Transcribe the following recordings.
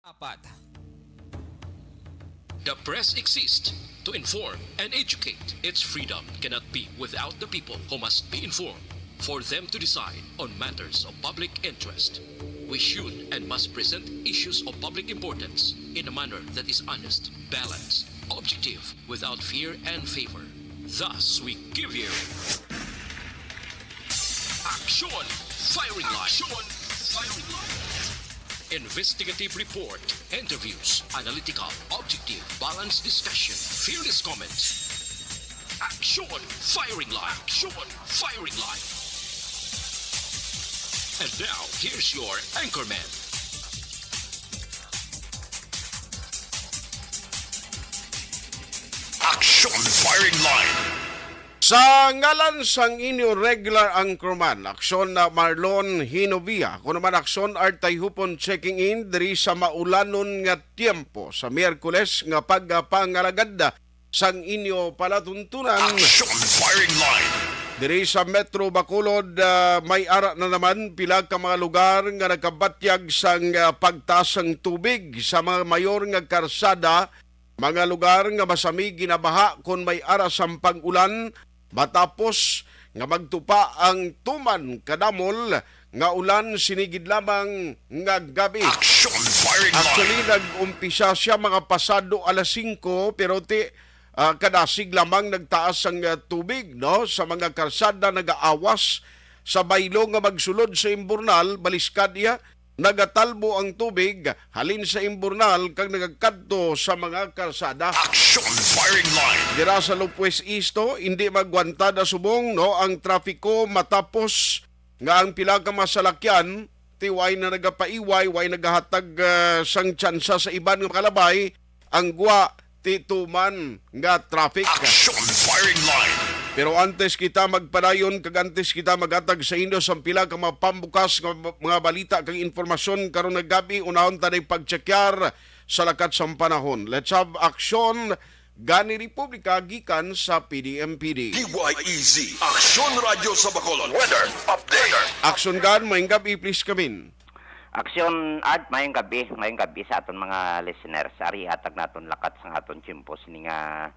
Apat. The press exists to inform and educate. Its freedom cannot be without the people who must be informed for them to decide on matters of public interest. We should and must present issues of public importance in a manner that is honest, balanced, objective, without fear and favor. Thus, we give you Action Firing Line. Action Firing Line. Investigative report, interviews, analytical, objective, balanced discussion, fearless comments. Action Firing Line. Action Firing Line. And now, here's your anchorman. Action Firing Line. Sa ngalan sang inyo regular anchorman, aksyon na Marlon Hinovia, kuno man aksyon artay hupon checking in diri sa maulanon nga tiempo sa Miyerkules nga pagpangalagad sang inyo palatuntunan. Action Firing Line. Diri sa Metro Bacolod, may ara na naman pila ka mga lugar nga nagkabatyag sang pagtaas ng tubig sa mga mayor nga karsada, mga lugar nga masami ginabaha kon may ara sang pag-ulan. Matapos nga magtupa ang tuman kadamol nga ulan sinigid lamang nga gabi. Action Firing Line. Actually, nag-umpisa siya mga pasado alas 5 pero kadasig lamang nagtaas ang tubig no sa mga karsada nagaawas sa baylo nga magsulod sa imburnal baliskad iya nagatalbo ang tubig halin sa imburnal kag nagakadto sa mga karsada. Action Firing Line. Dira sa Lopez Easto, hindi magwanta na subong no ang trapiko matapos nga ang pila ka masalakyan tiway na nagapaiway, way nagahatag sang tsansa sa iban nga kalabay ang gwa tituman nga traffic. Action Firing Line. Pero antes kita magpadayon kag antes kita magatag sa inyo sa pila ka mga pambukas nga mga balita kag informasyon karon naggabi unahon ta day pagtsekyar sa lakat sang panahon. Let's have action gani Republika gikan sa PDMPD. DYEZ. Action Radio sa Bacolod. Weather Update. Action gan maayong gabi please kamin. Aksyon at mayong gabi sa aton mga listeners. Ari atag naton lakat sa aton tiyempo sini nga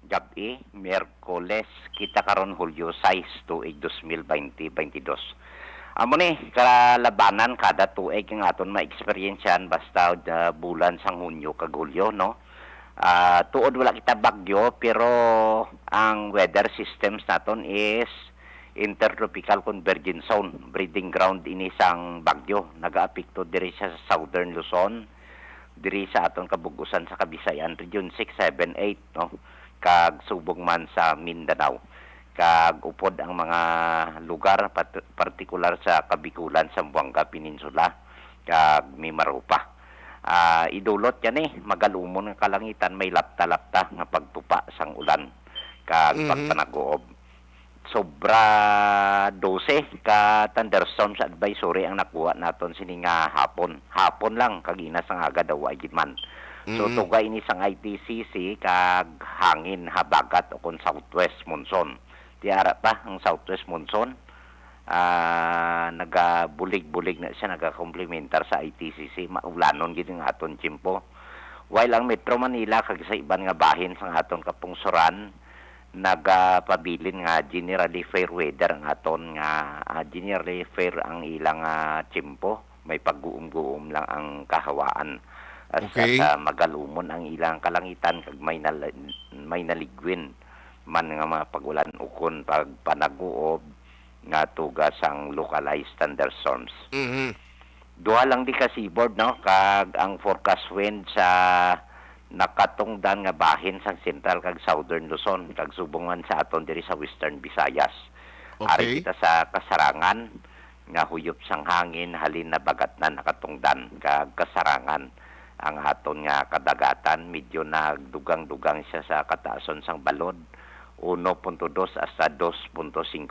gabi, Miyerkules, kita karon Hulyo 6 tuig 2022. Amo ni kalabanan kada tuig nga aton ma-experiencean basta bulan sang Hunyo kag Hulyo no. Tuod wala kita bagyo pero ang weather systems naton is intertropical convergence zone, breeding ground ini sang bagyo. Nagaapekto diri sa Southern Luzon, diri sa aton kabugusan sa Kabisayan, Region 6, 7, 8 no. Kag subong man sa Mindanao. Kag upod ang mga lugar partikular sa Kabikulan, Zamboanga Peninsula, kag Mimaropa. Idulot yan magalumon ng kalangitan, may lapta-lapta nga pagtupa sang ulan kag pagpanag-uob. Sobra 12 ka thunderstorms advisory ang nakuha naton sini nga hapon. Hapon lang kag ina sang aga daw ay man. So tugay ini sang ITCC kag hangin habagat o kon southwest monsoon. Tiara pa ang southwest monsoon. Nagabulig-bulig na siya, nagakomplementar sa ITCC. Maulanon gid ang aton tiyempo. While ang Metro Manila kag sa iban nga bahin sang aton kapungsoran nagapabilin nga generally fair weather ang aton nga generally fair ang ilang tiyempo. May pagguom-guom lang ang kahawaan. Okay. Sa magalumon ang ilang kalangitan kag may naligwin man nga mga pagulan ukon pag panaguob nga tugas ang localized thunderstorms. Duha lang di ka seaboard no kag ang forecast wind sa nakatungdan nga bahin sa central kag southern Luzon kag subungan sa aton diri sa western Visayas. Okay. Ari kita sa kasarangan nga huyop sang hangin halin na bagat na nakatungdan kag kasarangan ang aton nga kadagatan medyo nagdugang-dugang siya sa kataason sang balod 1.2 hasta 2.5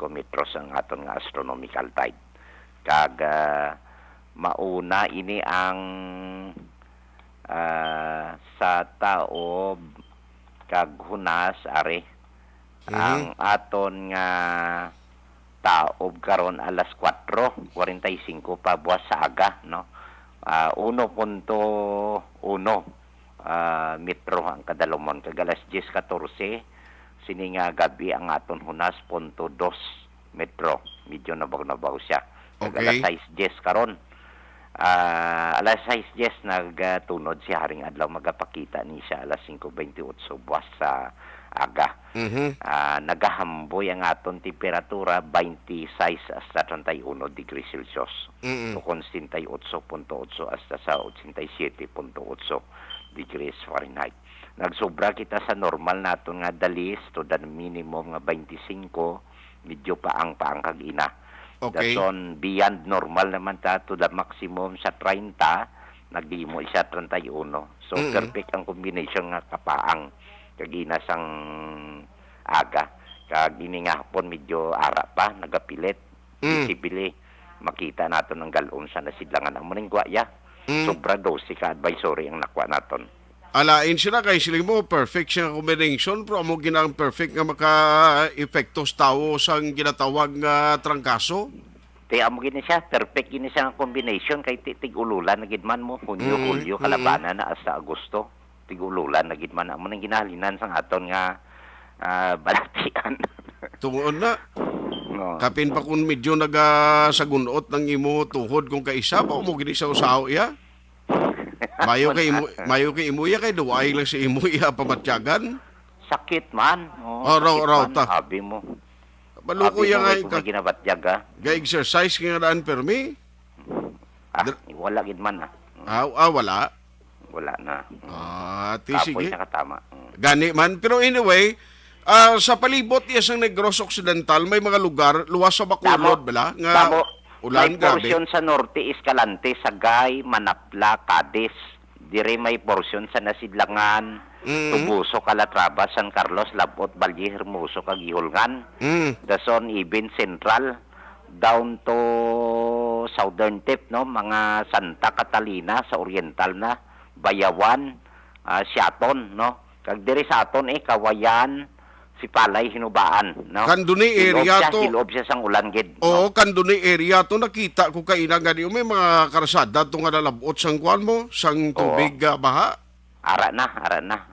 metros ang aton nga astronomical tide. Kag mauna ini ang sa taob kag hunas ari ang aton nga taob karon alas 4:45 pa buwas sa aga no. 1.1 metro ang kadalumon. Kag alas 10:14 sini nga gabi ang aton hunas 0.2 metro. Medyo nabaw siya. Kag Okay. alas 6:10 karon. Alas 6:10 nagtunod si Haring Adlaw, magapakita ni siya alas 5:28 buwas sa aga. Mhm. Nagahamboy ang aton temperatura 26 hasta 31 degrees Celsius. Mm-mm. O 68.8 hasta sa 87.8 degrees Fahrenheit. Nagsobra kita sa normal naton nga dalis to the minimum nga 25, medyo paang kag-ina. Okay. Dason beyond normal naman ta to the maximum sa 30, nagdimo siya 31. So Mm-mm. perfect ang combination nga kapaang kag-ina sang aga. Kag ini nga hapon medyo ara pa, nagapilit. Visibly makita naton ang galon sa nasidlangan ang muning gwaya. Sobra 12 ka advisory ang nakwa naton. Alain sila kay sila mo perfect siya combination pero amo ginang perfect nga maka-epekto sa tao sang ginatawag nga trangkaso. Kaya amo gini siya, perfect gini siya ang combination kay tig-ululan na gidman mo, Hunyo, Hulyo, kalabanan na hasta Agosto. Tig-ululan na gidman amo nang ginahalinan sang aton nga balatian. Tumuon na. No. Kapin pa kung medyo nagasagunot ng imo tuhod kung kaisa pa mo gini sa usaw iya. Mayo kay imo ya kay duway lang si imo iya pamatyagan. Sakit man. Oh, raw ta. Sabi mo. Baluko ya nga Kung ginabatyaga. ga exercise nga daan permi. Wala gidman na. Wala. Wala na. Ti Kapoy sige. na katama. Gani man. Pero anyway, sa palibot iya sang Negros Occidental, may mga lugar, luwas sa Bacolod, bala? Nga Tamo. ulan, May grabe. portion sa Norte, Escalante, Sagay, Manapla, Cadiz. Dire may portion sa Nasidlangan, Tubuso, Calatrava, San Carlos, Labot, Valle, Hermoso, Kagihulgan. Dason, even Central, down to Southern Tip, no? Mga Santa Catalina, sa Oriental na, Bayawan, Siaton, no? Kag dire sa aton, Kawayan, Sipalay, Hinubaan, no? Kanduni area to. Hilob siya sang ulan, gid. Oo, kanduni area to nakita ko kaina gani may mga karsada to nga nalabot sang kuan mo, sang tubig baha. Ara na.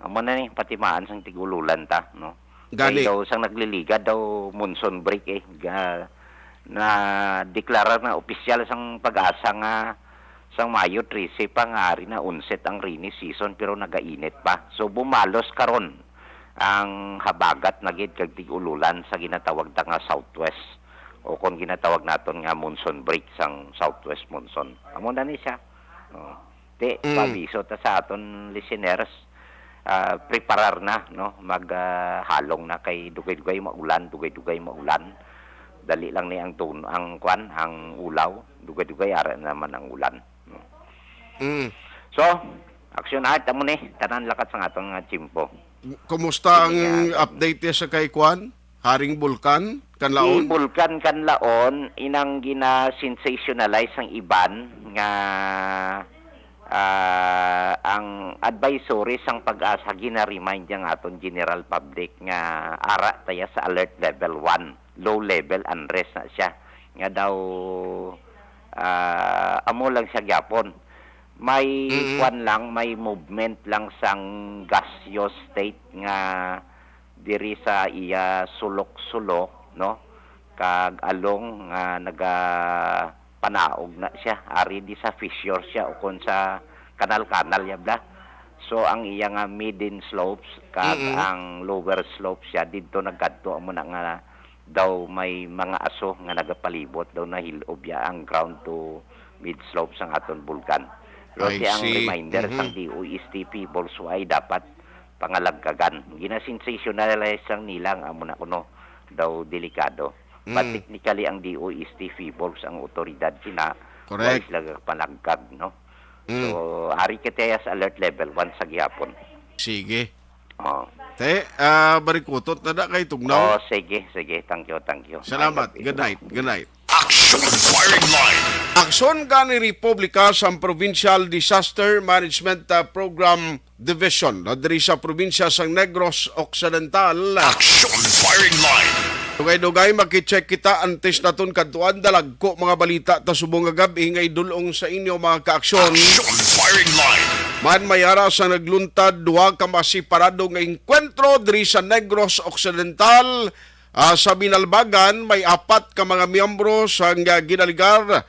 Amo na ni patimaan sang tigululan ta, no? Gani. Kaya daw sang nagliliga daw monsoon break na deklara na opisyal sang pag-asa nga sang Mayo 13 pa nga ari na unset ang rainy season pero nagainit pa. So bumalos karon ang habagat na gid kag tig-ululan sa ginatawag ta nga southwest o kung ginatawag naton nga monsoon break sang southwest monsoon. Amo na ni siya. Pabiso ta sa aton listeners, preparar na, no? Maghalong na kay dugay-dugay maulan. Dali lang ni ang ang ulaw, dugay-dugay ara naman ang ulan. No? So, action art amo ni tanan lakat sa atong chimpo. Kumusta ang update niya sa kay kuan? Haring Bulkan, Kanlaon? Si Bulkan Kanlaon inang gina-sensationalize ang iban nga ang advisory sang pag-asa gina-remind yang aton general public nga ara taya sa alert level 1, low level unrest na siya. Nga daw amo lang siya gyapon. May kwan lang, may movement lang sang gaseous state nga diri sa iya sulok-sulok, no? Kag along nga panaog na siya, ari di sa fissure siya o kon sa kanal-kanal yabla. So ang iya nga midden slopes kag ang lower slopes siya didto nagkadto amo na nga daw may mga aso nga nagapalibot daw na hilob ya ang ground to mid slopes ang aton bulkan. Pero ang reminder sang DOST peoples ay dapat pangalagkagan. Gina-sensationalize ang nilang amo na kuno daw delikado. But technically ang DOST peoples ang otoridad sina Correct. Sila panagkag, no? So ari kita sa alert level 1 sa gihapon. Sige. Oh. Te, barikutot na kay tugnaw. Oh, sige. Thank you. Salamat. Good night. Action firing line. Aksyon gani Republika sa Provincial Disaster Management Program Division diri sa probinsya sang Negros Occidental. Action firing line. Dugay-dugay makicheck kita antes naton kadtuan dalagko mga balita ta subong nga gabi ngay dulong sa inyo mga kaaksyon. Action firing line. Man mayara sa nagluntad duha ka masiparado nga engkwentro diri sa Negros Occidental. Sa Binalbagan may 4 ka mga miyembro sang ginaligar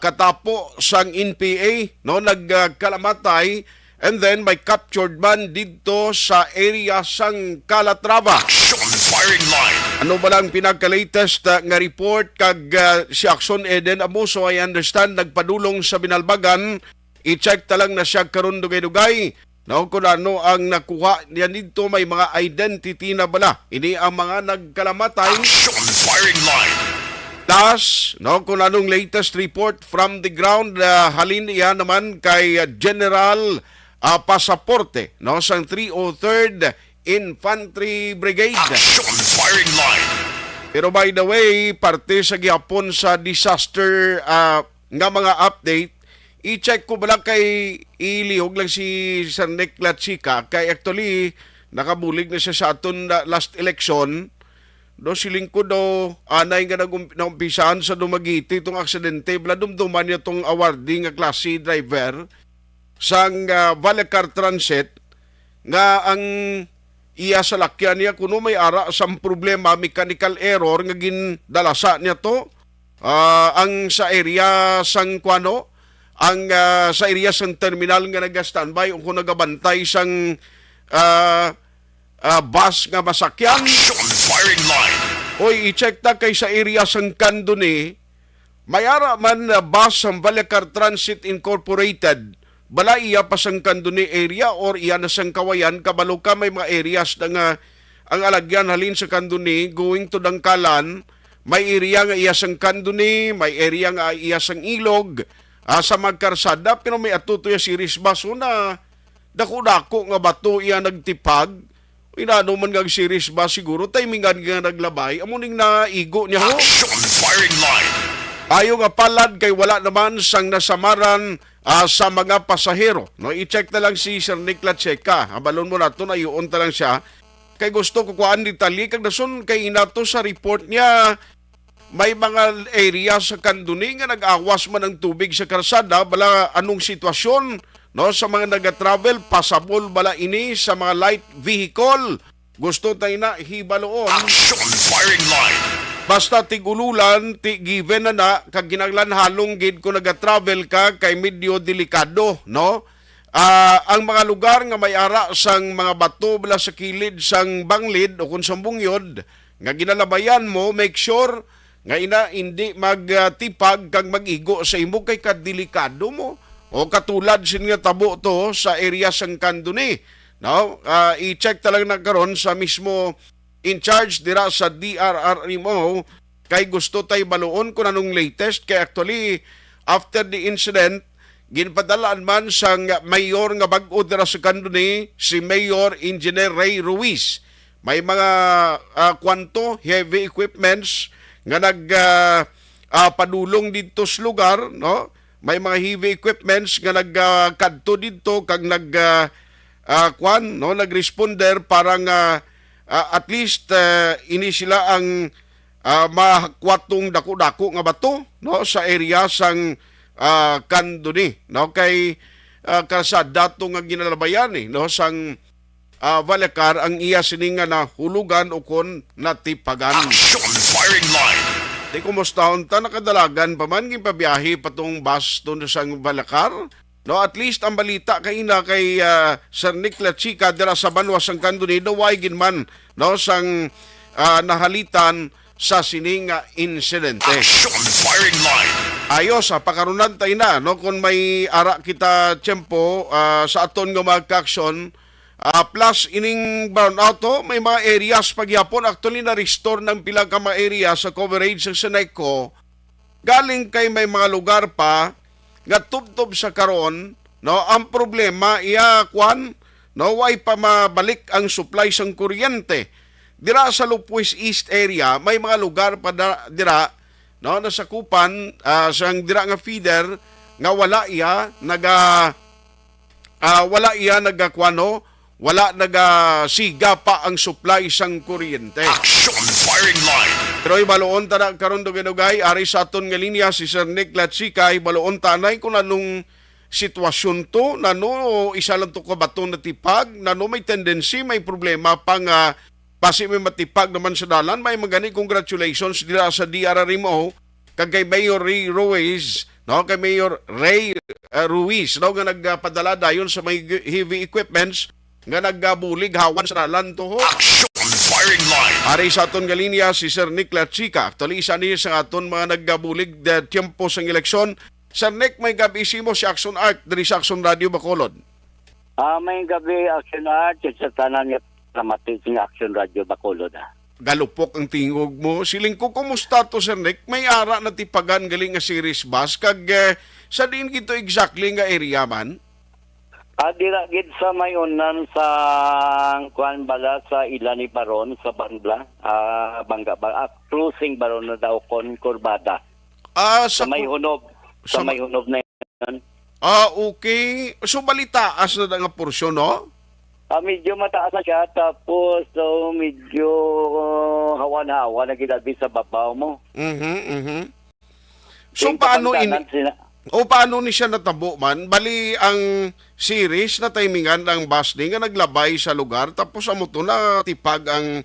katapo sang NPA no nagkalamatay, and then may captured man dito sa area sang Calatrava. Action firing line. Ano ba lang pinagka-latest nga report kag si Action Eden Amoso, I understand nagpadulong sa Binalbagan. I-check talang na siya karon dugay-dugay. No, kung ano ang nakuha niya dito, may mga identity na bala. Ini ang mga nagkalamatay. Action firing line. Tas, no, kung anong latest report from the ground, halin iyan naman kay General Pasaporte, no, sang 303rd Infantry Brigade. Action firing line. Pero by the way, parte sa gihapon sa disaster nga mga update, i-check ko bala kay ilihog lang si Sir Nick Latsika kay actually nakabulig na siya sa aton last election. Do siling ko do anay nga nagumpisahan sa Dumaguete itong aksidente, bala dumduman niya itong awarding nga klase driver sang Valacar Transit nga ang iya sa lakyan niya kuno may ara sang problema, mechanical error nga gindalasa niya to ang sa area sang kuano, ang sa area sang terminal nga naga-standby o kung nagabantay sang bus nga masakyan. Action firing line. Oy, i-check ta kay sa area sang Candoni, mayara man bus sang Valacar Transit Incorporated. Bala iya pa sang Candoni area or iya na sang Kawayan, kabalo ka may mga areas na nga ang alagyan halin sa Candoni going to Dangkalan. May area nga iya sang Candoni, may area nga iya sang Ilog, sa magkarsada, pero may atuto ya series baso na dako-dako nga bato iya nagtipag. Inano man nga series ba siguro, timingan nga naglabay, amuning na igo niya ho. Action firing line. Ayo nga palad kay wala naman sang nasamaran sa mga pasahero. No, i-check na lang si Sir Nick Latseka. Abalon mo na ito, nayuon ta lang siya. Kay gusto ko kuhaan detalye, kag nasun kay inato sa report niya, may mga area sa Candoni nga nag-awas man ng tubig sa karsada, bala anong sitwasyon, no, sa mga nag-travel, pasabol bala ini sa mga light vehicle. Gusto tayo na hibaloon. Action firing line. Basta tigululan, given na kag ginaglan halong gid ko nag-travel ka kay medyo delikado, no? Ang mga lugar nga may ara sang mga bato bala sa kilid sang banglid o kung sang bungyod nga ginalabayan mo, make sure nga ina hindi magtipag kag mag-igo sa imo kay kadelikado mo. O katulad sin nga tabo to sa area sang Candoni, no? I-check talaga na karon sa mismo in charge dira sa DRRMO kay gusto tay baluon kung anong latest, kay actually after the incident ginpadalaan man sang mayor nga bag-o dira sa Candoni, si Mayor Engineer Ray Ruiz. May mga kwanto heavy equipments nga padulong dito sa lugar, no? May mga heavy equipments nga nagkadto dito kag nagresponder para nga at least ini sila ang makwatong dako-dako nga bato, no, sa area sang Candoni, no, kay kalsada to nga ginalabayan no sang Valacar ang iya sininga na hulugan o kon natipagan. Action firing line. Di kumustahon ta nakadalagan pa man gipabiyahe patong bus to sang Valacar. No, at least ang balita kay ina kay Sir Nick Latsika dira sa Banwa sang Candoni daway ginman, no, sang nahalitan sa sininga insidente. Action firing line. Ayos, pakarunan tayo na, no, kung may ara kita tiyempo sa aton nga magka-action. Plus ining brownout to, may mga areas pagyapon actually na-restore ng pila ka mga areas sa coverage sa Seneco. Galing kay may mga lugar pa nga tubtob sa karon, no, ang problema kwan, no, way pa mabalik ang supply sang kuryente. Dira sa Lupwis East area, may mga lugar pa dira, no, nasakupan sang dira nga feeder nga wala iya nagakwano, wala nagasiga pa ang supply sang kuryente. Action firing line. Pero ibaloon ta na karon dugay ari sa aton nga linya si Sir Nick Latsika, ibaloon tanay kung anong sitwasyon to, nano isa lang to ka bato na tipag, nano may tendency, may problema pa nga pasi may matipag naman sa dalan, may magani congratulations dila sa DRRMO kag kay Mayor Ray Ruiz, no, kay Mayor Ray Ruiz, no, nga nagpadala dayon sa may heavy equipments nga nagbulig hawan sa dalan to ho. Action firing line. Ari sa aton nga linya si Sir Nick Latsika. Actually, isa niya sa aton mga naggabulig na tiyempo sa eleksyon. Sir Nick, may gabi mo si Action Art dari sa Action Radio Bacolod. May gabi Action Art sa tanan nga dramatic ng Action Radio Bacolod. Galupok ang tingog mo. Siling ko, kumusta to Sir Nick? May ara na tipagan galing nga series bus. Kag sa din kito exactly nga area man? Dira gid sa mayunan sa kuan bala sa Ilani Baron sa Bangla, Bangga cruising Baron na daw kon Kurbada. Sa may hunob, sa may hunob na yan. Okay. So balitaas na nga porsyon, no? Medyo mataas na siya tapos so medyo hawan-hawa na gidabi sa babaw mo. So paano ni siya natabo man? Bali ang series na timingan ng bus ni nga naglabay sa lugar tapos amo to na tipag ang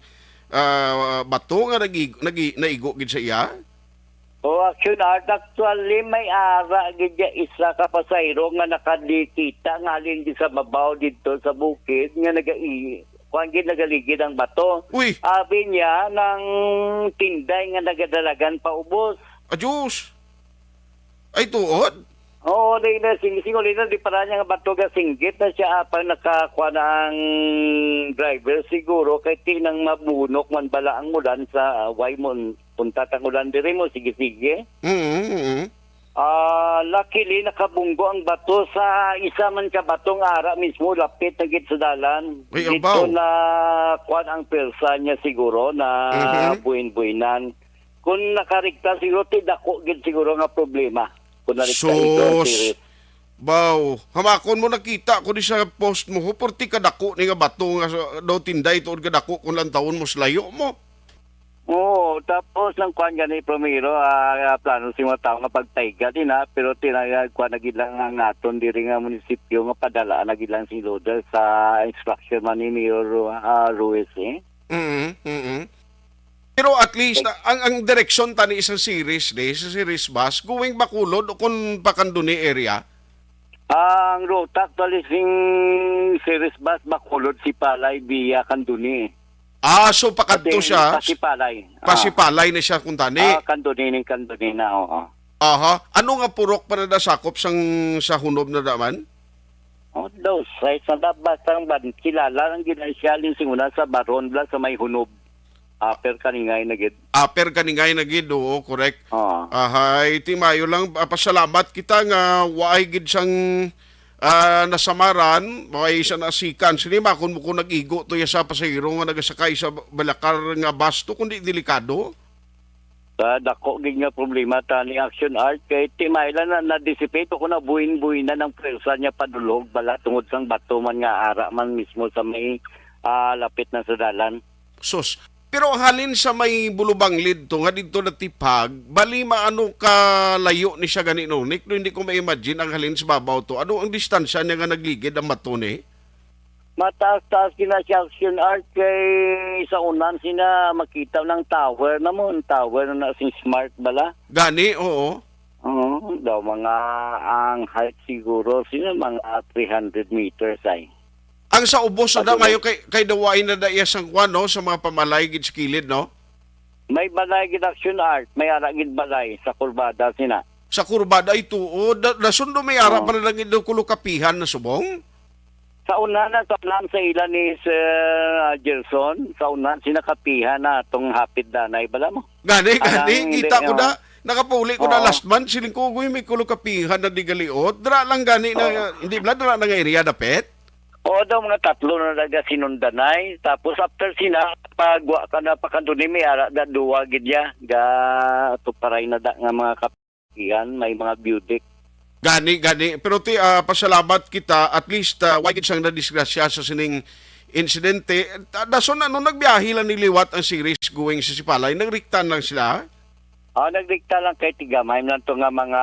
bato nga naigo gid sa iya. Action Art actually may ara gid isa ka pasayro nga nakadikita nga alin di sa babaw dito sa bukid nga nagaligid ang bato. Uy. Abi niya ng tinday nga nagadalagan pa ubos. Adiyos. Ay tuod? Oo, di na singisingol na di para niya nga bato ga singgit na siya pa nakakuha na ang driver siguro kay tinang mabunok man bala ang ulan sa way mo punta tang ulan diri mo sige. Luckily nakabunggo ang bato sa isa man ka batong ara mismo lapit na gid sa dalan. Ay, dito na kuan ang persa niya siguro na buin-buinan. Kung nakarigta siguro dako gid siguro nga problema. Kung narigta ito series. Baw, hamakon mo nakita ko di sa post mo, porti ka dako ni nga bato nga daw tinday tuod ka dako kung lang taon mo slayo mo. Oo, tapos lang kuan gani primero plano si mga tao nga pagtayga din pero tinagkuan na gid lang ang aton diri nga munisipyo nga padala na gid lang si loader sa instruction man ni Mayor Ruiz Pero at least ang direksyon tani isang series sa series bus going Bacolod o kung pakanduni area. Ang ruta actually sing series bus Bacolod si Palay via Kanduni. So pakadto siya. Pasipalay. Pasipalay na siya kung tani. Kanduni na, oo. Aha. Ano nga purok para nasakop sa hunob na daman? Daw, sa bastang ban, kilala ng ginansyalin singuna sa Baron bla sa may hunob. Aper kaningay na gid. Oo, correct. Ahay, timayo lang, pasalamat kita nga waay gid sang nasamaran, waay sa nasikan. Sinima, kung nag-igo to sa pasahero nga nagasakay sa balakar nga basto, kundi delikado. Dako gid nga problema ni Action Art kay timayla na dissipate ko na buin-buin na ng pwersa niya padulog bala tungod sang bato man nga ara man mismo sa may lapit na sa dalan. Sus, pero halin sa may bulubanglid to, nga dito na tipag, bali maano ka layo ni siya gani nunik, no, hindi ko ma-imagine ang halin sa babaw to. Ano ang distansya niya nga nagligid ang bato ni? Mataas-taas kina si Action Art kay sa unan sina makita ng tower na sing smart bala. Gani, oo. Daw mga ang height siguro sina mga 300 meters ay. Ang sa ubos na ngayon kay dawain na daya sang kwan, no, sa mga pamalay gid sa kilid, no? May balay gid Action Art, may ara gid balay sa kurbada sina. Sa kurbada ito, nasundo may ara pa na lang ito kulukapihan na subong? Sa una na sa ilan ni Sir Gerson, sa una sinakapihan na itong hapit danay bala mo. Gani, kita ko na. Nakapuli ko na last month, siling ko may kulukapihan na di galiot. Dra lang gani na, hindi ba dra na nga area dapet? Daw mga tatlo na naga sinundanay. Tapos after sina, pagwa ka na pakanduni may ara da duwa gidya. Tuparay na da nga mga kapihan, may mga beauty. Gani. Pero pasalamat kita, at least wagid siyang nadisgrasya sa sining insidente. Dason ano nagbiyahe lang niliwat ang series going sa Sipalay, nagriktan lang sila. Nagdikta lang kay Tigamay lang to nga mga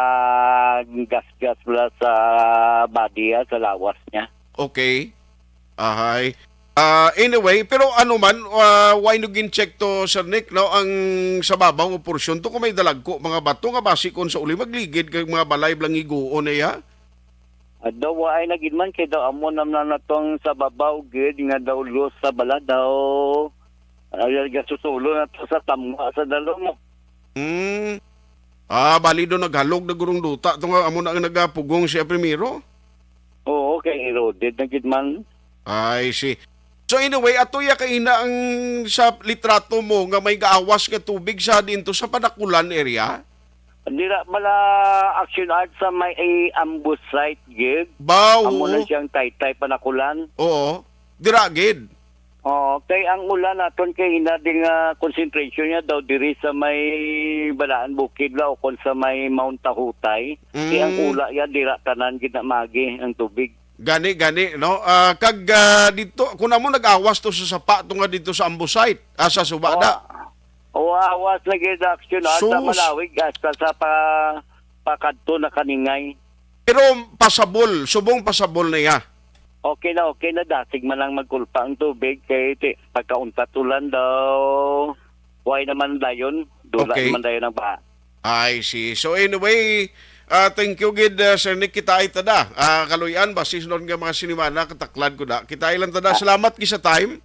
gas-gas mula sa body, sa lawas niya. Okay. Ahay. Anyway, pero ano man, why no gin-check to, Sir Nick, no, ang sa babaw nga porsyon to kung may dalagko, mga bato nga basikon sa uli, magligid kag mga balay blang iguon niya. Daw ay nagid man kay daw amo naman na tong sa babaw gid nga daw los sa bala daw. Gasusulo na to sa tamwa sa dalo mo. Bali doon naghalog na gurong duta. Ito nga, amo na ang nagapugong siya primero. Oo, kay eroded na gid man. I see. So anyway, ato ya kaina ang sa litrato mo nga may gaawas nga tubig sa dinto sa Panakulan area. Dira mala action art sa may ambush site gid. Bawo. Amo na siyang taytay Panakulan. Oo. Dira gid. Kay ang ulan naton kay ina ding concentration niya daw diri sa may Balaan Bukid la o kon sa may Mount Tahutay. Kay ang ula ya dira tanan gid na magi ang tubig. Gani no. Kag dito kun amo nag-awas to sa sapa to nga dito sa Ambusite, sa Subada. Awas na gid action art sa Malawig hasta sa pakadto na kaningay. Pero pasabol, subong pasabol na ya. Okay na dasig man lang magkulpa ang tubig kay pagkauntat ulan daw. Why naman dayon? Dula naman dayon ang baha. I see. So anyway, thank you gid Sir Nick, kita ay tada. Kaluyan basis nun nga mga sinimana kataklad ko da. Kita ilan tada. Salamat ki sa time.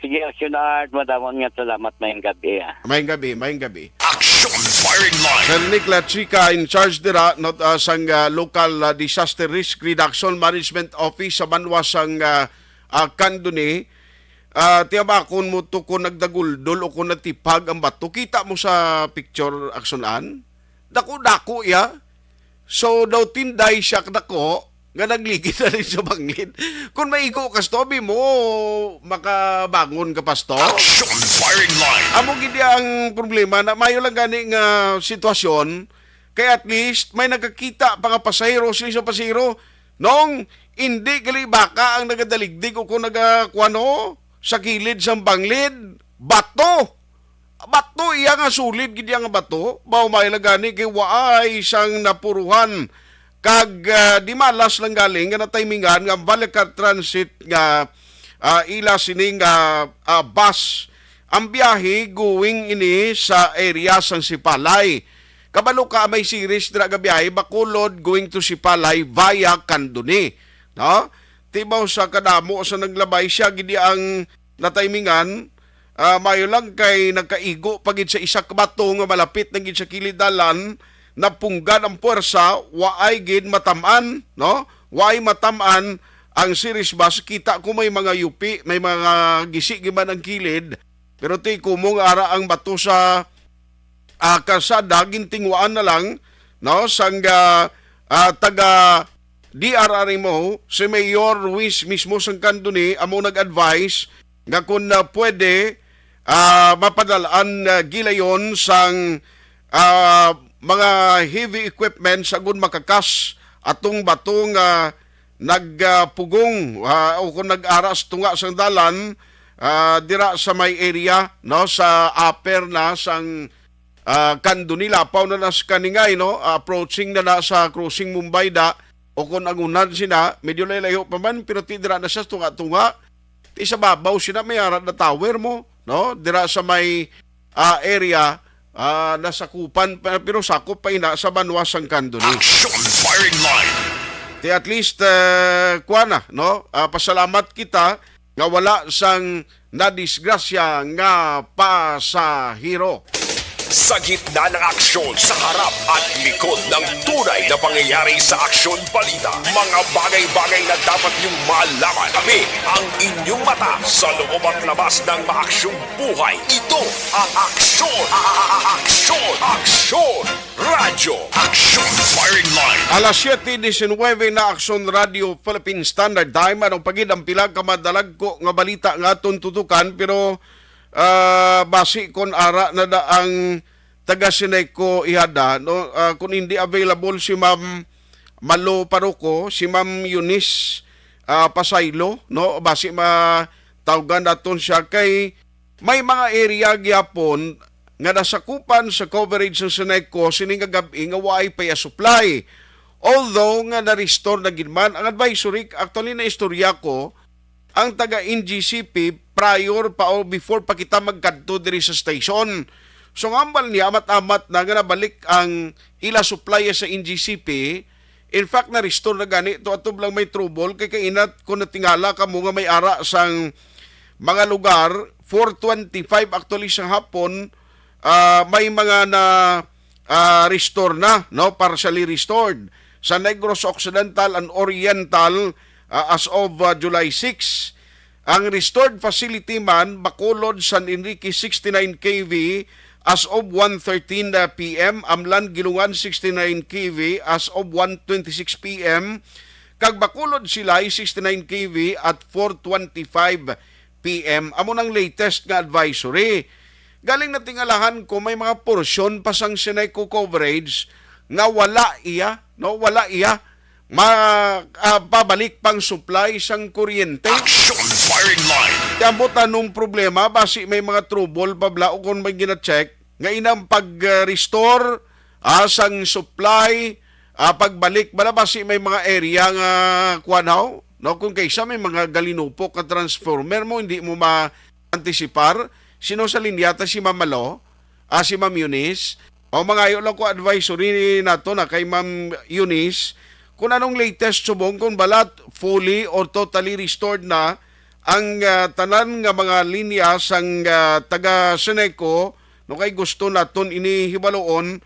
Sige, Action Art. Madamon nga salamat mayong gabi. Mayong gabi. Action firing line. Sir Nick Lachica in charge dira not sang local disaster risk reduction management office sa Banwa sang Kanduni. Tiyaba kun mo to kung nagdaguldol o kung natipag ang bato, kita mo sa picture aksyonan. Dako ya. So daw tinday siya dako nga nagligid na rin sa bangin. Kung maigo ka stobi mo, makabangon ka pasto. Action firing line. Amo gid ang problema na mayo lang gani nga sitwasyon kay at least may nakakita pa nga pasahero sila sa pasahero nung hindi gali baka ang nagadaligdig o kung nagakuano sa kilid sa banglid bato iya nga sulid gid nga bato baw may lagani kay waay sang napuruhan kag di malas lang galing nga timingan nga Balicar Transit nga ila sining bus ang biyahe going ini sa area sang Sipalay. Kabalo ka may series dira nga biyahe Bacolod going to Sipalay via Kanduni. No? Tibaw sa kadamo sa naglabay siya gidi ang natimingan mayo lang kay nagkaigo pagid sa isa ka bato nga malapit na gid sa kilid dalan napunggan ang puwersa, waay gid matamaan, no? Waay matamaan ang series bus. Kita ko may mga yupi, may mga gisi giman ang kilid, pero ti kumong ara ang bato sa kalsada, gintingwaan na lang, no? Sang taga DRR mo, si Mayor Ruiz mismo sang Kanduni, amo nag-advise nga kung pwede mapadalaan gilayon sang mga heavy equipment sa gun makakas atong batong nagpugong o kung nag-aras tunga sang dalan dira sa may area no sa upper na sang Kanduni lapaw na nas kaningay no approaching na sa crossing Mumbai da o kung angunan sina medyo layo pa man pero ti dira na siya tunga ti sa babaw sina may arat na tower mo no dira sa may area nasakupan pero sakop pa ina sa Banwa sang Kanduni. Action firing line. Di at least kuana no pasalamat kita nga wala sang nadisgrasya nga pasahero. Sa gitna ng aksyon, sa harap at likod ng tunay na pangyayari sa Aksyon Balita. Mga bagay-bagay na dapat niyong malaman. Kami ang inyong mata sa loob at labas ng maaksyong buhay. Ito ang Aksyon! Aksyon! Radyo! Action Firing Line! Alas 7:19 na Aksyon Radio Philippine Standard Time. Anong pagid ang pilag kamadalag ko nga balita nga atong tutukan pero basi kon ara na da ang taga Sineco ihada no kung hindi available si Ma'am Malo Paruco, si Ma'am Eunice Pasaylo no basi Tawagan naton siya kay may mga area gyapon nga nasakupan sa coverage ng Seneco sining gabi nga waay pa supply. Although nga na-restore na ginman ang advisory, actually na istorya ko, ang taga NGCP prior pa o before pa kita magkadto diri sa station. So ngambal niya amat-amat na nga nabalik ang ila supply sa NGCP. In fact, na-restore na gani to atob lang may trouble kay kainat ko natingala kamo nga may ara sang mga lugar 425 actually sa hapon may mga na restore na, no, partially restored sa Negros Occidental and Oriental as of July 6. Ang restored facility man Bacolod, San Enrique 69 kV as of 1:13 PM, Amlan Gilungan 69 kV as of 1:26 PM, kag Bacolod Silay 69 kV at 4:25 PM. Amo nang latest nga advisory. Galing na tingalahan ko may mga porsyon pa sang Seneco coverage nga wala iya, no, wala iya pabalik pang supply sang kuryente. Action firing line. Kamo tanong problema basi may mga trouble pabla o kung may gina-check nga inang pag-restore sang supply pagbalik bala basi may mga area nga kuanaw, no, kung kaysa may mga galinupok ka transformer mo hindi mo ma-antisipar. Sino sa linyata si Ma'am Malo, si Ma'am Eunice, o mga ayo lang ko advisory nato na kay Ma'am Eunice, kung anong latest subong, kung balat fully or totally restored na ang tanan nga mga linya sang taga Seneco, no, kay gusto naton inihibaloon,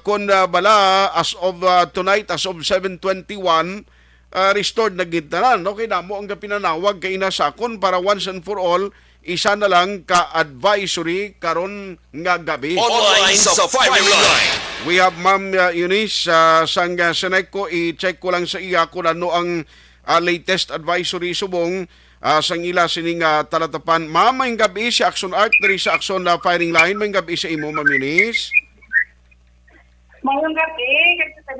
kung bala as of tonight, as of 7:21, restored na gintanan, no, kay namo ang pinanawag kay inasakon para once and for all, isa na lang ka-advisory karon nga gabi. Online sa firing line. We have Ma'am Eunice sang Seneco. I-check ko lang sa iya kung ano ang latest advisory subong sang ila sining talatapan. Ma'am, may gabi si Action Art diri sa Action Firing Line. May gabi sa imo, Ma'am Eunice. Mayong gabi, kasi sa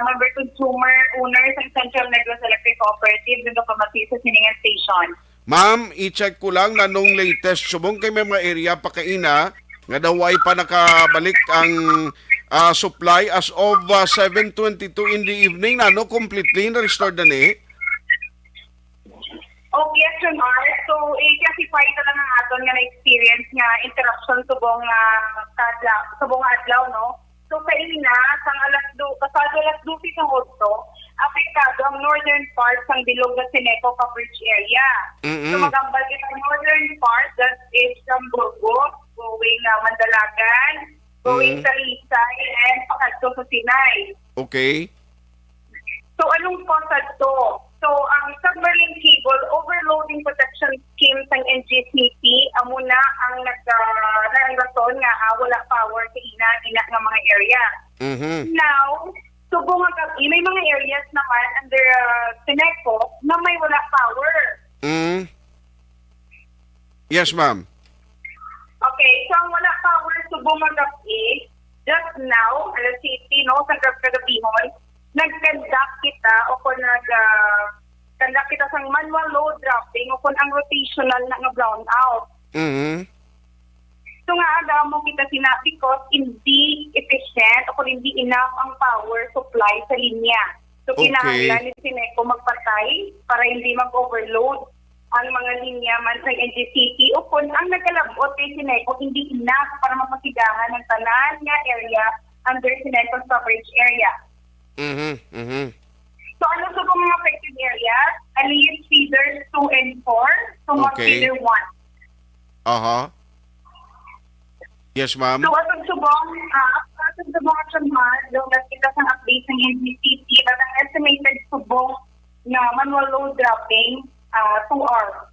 member consumer owner sa Central Negros Electric Cooperative dito pa sa Siningan Station. Ma'am, i-check ko lang na nung latest subong kay may mga area pa kaina nga daw ay pa nakabalik ang supply as of 7:22 in the evening na, no, completely na-restored na ni. Oh, yes, Art. So, i-classify ito lang ang aton nga na-experience nga interruption subong adlaw, no? So, sa ina, kasado alas 12 ng Agosto, apektado ang northern part ng bilog na Seneco coverage area. So magambal kita ang northern part, that is from Burgos, going Mandalagan, going sa Lisay, and pakadto sa Sinay. Okay. So anong cause to? So ang submarine cable overloading protection scheme ng NGCP, amo na ang nagrason nga wala power sa ina nga mga area. Now, subong nga may mga areas naman under Seneco na may wala power. Yes, ma'am. Okay, so ang wala power subong nga just now, alas 8, no, sa kagabihon, nag-conduct kita o kung conduct kita sa manual load dropping o kung ang rotational na brown out. So nga aga mo kita because hindi efficient o kung hindi enough ang power supply sa linya. So kinahanglan ni Seneco magpatay para hindi mag-overload ang mga linya man sa NGCP o kung ang nagkalabot kay Seneco hindi enough para mapasigahan ng tanan nga area under Seneco's coverage area. So ano sa mga affected areas? Alias feeders 2 and 4, so feeder 1. Yes, ma'am. So atong subong action man, yung nakita sa update ng NGCP, at ang estimated subong na manual load dropping 2 hours.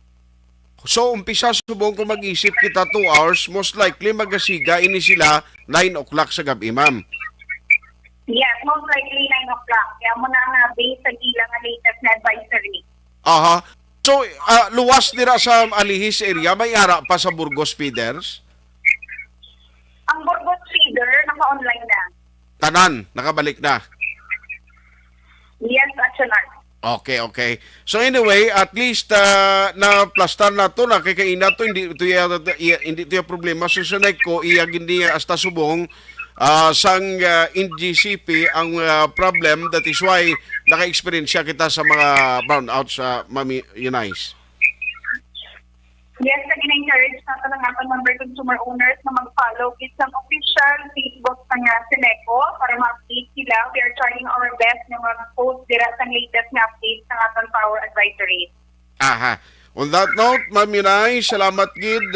So, umpisa subong kung mag-isip kita 2 hours, most likely magasiga ini sila 9 o'clock sa gabi, ma'am. Yes, most likely 9 o'clock. Kaya mo na nga based sa ilang latest na advisory. So, luwas nila sa Alihis area, may ara pa sa Burgos feeders? Ang Burgos feeder, naka-online na. Tanan, nakabalik na. Yes, Action Art. Okay, okay. So anyway, at least na plastar na to na kay kaina to hindi to problema so sunay ko iya gindi hasta subong sang NGCP ang problem, that is why naka-experience siya kita sa mga brownouts sa Mami Eunice. Yes, na-encourage na lang ang member consumer owners na mag-follow isang official Facebook nga Seneco para ma-update sila. We are trying our best na mag-post dira sa latest na updates ng atong power advisory. Aha. On that note, Ma'am Yunay, salamat gid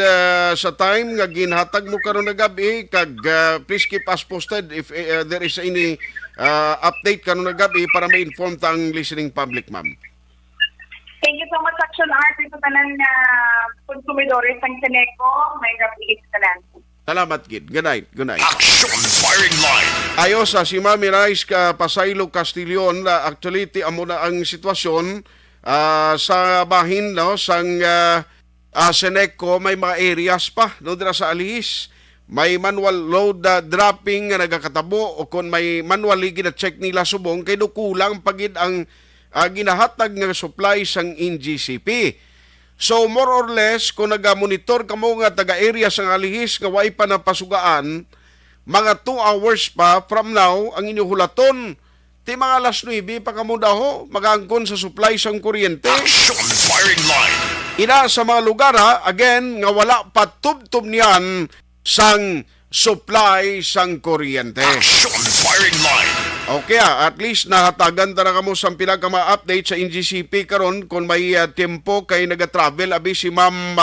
sa time nga ginhatag mo karon na gabi kag please keep us posted if there is any update karon na gabi para ma-inform ta ang listening public, ma'am. Thank you so much, Action Art. Ito tanan na konsumidores ng Seneco. May gabi tanan. Salamat gid. Good night. Good night. Action firing line. Ayos si Ma'am Rice Pasaylo Castillon, actually amo na ang sitwasyon sa bahin no sang Seneco. May mga areas pa no dira sa Alihis. May manual load dropping nga nagakatabo o kung may manually gina-check nila subong kay kulang pagid ang ginahatag nga supply sang NGCP. So more or less kung naga-monitor kamo nga taga-area sang Alihis nga way pa napasugaan, mga 2 hours pa from now ang inyuhulaton. Ti mga alas 9 pa kamo daho magangkon sa supply sang kuryente. Action firing line. Ina sa mga lugar again nga wala pa tubtob niyan sang supply sang kuryente. Action firing line. Okay, at least nahatagan tara kamo sa pila ka mga update sa NGCP karon kung may tempo kay naga-travel abi si Ma'am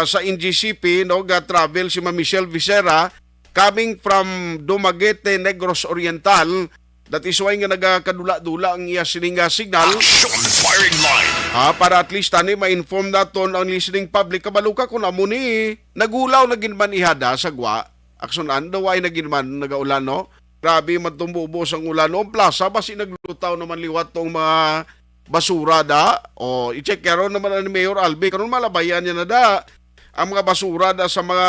sa NGCP no ga-travel si Ma'am Michelle Vicera coming from Dumaguete, Negros Oriental. That is why nga nagakadula-dula ang iya sininga signal. Action firing line. Para at least tani ma-inform naton ang listening public kabaluka kung amo ni nagulaw na ginman ihada sa gwa. Aksunan daw ay naginman nagaulan no. Grabe matumubos ang ulan no. Plaza basi naglutaw naman liwat tong mga basura da. O i-check karon naman ni Mayor Albi karon malabayan niya na da ang mga basura da sa mga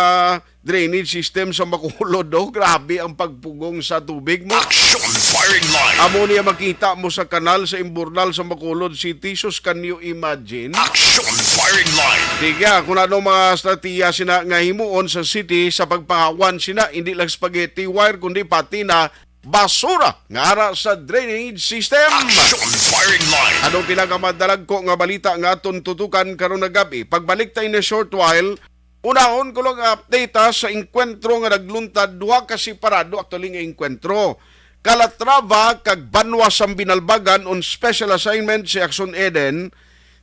drainage system sa Bacolod do. Grabe ang pagpugong sa tubig mo. Action firing line. Amo niya makita mo sa kanal sa Imburnal sa Bacolod City. So can you imagine? Action firing line. Diga, kung ano mga strategiya sina nga himuon sa city sa pagpahawan sina, hindi lang spaghetti wire, kundi pati na basura nga ara sa drainage system. Action firing line. Anong pinakamadalag ko nga balita nga aton tutukan karon na gabi? Pagbalik tayo na short while, unahon ko lang update sa inkwentro nga nagluntad duha ka separado actually nga inkwentro. Calatrava kag Banwa sang Binalbagan on special assignment si Action Eden.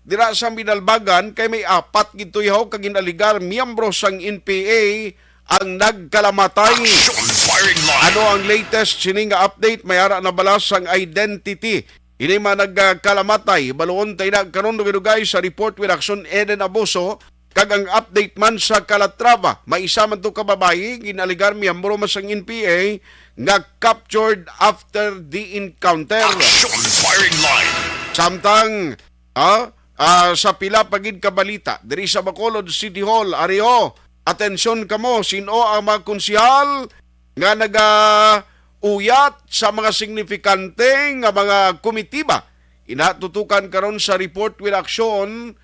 Dira sa Binalbagan kay may 4 gituyaw kag ginaligar miyembro sang NPA ang nagkalamatay. Action firing line. Ano ang latest sining nga update? May ara na balas ang identity. Ini man nagkalamatay. Baluon tayo na karon dugay sa report with Action Eden Abuso. Kag ang update man sa Calatrava. May isa man to kababayi. Ginaligar miyembro man sang NPA nga captured after the encounter. Action firing line. Samtang sa pila pagid kabalita diri sa Bacolod City Hall, Ario, atensyon kamo, sino ang mga konsihal nga uyat sa mga signifikante nga mga komitiba. Inatutukan karon sa report with Action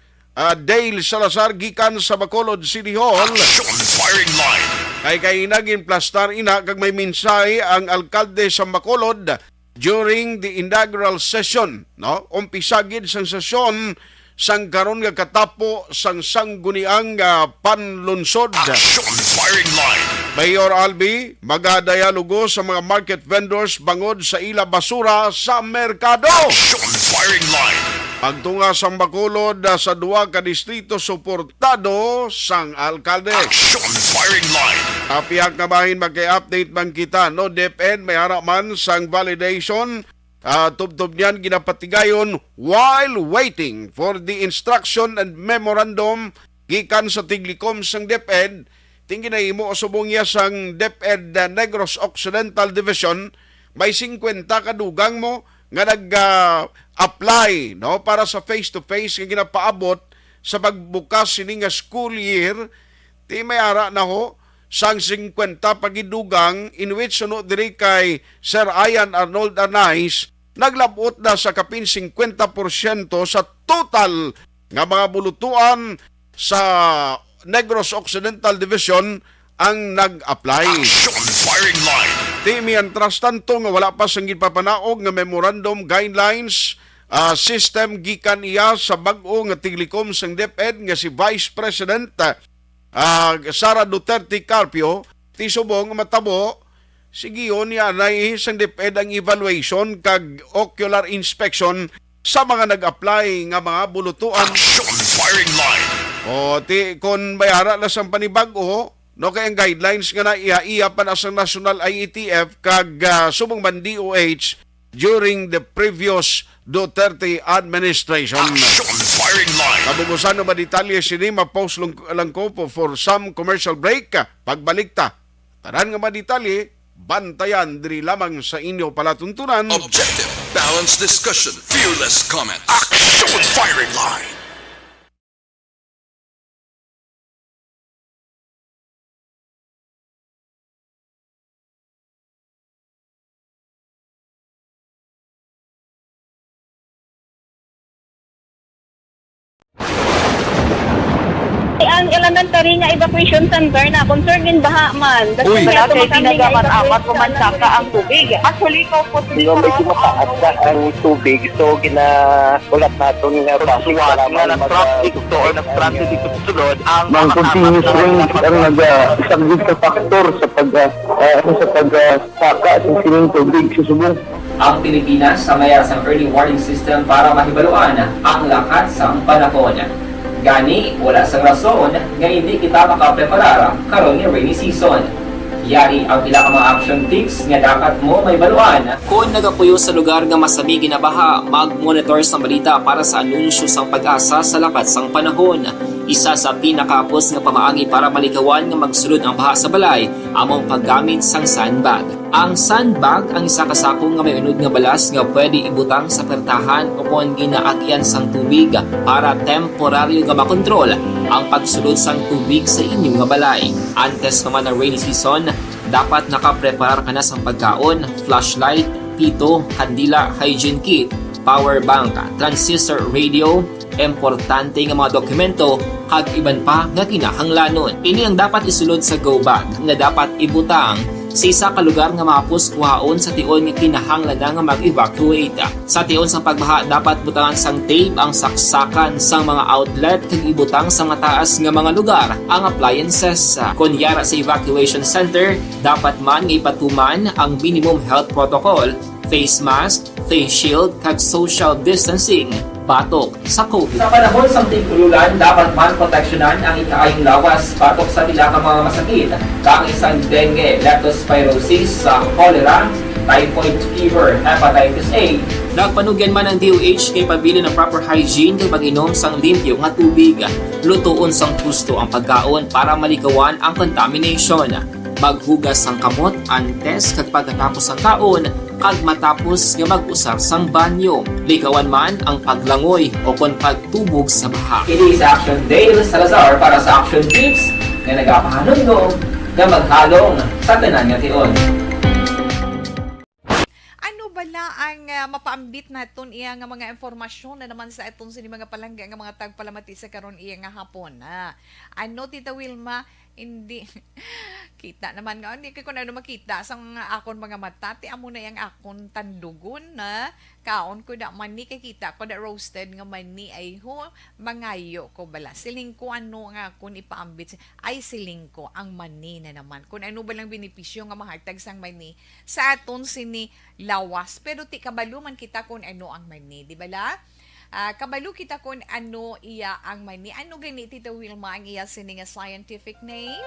Dale Salazar gikan sa Bacolod City Hall. Action firing line. Kay inagin plastar ina kag may mensahe ang alkalde sa Bacolod during the inaugural session, no? Umpisa gid sang sesyon sang karon nga katapo sang sangguniang panlunsod. Action firing line. Mayor Albi magadialogo sa mga market vendors bangod sa ila basura sa merkado. Action firing line. Pagtunga sa Bacolod sa duwa ka distrito suportado sang alkalde. Action firing line. Pihak na bahin magkay-update bang kita no DepEd may haraman sang validation tubtob niyan ginapatigayon while waiting for the instruction and memorandum gikan sa Tiglikom sang DepEd. Tingin na imo subong niya sang DepEd Negros Occidental Division may 50 kadugang mo nga nag-apply no para sa face-to-face nga ginapaabot sa pagbukas sini nga school year. Ti may ara na ho sang 50 pagidugang in which suno diri kay Sir Ian Arnold Arnaiz naglabot na sa kapin 50% sa total nga mga bulutuan sa Negros Occidental Division ang nag-apply. Action firing line. Ti mientras tanto nga wala pa sanggid papanaog nga memorandum guidelines system gikan iya sa bag-o nga tiglikom sang DepEd nga si Vice President Sara Duterte Carpio ti subong matabo sigiyon niya na sang DepEd ang evaluation kag ocular inspection sa mga nag-apply nga mga bulutuan. Action firing line. O ti kon bayara na sang panibag-o no kay ang guidelines nga na iya pa na sa National IETF kag subong man DOH during the previous Duterte administration. Action firing line. Kabugusan na detalye sini ma-post lang ko po for some commercial break. Pagbalik ta, tanan nga detalye, bantayan diri lamang sa inyo palatuntunan. Objective, balanced discussion, fearless comment. Action firing line. Ang elementary nga evacuation center na concern in baha man. Uy. Kaya Kaya ginagaman-amat evacuation kumansaka ang tubig. Actually, ko po Di ba medyo mataas na ang tubig, so ulat natin nga Pagsuwat nga ng traffic to or nag-traffic dito sulod ang Mang continuous rain ang nag-isang sa factor sa pagsaka sa sining tubig sa subong. Ang Pilipinas sa mayas ang early warning system para mahibaluan ang lakas ng panahon. Gani, wala sang rason nga hindi kita makapreparar karon ni rainy season. Yari ang pila ka mga action tips nga dapat mo may baluan. Kung nagapuyo sa lugar nga masabi ginabaha, mag-monitor sa balita para sa anunsyo sang pag-asa sa lakat sang panahon. Isa sa pinakapos nga pamaagi para malikawan nga magsulod ang baha sa balay, among paggamit sang sandbag. Ang sandbag ang isa ka sako nga may unod nga balas nga pwede ibutang sa pertahan o kung ginaagyan sang tubig para temporaryo nga makontrol ang pagsulod sang tubig sa inyong nga balay. Antes naman ng rainy season, dapat nakapreparar ka na sang pagkaon, flashlight, pito, kandila, hygiene kit, power bank, transistor radio, importante nga mga dokumento kag iban pa nga kinahanglanon. Ini ang dapat isulod sa go bag nga dapat ibutang sa isa ka lugar nga mapos kuhaon sa tion nga kinahanglan na nga mag-evacuate. Sa tion sa pagbaha dapat butangan sang tape ang saksakan sang mga outlet kag ibutang sa mataas nga mga lugar ang appliances. Kunyara sa evacuation center, dapat man nga ipatuman ang minimum health protocol, face mask, face shield kag social distancing batok sa COVID. Sa panahon sa tigululan, dapat man proteksyonan ang ikaayong lawas batok sa pila ka mga masakit, kang isang dengue, leptospirosis, cholera, typhoid fever, hepatitis A. Nagpanugyan man ang DOH kay pabili ng proper hygiene kay pag-inom sang limpyo nga tubig. Lutuon sang gusto ang pagkaon para malikawan ang contamination. Maghugas sang kamot antes kag pagkatapos ang kaon kag matapos nga mag-usar sang banyo. Likawan man ang paglangoy o kon pagtubog sa baha. Kini sa Action Dale Salazar para sa Action Tips nga nagapahanundong nga maghalong sa tanan nga tion. Ano bala ang mapaambit naton iya nga mga informasyon na naman sa itong sini mga palangga nga mga tagpalamati sa karon iya nga hapon. Ano Tita Wilma, hindi kita naman nga hindi ko na makita sa akon mga mata ti amo na yang akon tandugon na kaon ko da mani kay kita ko da roasted nga mani ay ho mangayo ko bala siling ko ano nga akon ipaambit ay siling ko ang mani na naman kun ano ba lang benepisyo nga mahatag sang mani sa aton sini lawas pero ti kabalo man kita kun ano ang mani di bala. Kabalo kita kung ano iya ang mani. Ano gani Tita Wilma ang iya sini nga scientific name?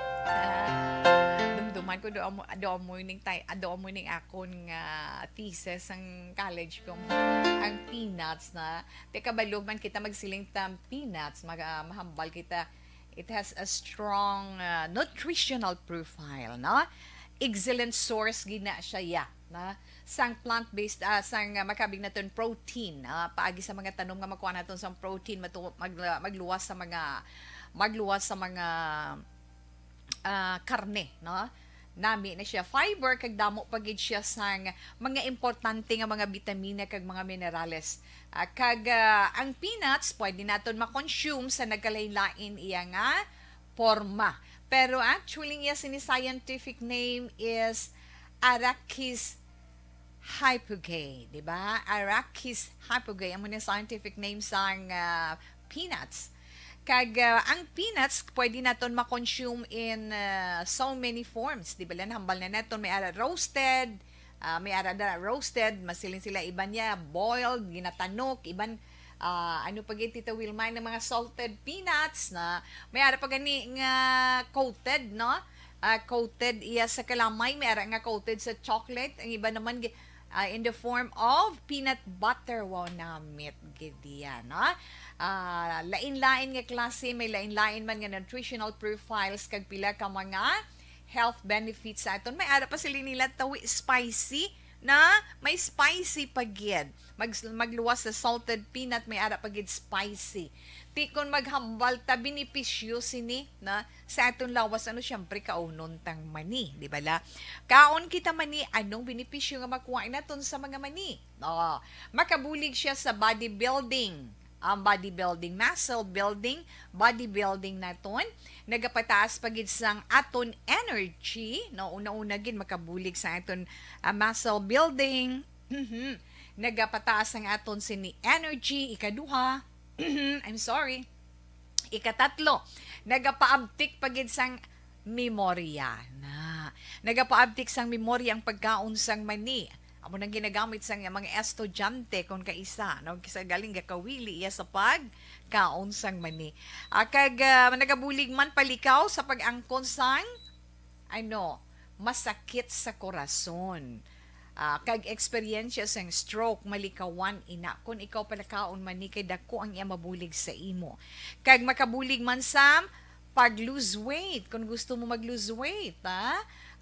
Dumduman ko do morning akon nga thesis ang college ko. Ang peanuts na. Te kabalo man kita magsiling tam peanuts, mahambal kita. It has a strong nutritional profile, no? Excellent source gina siya na sang plant-based sang makabig naton protein paagi sa mga tanom nga makuha naton sang protein magluwas sa mga karne no nami na siya fiber kag damo pagid siya sang mga importante nga mga bitamina kag mga minerales. Ang peanuts pwede naton ma-consume sa nagkalain-lain iya nga forma. Pero actually iya sini scientific name is Arachis hypogae, di ba? Arachis hypogae ang muna scientific name sang peanuts. Ang peanuts pwede naton ma-consume in so many forms, di ba? Hambal na naton may ara roasted, masilin sila iban niya boiled, ginatanok, iban ano pag Tita Wilma ng mga salted peanuts na may ara pa gani nga coated, no? Coated iya sa kalamay, may ara nga coated sa chocolate, ang iba naman in the form of peanut butter. Wow, namit gidiyan, no? Lain-lain nga klase, may lain-lain man nga nutritional profiles kag pila ka mga health benefits sa aton. May ara pa sila nila tawi spicy na may spicy pagid. Magluwas sa salted peanut, may ara pagid spicy. Ti kon maghambal ta benepisyo sini na sa aton lawas syempre kaunon tang mani, di ba la? Kaon kita mani, anong benepisyo nga makuha naton sa mga mani? Makabulig siya sa bodybuilding. Ang bodybuilding, muscle building, bodybuilding naton, nagapataas pagid sang aton energy, no, una-una gid makabulig sa aton muscle building. Nagapataas ang aton sini energy, ikaduha. I'm sorry. Ikatatlo, nagapaabtik pagid sang memorya. Nagapaabtik sang memorya ang pagkaon sang mani. Amo nang ginagamit sa mga estudyante kung kaisa, no, kisa galing gakawili iya sa pagkaon sang mani. Nagabulig man palikaw sa pag-angkon sang masakit sa korason. Kag eksperyensya sang stroke, malikawan ina kung ikaw palakaon man ni kay dako ang iya mabulig sa imo. Kag makabulig man sa pag-lose weight, kung gusto mo mag-lose weight,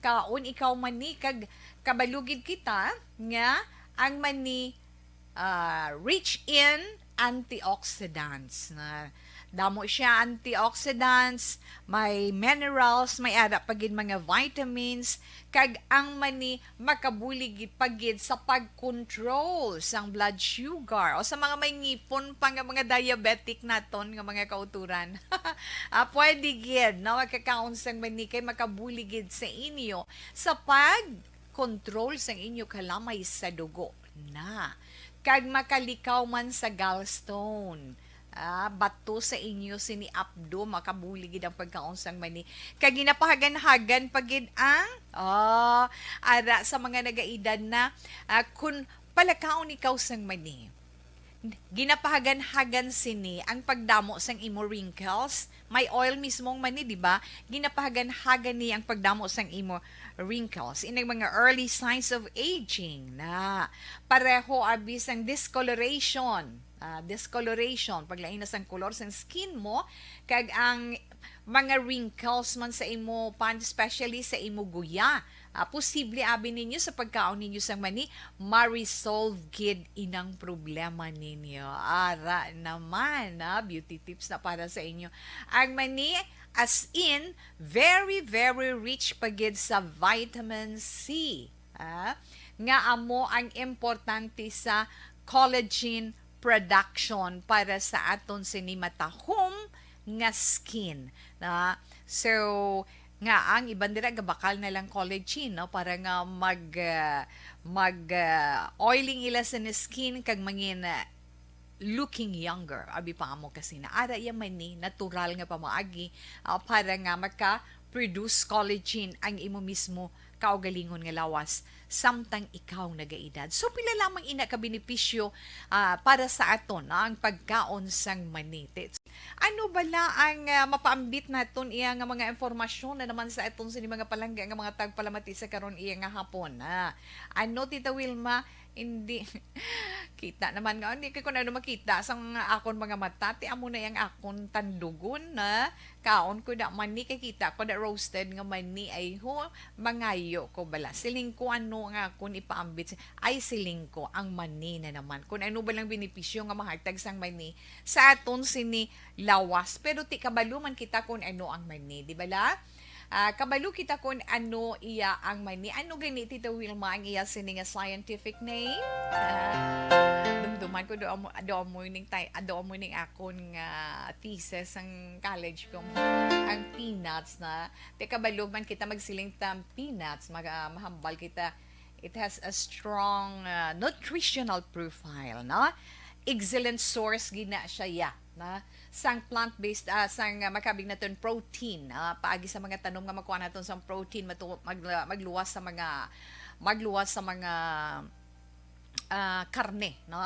kaon ikaw mani kag kabalugid kita nga ang mani rich in antioxidants. Damo siya antioxidants, may minerals, may ara pagid mga vitamins, kag ang mani makabulig pagid sa pag-control sang blood sugar o sa mga may ngipon pa nga mga diabetic naton nga mga kauturan. Pwede gid no magkakaon sang mani kay makabulig sa inyo sa pag-control sang inyo kalamay sa dugo na kag makalikaw man sa gallstone. Bato sa inyo sini abdo makabuligid ang pagkaon sang mani kag ginapahagan-hagan pagid ang ara sa mga nagaedad na kun palakaon ikaw sang mani ginapahagan-hagan sini ang pagdamo sang imo wrinkles. May oil mismong mani, di ba? Ginapahagan-hagan ni ang pagdamo sang imo wrinkles. Inang mga early signs of aging na pareho abi sang discoloration. Discoloration, paglain na sang color sang skin mo, kag ang mga wrinkles man sa imo pan, especially sa imo guya. Posible abi ninyo sa pagkaon ninyo sang mani, ma-resolve gid inang problema ninyo. Ara naman, beauty tips na para sa inyo. Ang mani, as in, very, very rich pagid sa vitamin C. Nga amo ang importante sa collagen production para sa aton sinimatahom nga skin. So, nga ang iban dira gabakal na lang collagen no para nga oiling ila sa skin kag mangin looking younger abi pa amo kasi na ara iya man ni natural nga pamaagi para nga maka-produce collagen ang imo mismo kaugalingon nga lawas samtang ikaw nagaedad. So pila lamang ina ka benepisyo para sa aton ang pagkaon sang mani. Ano bala ang mapaambit naton iya nga mga informasyon na naman sa aton sa mga palangga nga mga tagpalamati sa karon iya nga hapon. Ano Tita Wilma, hindi kita naman nga hindi ko na makita sang akon mga mata ti amo na yang akon tandugon na kaon ko da mani kay kita ko da roasted nga mani ay mangayo ko bala siling ko ano nga akon ipaambit ay siling ko ang mani na naman kun ano ba lang benepisyo nga mahatag sang mani sa aton sini lawas pero ti kabalo man kita kun ano ang mani di bala Kabalo kita kung ano iya ang mani. Ano gani Tita Wilma ang iya sini nga scientific name? Dumduman ko do morning akon nga thesis ang college ko. Ang peanuts na. Te kabalo man kita magsiling tam peanuts, mahambal kita. It has a strong nutritional profile, no? Excellent source gina siya ya, na sang plant-based sang makabig naton protein paagi sa mga tanom nga makuha naton sang protein magluwas sa mga karne, no?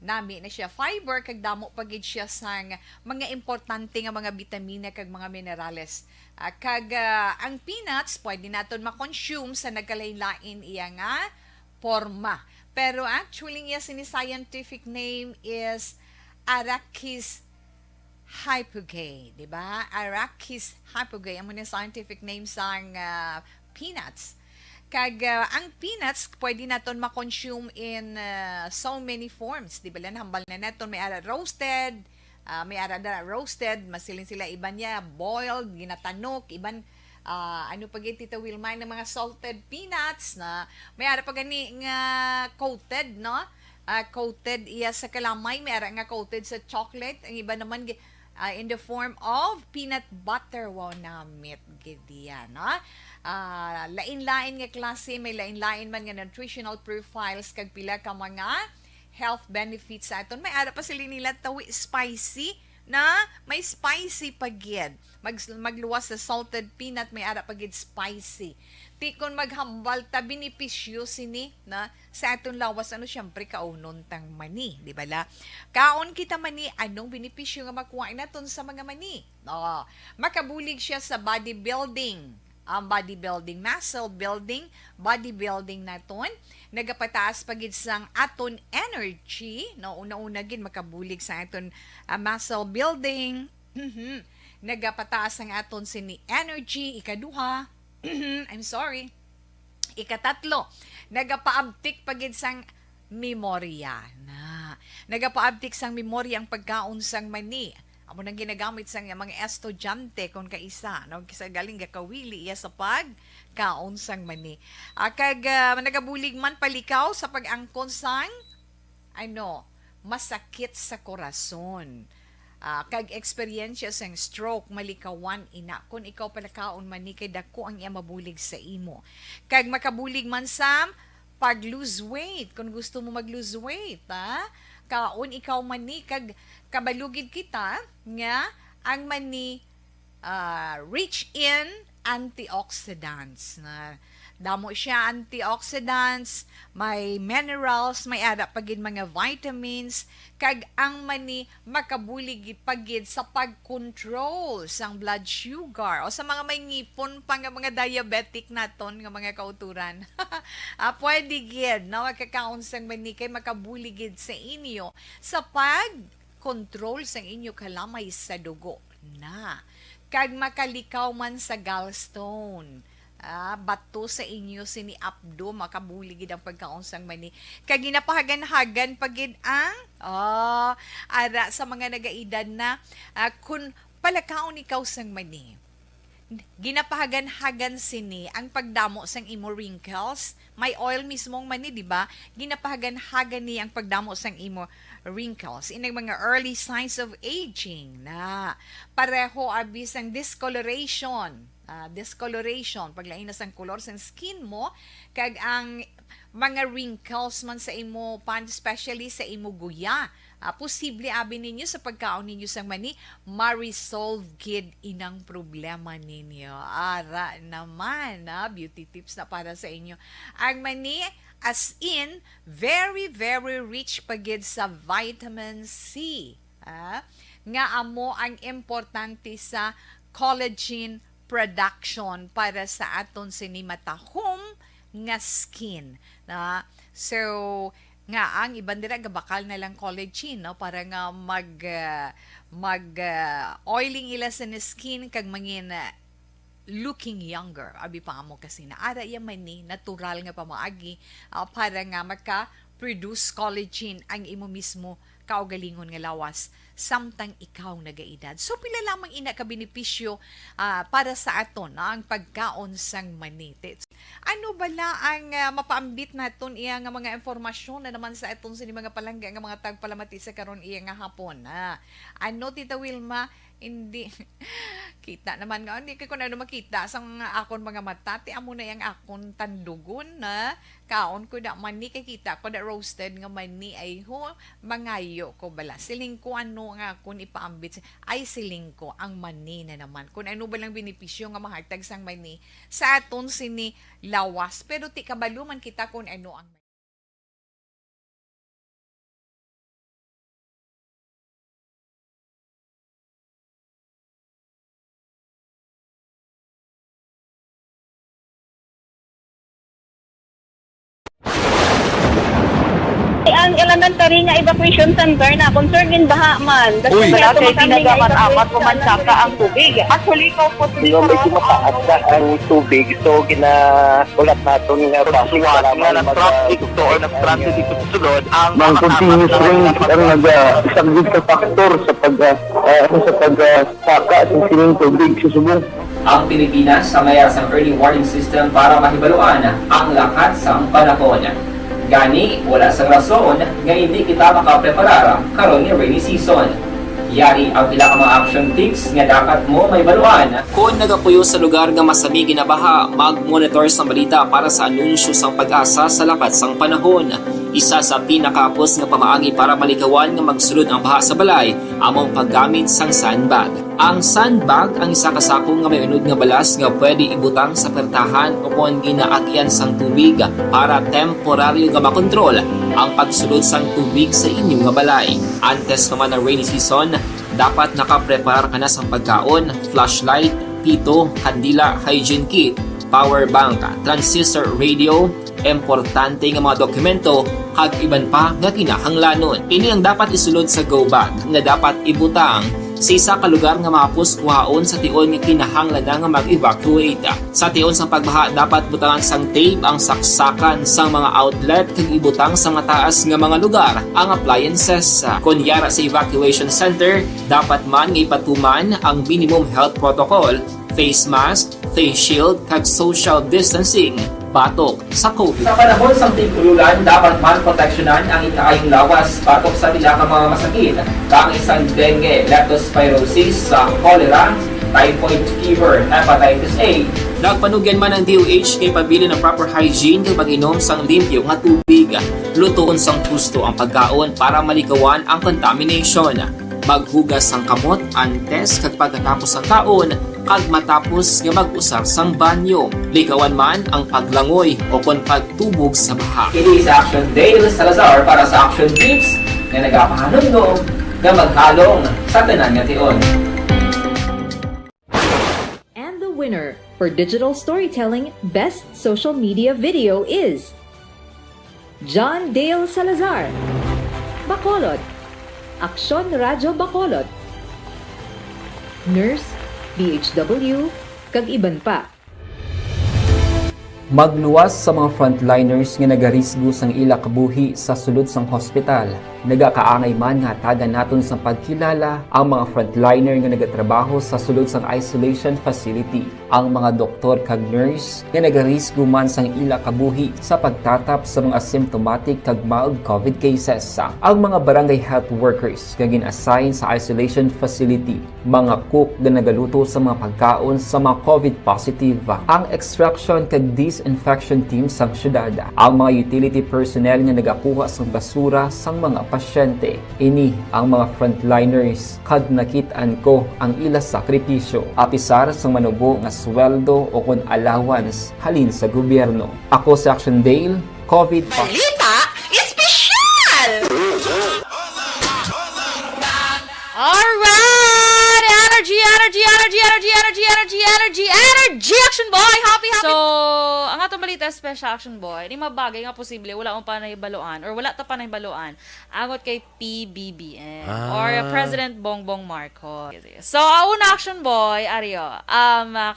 Nami na siya fiber kag damo pagid siya sang mga importante nga mga bitamina kag mga minerales. Ang peanuts pwede naton ma-consume sa nagkalain-lain iya nga porma. Pero actually iya sini scientific name is Arachis hypogae, di ba? Arachis hypogae amo ni scientific name sang peanuts. Ang peanuts pwede naton ma-consume in so many forms, di ba? Hambal na naton may ara roasted, masilin sila iban niya boiled, ginatanok, iban ano pag Tita Wilma ng mga salted peanuts na may ara pa gani nga coated, no? Coated iya sa kalamay, may ara nga coated sa chocolate, ang iba naman in the form of peanut butter. Wow, namit gidi yan, no? Lain-lain nga klase, may lain-lain man nga nutritional profiles kag pila ka mga health benefits sa aton. May ara pa sila nila tawi spicy, na may spicy pagid. Magluwas sa salted peanut, may ara pagid spicy. Tikon maghambal ta benepisyo sini na sa aton lawas ano syempre kaunon tang mani, di ba la? Kaon kita mani anong benepisyo nga makuha naton sa mga mani? Makabulig siya sa bodybuilding. Bodybuilding, muscle building, bodybuilding naton, nagapataas pagid sang aton energy, no, una-una gid makabulig sa aton muscle building, nagapataas ang aton sini energy, ikaduha, ikatatlo, nagapaabtik pagid sang memorya, nagapaabtik sang memorya ang pagkaon sang mani. Amo nang ginagamit sa mga estudyante kung kaisa, no? Kisa galing gakawili iya sa pagkaon sang mani. Nagabulig man palikaw sa pag-angkon sang masakit sa korason. Kag eksperyensya sang stroke malikawan ina kung ikaw palakaon man ni kay dako ang iya mabulig sa imo. Kag makabulig man sa pag-lose weight kung gusto mo mag-lose weight, kaon ikaw mani kag kabalugid kita nga ang mani rich in antioxidants na damo siya antioxidants, may minerals, may ara pagid mga vitamins, kag ang mani makabulig pagid sa pag-control sang blood sugar o sa mga may ngipon pa nga mga diabetic naton nga mga kauturan. Pwede gid na makakaon sang mani kay makabulig sa inyo sa pag-control sang inyo kalamay sa dugo na kag makalikaw man sa gallstone. Bato sa inyo sini abdo makabuligid ang pagkaon sang mani kag ginapahagan-hagan pagid ang ara sa mga nagaedad na kun palakaon ikaw sang mani ginapahagan-hagan sini ang pagdamo sang imo wrinkles. May oil mismong mani, di ba? Ginapahagan-hagan ni ang pagdamo sang imo wrinkles. Inang mga early signs of aging na pareho abis ang discoloration. Paglain na sang color sa skin mo, kag ang mga wrinkles man sa imo pan, especially sa imo guya. Posible abi ninyo sa pagkaon ninyo sang mani, ma-resolve gid inang problema ninyo. Ara naman, beauty tips na para sa inyo. Ang mani, as in, very, very rich pagid sa vitamin C. Nga amo ang importante sa collagen production para sa aton sinimatahom nga skin. So, nga ang iban dira gabakal na lang collagen, no, para nga oiling ila sa skin kag mangin looking younger. Abi pa amo kasi na ara iya man ni natural nga pamaagi para nga maka-produce collagen ang imo mismo kaugalingon nga lawas samtang ikaw nagaedad. So pila lamang ina ka benepisyo para sa aton ang pagkaon sang manitits. Ano bala ang mapaambit naton iya nga mga informasyon na naman sa aton sa mga palangga nga mga tagpalamati sa karon iya nga hapon. Ano Tita Wilma, hindi kita naman nga hindi ko na makita sang akon mga mata ti amo na yang akon tandugon na kaon ko da mani kay kita ko da roasted nga mani ay ho mangayo ko bala siling ko ano nga akon ipaambit ay siling ko ang mani na naman kun ano ba lang benepisyo nga mahatag sang mani sa aton sini lawas pero ti kabaluman kita kun ano ang Ang elementary nga evacuation center na concern din baha man. Uy. Kasi tinagaman amat pumansaka ang tubig. Actually, ko po Yung medyo mataas na ang tubig, so ginaulat natin nga pasiwala nga ng traffic to or nag-transit dito sa sulod ang continuous rain ang nag-isang sa factor sa pagsaka at sining tubig sa subong. Ang Pilipinas sa mayas ang early warning system para mahibaluan ang lakat sa panahon. Gani, wala sang rason nga hindi kita makapreparar karon ni rainy season. Yari ang pila ka mga action tips nga dapat mo may baluan. Kung nagapuyo sa lugar nga masabi ginabaha, mag-monitor sa balita para sa anunsyo sang pag-asa sa lakat sang panahon. Isa sa pinakapos nga pamaagi para malikawan nga magsulod ang baha sa balay, among paggamit sang sandbag. Ang sandbag ang isa kasakong nga may unod nga balas nga pwede ibutang sa pertahan upon ginaagyan sang tubig para temporaryo nga makontrol ang pagsulod sang tubig sa inyong nga balay. Antes naman ng rainy season, dapat nakaprepare ka na sa pagkaon, flashlight, pito, kandila, hygiene kit, power bank, transistor radio, importante nga mga dokumento, kag iban pa nga kinahanglanon. Ini ang dapat isulod sa go bag nga dapat ibutang sa isa ka lugar nga mapus kuhaon sa tion nga kinahanglan nga mag-evacuate. Sa tion sa pagbaha dapat butangan sang tape ang saksakan sa mga outlet kag ibutang sa mataas nga mga lugar ang appliances. Kunyara sa evacuation center, dapat man nga ipatuman ang minimum health protocol, face mask, face shield kag social distancing batok sa COVID. Sa panahon sa tigululan, dapat man proteksyonan ang ikaayong lawas batok sa pila ka mga masakit. Kang isang dengue, leptospirosis, cholera, typhoid fever, hepatitis A. Nagpanugyan man ang DOH kay pabili ng proper hygiene kay pag-inom sang limpyo nga tubig. Lutuon sang husto ang pagkaon para malikawan ang contamination. Maghugas sang kamot antes kag pagkatapos ang kaon kag matapos nga mag-usar sang banyo. Likawan man ang paglangoy o kon pagtubog sa baha. Kini sa Action Dale Salazar para sa Action Tips nga nagapahanumdum nga maghalong sa tanan nga tion. And the winner for Digital Storytelling Best Social Media Video is John Dale Salazar, Bacolod, Aksyon Radyo Bacolod, Nurse, BHW, kag iban pa. Magluwas sa mga frontliners nga nagarisgo sang ila kabuhi sa sulod sang hospital. Nagakaangay man nga tagan naton sa pagkilala ang mga frontliner nga nagatrabaho sa sulod sang isolation facility. Ang mga doktor kag nurse nga nagarisgo man sang ila kabuhi sa pagtatap sa mga asymptomatic kag mild COVID cases. Ang mga barangay health workers nga gin-assign sa isolation facility, mga cook nga nagaluto sa mga pagkaon sa mga COVID positive. Ang extraction kag disinfection team sang syudad, ang mga utility personnel nga nagakuha sang basura sang mga pasyente. Ini ang mga frontliners kad nakitaan ko ang ila sakripisyo apisar sang manubo nga sweldo o kon allowance halin sa gobyerno. Ako sa Action Dale, COVID Balita Espesyal! Alright! Energy! Action Boy! Happy! So, ang atong balita special Action Boy, di mabagay nga posible wala mo pa nahibaluan or wala ta pa nahibaluan angot kay PBBM or President Bongbong Marcos. So, una Action Boy, Ario,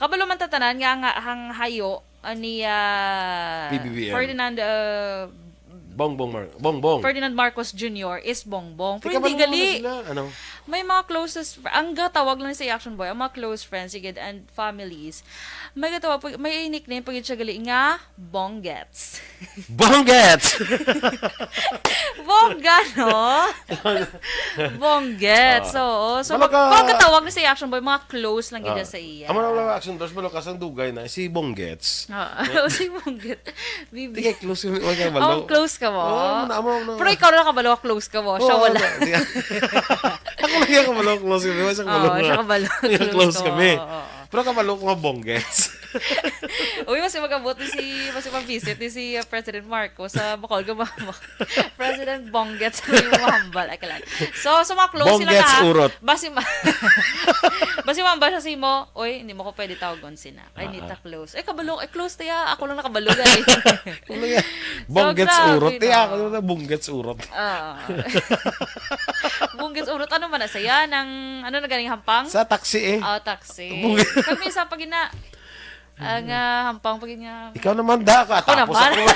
kabalo man tatanan nga hang hayo ni PBBM. Ferdinand Bongbong. Ferdinand Marcos Jr. is Bongbong. Pero Teka, hindi balong gali. sila. Ano? May mga closest, ang gatawag lang sa Action Boy, ang mga close friends, sigid, and families, may gatawag, may nickname pag siya gali nga, Bonggets. Bonggets! Bongga, no? Bonggets, oo. So, Malaka- pag gatawag ni sa Action Boy, mga close lang gid sa iya. Amo na wala action doors, malakas ang dugay na. Si Bonggets. Oo, si Bonggets. Bibi. Tika, close yung wag kang balo. Oh, close ka mo. Amo. Pero ikaw na kabalo, close ka mo. Siya wala. Ako lang yung kabalo, close kami. Siya kabalo. Oo, siya kabalo. Close ka mo. kami. Oo. Pero kabalo ko nga Bonggets. Uy, mas magabot ni mas mag-visit ni si President Marcos sa Bacol. President Bonggets sa yung mahambal. Ay, kalan. So mga close sila Bonggets na. urot. Basi mamba siya si mo, uy, hindi mo ko pwede tawagon sina. Ay, nita close. Ay, kabalo. Ay, close tayo. Ako lang nakabalo guys. Bonggets grabe, urot. no? Tiya, ako na Bonggets urot. Bonggets urot. Ano man na saya? Ano na ganing hampang? Sa taxi eh. Taxi. Kami sa pagina. Ang hampang pagina. Ikaw naman da ka. Ako Tapos naman. ako.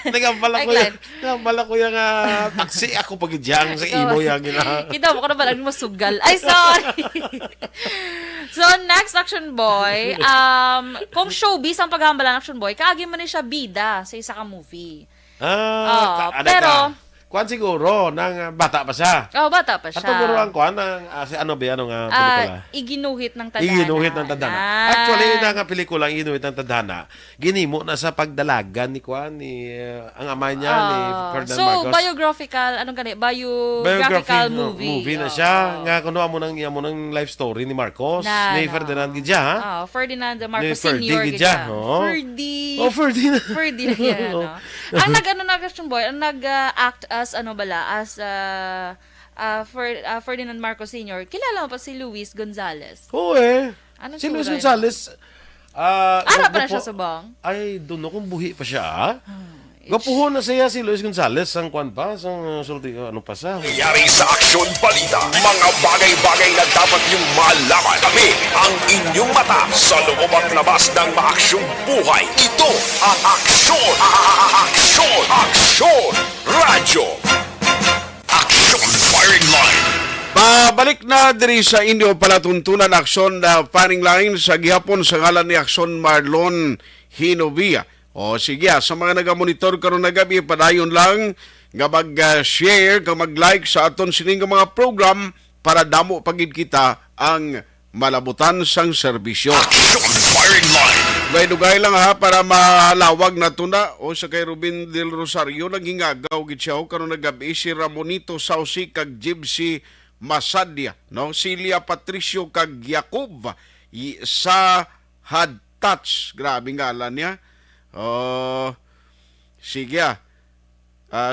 Nagambala ko yung taxi. Ako pag-idyang sa imo yung gina. Kita mo ko na balang masugal. Ay, sorry. So, next Action Boy. Kung showbiz ang paghambalan Action Boy, kaagi man ni siya bida sa isa ka movie. Pero kuan siguro, nang bata pa siya. bata pa siya. At siguro ang kuan, si ano ba, anong pelikula? Iginuhit ng Tadhana. Iginuhit ng Tadhana. Actually, nga pelikula, Iginuhit ng Tadhana, ginimo na sa pagdalagan ni kuan, ni ang ama niya, ni Ferdinand Marcos. So, biographical, anong gani? Biographical movie. Movie na siya. Nga, kuno mo ng life story ni Marcos, ni Ferdinand Gidja, ha? Ferdinand Marcos Ferdy Sr. Gidja. Ferdy. Ferdinand. Ferdy na yan, no? Ang Action Boy, ang nag-act as Ferdinand Marcos Sr. Kilala mo pa si Luis Gonzalez? Oo eh. Anong Si Luis sura yun? Gonzalez, Ara pa na siya subang? ay, doon no, kung buhi pa siya, ha? Gapuhon na siya si Luis Gonzalez, ang kwan pa, ang sulti, ano pa sa? Nangyari sa Aksyon Balita, mga bagay-bagay na dapat niyong malaman. Kami ang inyong mata sa loob at labas ng maaksyong buhay. Ito ang Aksyon! Aksyon! Radyo! Aksyon Firing Line! Pabalik na diri sa inyo palatuntunan aksyon na firing line sa gihapon sa ngalan ni Aksyon Marlon Hinovia. O sige, sa mga nagamonitor karon na gabi, padayon lang nga mag-share, nga mag-like sa aton sining mga program para damo pagid kita ang malabutan sang serbisyo. Aksyon Firing Line! Dugay lang ha para malawag na tuna o sa kay Ruben Del Rosario naghingagaw gid siya karon na gabi si Ramonito Sausi kag Gypsy Masadia, no? Celia Patricio kag Jacob sa Had Touch. Grabe ngalan niya. Sige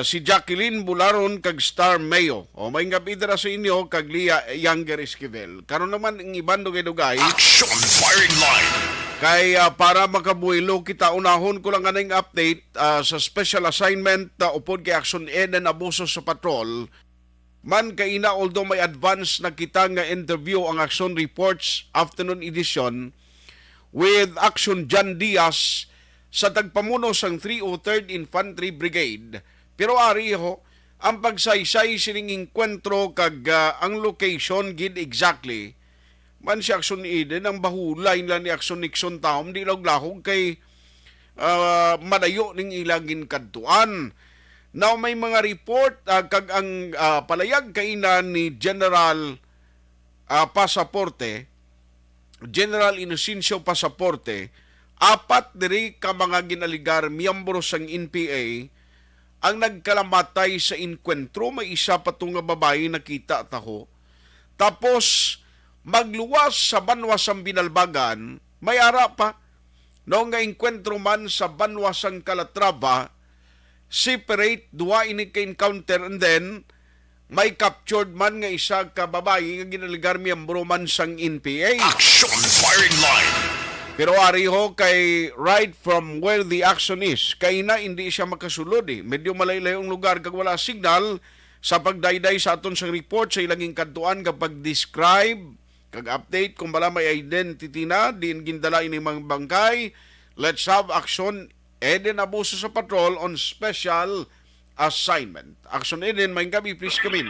si Jacqueline Bularon kag Star Mayo. May gabi dira sa inyo kag Lia Younger Esquivel. Karon naman ang iban dugay-dugay. Action Firing Line! Kay para makabuhilo kita, unahon ko lang aning update sa special assignment upod kay Action Ed and abuso sa patrol. Man kaina, although may advance na kita nga interview ang Action Reports afternoon edition with Action John Diaz sa tagpamuno sang 303rd Infantry Brigade. Pero ariho, ang pagsaysay sining inkwentro kag ang location gid exactly man si Action Eden ang bahulay nila ni Action Nixon Taom di laglahog kay madayo ning ilagin kadtuan. Now may mga report kag ang palayag kaina ni General Pasaporte, General Inocencio Pasaporte, apat diri ka mga ginaligar miyembro sang NPA ang nagkalamatay sa inkwentro. May isa pa nga babae nakita taho. Tapos magluwas sa Banwasang Binalbagan, may ara pa no nga inkwentro man sa Banwasang Calatrava, separate duwa ini ka encounter, and then may captured man nga isa ka babae nga ginaligar miyembro man sang NPA. Action Firing Line! Pero ariho kay right from where the action is, kay na hindi siya makasulod eh. Medyo malayo-layong lugar kag wala signal sa pagdayday sa aton sang report sa ilanging kadtuan kapag describe kag update kung bala may identity na din gindala ini mga bangkay. Let's have Action Eden Abuso sa patrol on special assignment. Action Eden, may gabi, please come in.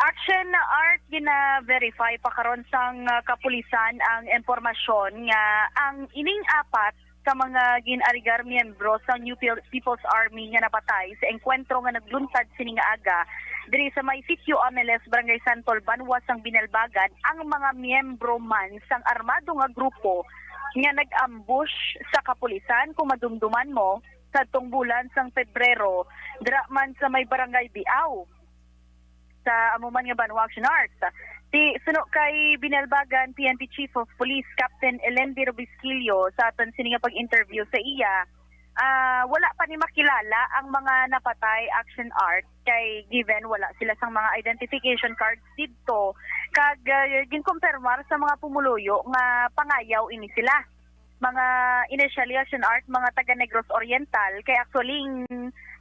Action Art gina-verify pa karon sang kapulisan ang impormasyon nga ang ining apat ka mga ginarigar miyembro sa New People's Army nga napatay sa engkwentro nga naglunsad sini nga aga diri sa may sitio Ameles, Barangay Santol, Banwa sang Binalbagan ang mga miyembro man sang armado nga grupo nga nag-ambush sa kapulisan kung madumduman mo sa bulan sang Pebrero dira man sa may Barangay Biaw sa amuman nga Banwa Action Art. Ti suno kay Binalbagan PNP Chief of Police Captain Elendi Robisquillo sa aton sini nga pag-interview sa iya, wala pa ni makilala ang mga napatay Action Art kay given wala sila sang mga identification cards didto kag ginkumpirmar sa mga pumuluyo nga pangayaw ini sila. Mga initially Action Art, mga taga Negros Oriental, kay actually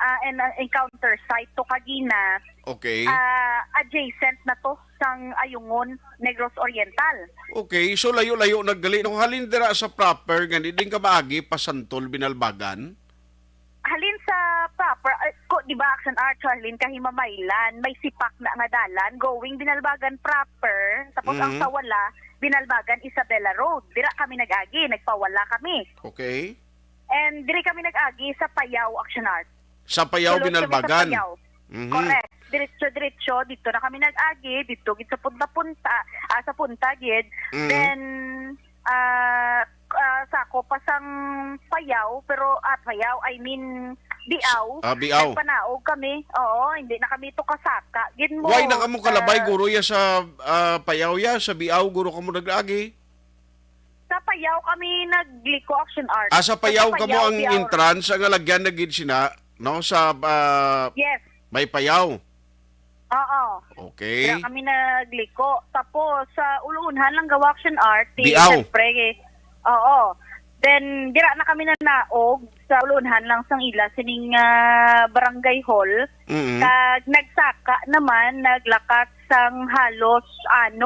an encounter site to kagina. Okay. Adjacent na to sang Ayungon, Negros Oriental. Okay, so layo-layo naggali. Kung halin dira sa proper, ganit din ka maagi pa Santol, Binalbagan? Halin sa proper, di ba Action Art, halin kahimamaylan, may sipak na nga dalan, going Binalbagan proper, tapos ang sawala, Binalbagan, Isabela Road. Dira kami nag-agi, nagpawala kami. Okay. And diri kami nag-agi sa Payaw Action Art. Sa Payaw, Sulod Binalbagan? kami sa Payaw. Correct. Diretso, dito na kami nag-agi, dito gid sa punta gid. Then sako pa sang Payaw, pero Payaw, I mean Biaw. Biaw. Nagpanaog kami. Oo, hindi na kami to kasaka. Gid mo. Why na kamo kalabay guro ya sa Payaw ya, sa Biaw guro kamo nag-agi? Sa Payaw kami nagliko Action Art. Sa Payaw kamo ang Biaw. entrance, ang alagyan na gid sina, no, sa Yes. may Payaw. Oo. Okay. Kaya kami nagliko. Tapos sa ulunhan lang gawa Action Art. Biaw. Siyempre, oo. Then, dira na kami na naog sa ulunhan lang sang ila sining barangay hall. Kag nagsaka naman, naglakat sang halos 6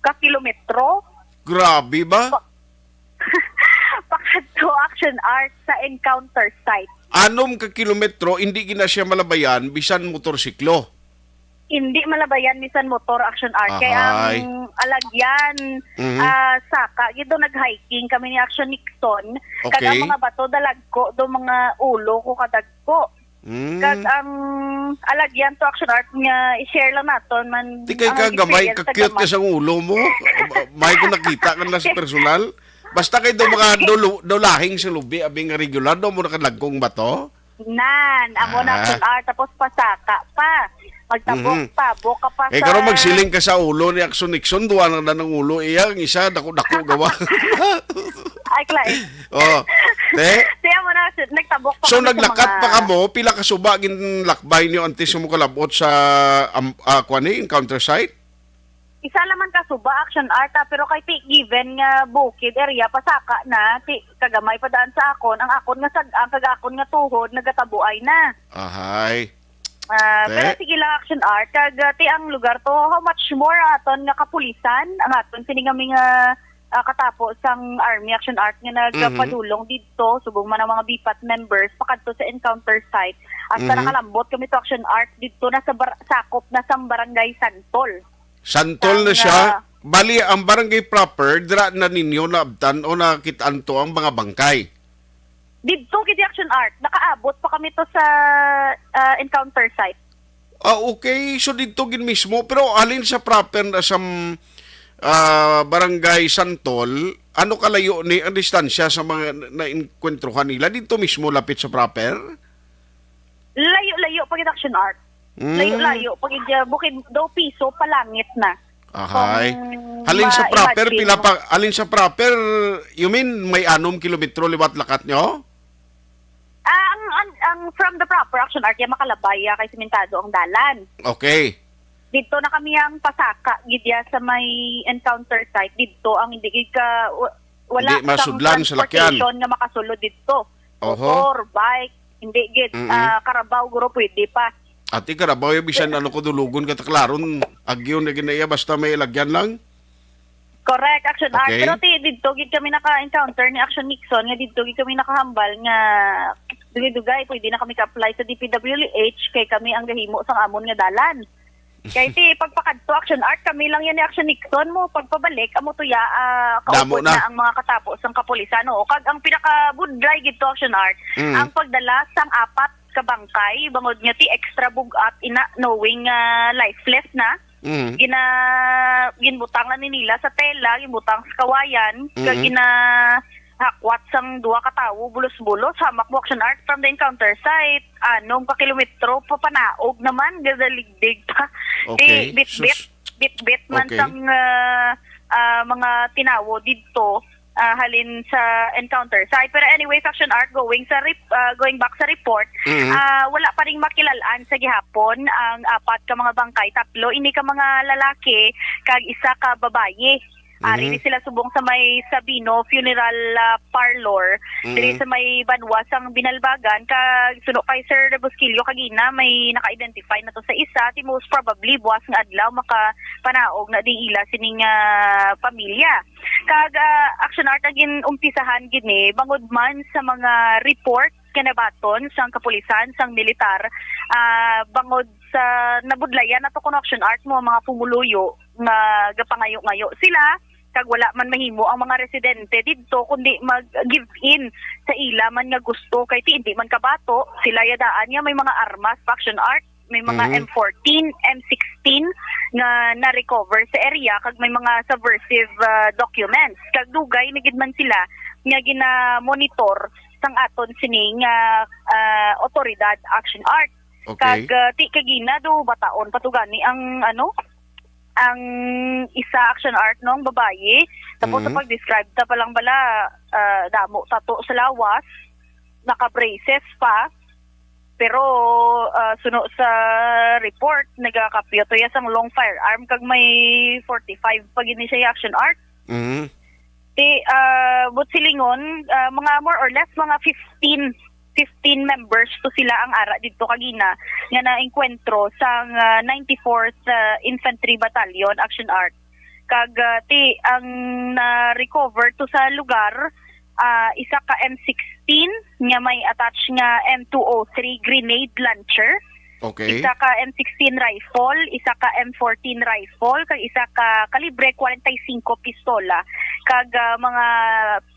ka kilometro. Grabe ba? Pakadto Action Art sa encounter site. 6 ka kilometro, hindi gina siya malabayan, bisan motorsiklo. Hindi malabayan misan motor Action Art. Kaya ang alagyan, saka, gito nag-hiking kami ni Action Nixon. Okay. Kag ang mga bato dalagko, do mga ulo ko kadagko. Kag ang alagyan to Action Art nga i-share lang naton man. Di kay kagamay, ka-cute ka sa ulo mo. May ko nakita ka na sa personal. Basta kay do mga dolahing sa lubi, abing regular, do mo nakalagkong bato? Amo na Action Art, tapos pasaka pa. Magtabok-tabok ka pa sa... karon magsiling ka sa ulo ni Action Nixon, duwa na ng ulo. Iya, ang isa, dako-dako gawa. Ay, Clay. Te? mo na, nagtabok pa So, kami naglakat sa mga... pa ka mo, pila ka suba, ginlakbay niyo antes mo kalabot sa encounter site? Isa laman ka suba, Action Art, pero kay given nga bukid area, pasaka na, kagamay pa daan sa akon, ang akon nga sagang, kagakon nga tuhod, nagatabuay na. Ahay. Pero sige lang Action Art, kag ang lugar to, how much more aton nga kapulisan, ang aton siningaming katapos sang Army Action Art nga nagpadulong dito, subong man ang mga BPAT members, pakadto sa encounter site, hasta nakalambot kami to Action Art dito na sa sakop na sa Barangay Santol. Santol na siya. Bali, ang barangay proper, dira na ninyo naabtan o nakitaan to ang mga bangkay. Dito kiti Action Art, nakaabot pa kami to sa encounter site. Okay, so dito gin mismo, pero alin sa proper na sa barangay Santol, ano kalayo ni ang distansya sa mga nainkwentruhan nila? Dito mismo lapit sa proper? Layo-layo pag Action Art. Layo-layo pag bukid daw piso palangit na. Ahay. Halin sa proper, pila pa, alin sa proper, you mean may 6 kilometro liwat lakat nyo? Ang from the proper Action Art, yung makalabay kay simentado ang dalan. Okay. Dito na kami ang pasaka, gidya sa may encounter site. Dito ang hindi ka, wala hindi masudlan sa lakyan nga makasulod dito. Motor, bike, hindi gid, karabaw, guro, pwede pa. Ati karabaw, bisan ano ko dulugon kataklaron, agyo na ginaya, basta may ilagyan lang? Correct, Action Art. Okay. Pero dito gid kami naka-encounter ni Action Nixon nga dito gid kami nakahambal nga dugay-dugay pwede na kami ka-apply sa DPWH kay kami ang gahimo sang amon nga dalan. Kay pagpakadto Action Art kami lang yan ni Action Nixon mo pagpabalik amo tuya Damo kaupod na. na ang mga katapos sang kapulisan o kag ang pinaka-budray gid to Action Art ang pagdala sang 4 ka bangkay bangod nga ti extra bugat ina knowing lifeless na. Ginbutangan ni nila sa tela, ginbutang sa kawayan, kag hakwat sang 2 ka tawo bulos-bulos hamak mo Action Art from the encounter site anong ka kilometro papanaog naman gadaligdig pa. Okay. Bit man Okay. sang mga tinawo dito halin sa encounter site. Pero anyways, Action Art going back sa report, wala pa ring makilalaan sa gihapon ang 4 ka mga bangkay, 3 ini ka mga lalaki kag 1 ka babaye. Ari sila subong sa may Sabino Funeral Parlor diri sa may Banwas ang Binalbagan kag suno kay Sir Busquillo kagina may naka-identify na to sa isa ti most probably buwas nga adlaw makapanaog na di ila sining pamilya. Kag Action Art agin umpisahan gini bangod man sa mga report kanabaton sang kapulisan sang militar bangod sa nabudlayan ato kon Action Art mo mga pumuluyo nga gapangayo-ngayo sila kag wala man mahimo ang mga residente didto kundi mag-give in sa ila man nga gusto kay ti hindi man kabato sila yadaan niya may mga armas pa Action Art may mga M14, M16 nga na-recover sa area kag may mga subversive documents kag dugay nagid man sila nga gina-monitor sang aton sining otoridad Action Art. Okay. Kag ti kagina do bataon patugani ang ang isa Action Art nung babaye tapos sa pag-describe ta palang bala damo tato sa lawas naka-braces pa pero suno sa report nagakapyo to sang long firearm kag may 45 pag ini siya Action Art. Ti silingon mga more or less mga 15 members to sila ang ara dito kagina nga naengkwentro sang 94th Infantry Battalion Action Art kag ti ang na-recover to sa lugar isa ka M16 nga may attach nga M203 grenade launcher. Okay. Isa ka M16 rifle, isa ka M14 rifle, kag isa ka kalibre 45 pistola, kag mga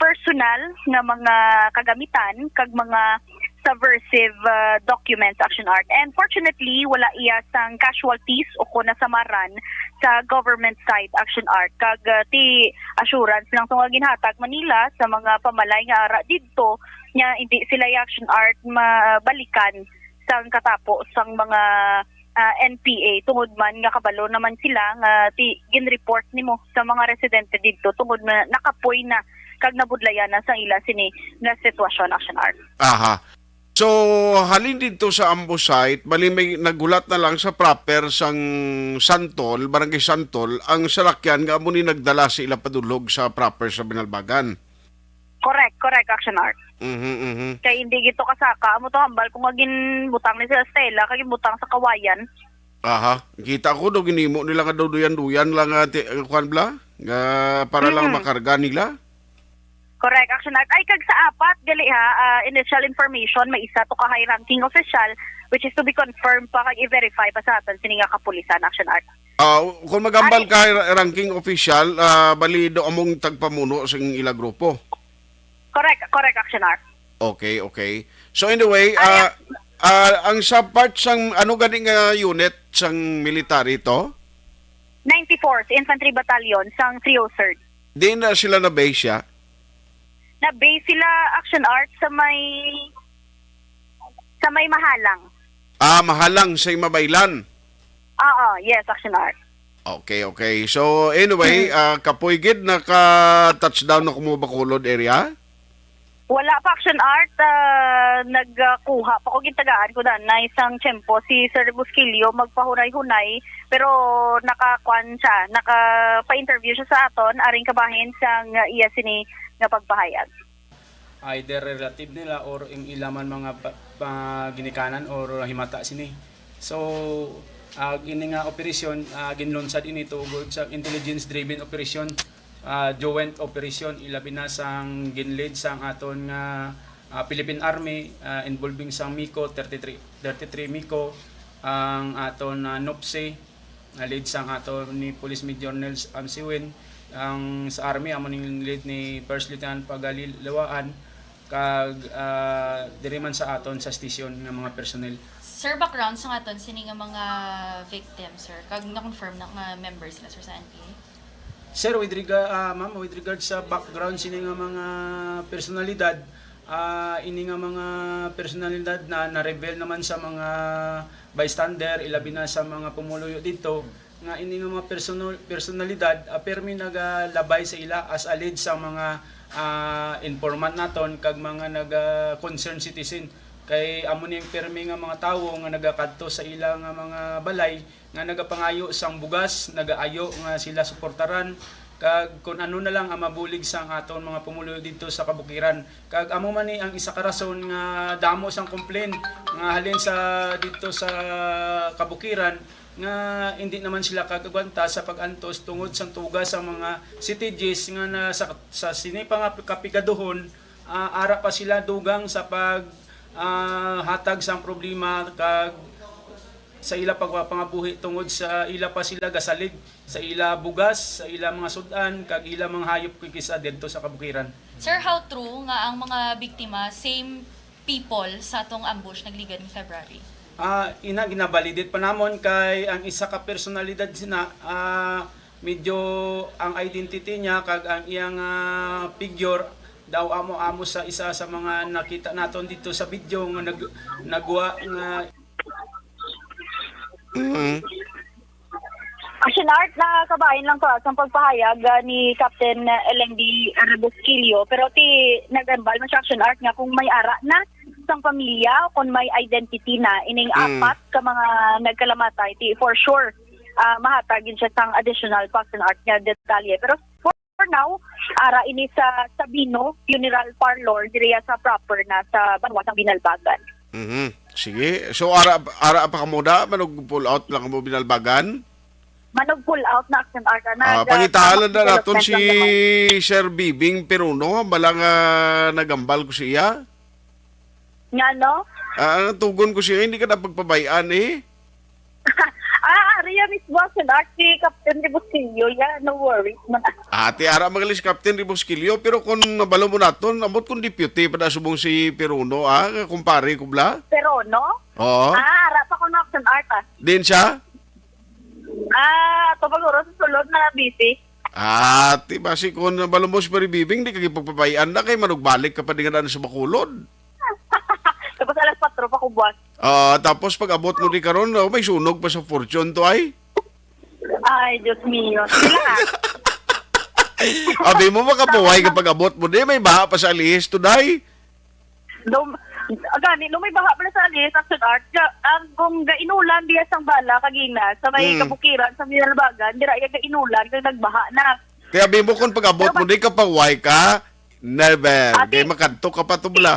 personal nga mga kagamitan, kag mga subversive documents Action Art. And fortunately, wala iya sang casualties o kung nasamaran sa government side Action Art. Kag ti assurance lang sa mga ginhatag Manila sa mga pamalay nga ara didto nya hindi sila Action Art mabalikan sang katapo sang mga NPA tungod man nga kabalo naman sila nga gin-report nimo sa mga residente didto tungod na nakapoy na kag nabudlayan na sang ila sini nga sitwasyon Action Art. Aha. So, halin dito sa ambo site, bali may nagulat na lang sa proper sang Santol, Barangay Santol, ang salakyan nga amo ni nagdala sa ila padulog sa proper sa Binalbagan. Correct Action Art. Kay hindi gito kasaka amo to hambal kung magin butang ni sa Stella kay butang sa kawayan. Aha, kita ko do ginimo nila nga daw duyan-duyan lang kuan bla nga para lang makarga nila. Correct Action Art. Ay kag sa 4 gali ha initial information may isa to ka high ranking official which is to be confirmed pa kag i-verify pa sa aton sini nga kapulisan Action Art. Kung magambal ka ranking official, bali do among tagpamuno sa ila grupo. Correct Action Art. Okay. So anyway, ang sa part sang ano ganing unit sang military to? 94th Infantry Battalion sang 303rd. Di na sila na base siya? Na base sila Action Art sa may Mahalang. Mahalang sa Mabaylan. Yes Action Art. Okay. So anyway, kapoy gid naka-touchdown na Bacolod area? Wala pa Action Art, nagkuha pa ko gintagaan ko na isang tiyempo si Sir Busquillo magpahunay-hunay pero nakapa-interview siya sa aton aring kabahin sang iya sini nga pagpahayag. Either relative nila or yung ilaman mga ginikanan or himata sini. So gini nga operasyon ginlunsad ini tugod sa intelligence driven operation joint operation ilabi na sang ginlead sang aton nga Philippine Army involving sang MICO 33 MICO ang aton NOPSE lead sang aton ni Police Major Nels Amsiwin ang sa Army amo ning lead ni First Lieutenant Pagalil Lawaan kag diri man sa aton sa station nga mga personnel. Sir, background sa aton sini nga mga victims, sir, kag na-confirm na nga members sila, sir, sa NPA? Sir, with regard sa background sini nga mga personalidad, ini nga mga personalidad na na-reveal naman sa mga bystander, ilabi na sa mga pumuluyo dito, nga ini nga mga personalidad, permi nagalabay sa ila as alleged sa mga informant naton, kag mga concerned citizen. Kay amo ning permi nga mga tawo nga nagakadto sa ila nga mga balay nga nagapangayo sang bugas, nagaayo nga sila suportaran kag kun ano na lang ang mabulig sang aton mga pumulo dito sa kabukiran. Kag amo man ni ang isa ka rason nga damo sang complaint nga halin sa dito sa kabukiran nga hindi naman sila kagagwanta sa pag-antos tungod sa tugas sa mga CTGs nga na sa sinipa nga kapigaduhon ara pa sila dugang sa pag hatag sang problema kag sa ila pagpapangabuhi tungod sa ila pa sila gasalig sa ila bugas, sa ila mga sudan kag ila mga hayop kikisa didto sa kabukiran. Sir, how true nga ang mga biktima same people sa atong ambush nagligan in February? Ina ginabalidate pa namon kay ang isa ka personalidad sina medyo ang identity niya kag ang iyang figure daw amo sa isa sa mga nakita naton dito sa video nga nagwa nga Action Art, na kabahin lang ko sa pagpahayag ni Captain LMD Rebusquillo, pero nagambal man siya Action Art nga kung may ara na sang pamilya, kung may identity na ining apat ka mga nagkalamatay, for sure mahatagin siya sang additional Action Art nga detalye. Pero for now, ara ini sa Sabino Funeral Parlor diriya sa proper na sa Banwa sang Binalbagan. Sige. So ara pa kamuda manog pull out lang mo Binalbagan? Manog pull out na Action Art na. Pangitahalan na naton si Sir Bibing Peruno balang nagambal ko siya. Nga no? Tugon ko siya hindi ka na pagpabayaan eh. Ariya mismo Action Art si Captain Rebusquillo, no worries man. Ate ara magalis Captain Rebusquillo pero kung nabalo mo naton amot kung deputy pada subong si Peruno kumpare ko bla. Peruno? Oo. Ara pa ko na Action Art Din siya? Ito pag-uro sa sulod na busy. Ate basi kung nabalo mo si Paribibing di ka pagpabayaan na kay manugbalik ka pa dingan sa Bacolod. Tapos alas 4 pa ko buwan. Tapos pag abot mo di karon may sunog pa sa fortune to ay. Ay, Diyos mio. Sila nga. Abi mo makabuhay kapag abot mo di may baha pa sa alis today. Agani, lumay baha pala sa alis, Action Art. Kung gainulan diya sang bala kagina sa may kabukiran sa Binalbagan, dira iya gainulan kag nagbaha na. Kaya abi mo kung pag abot mo di kapaway ka, never. Kaya makanto ka pa tubla.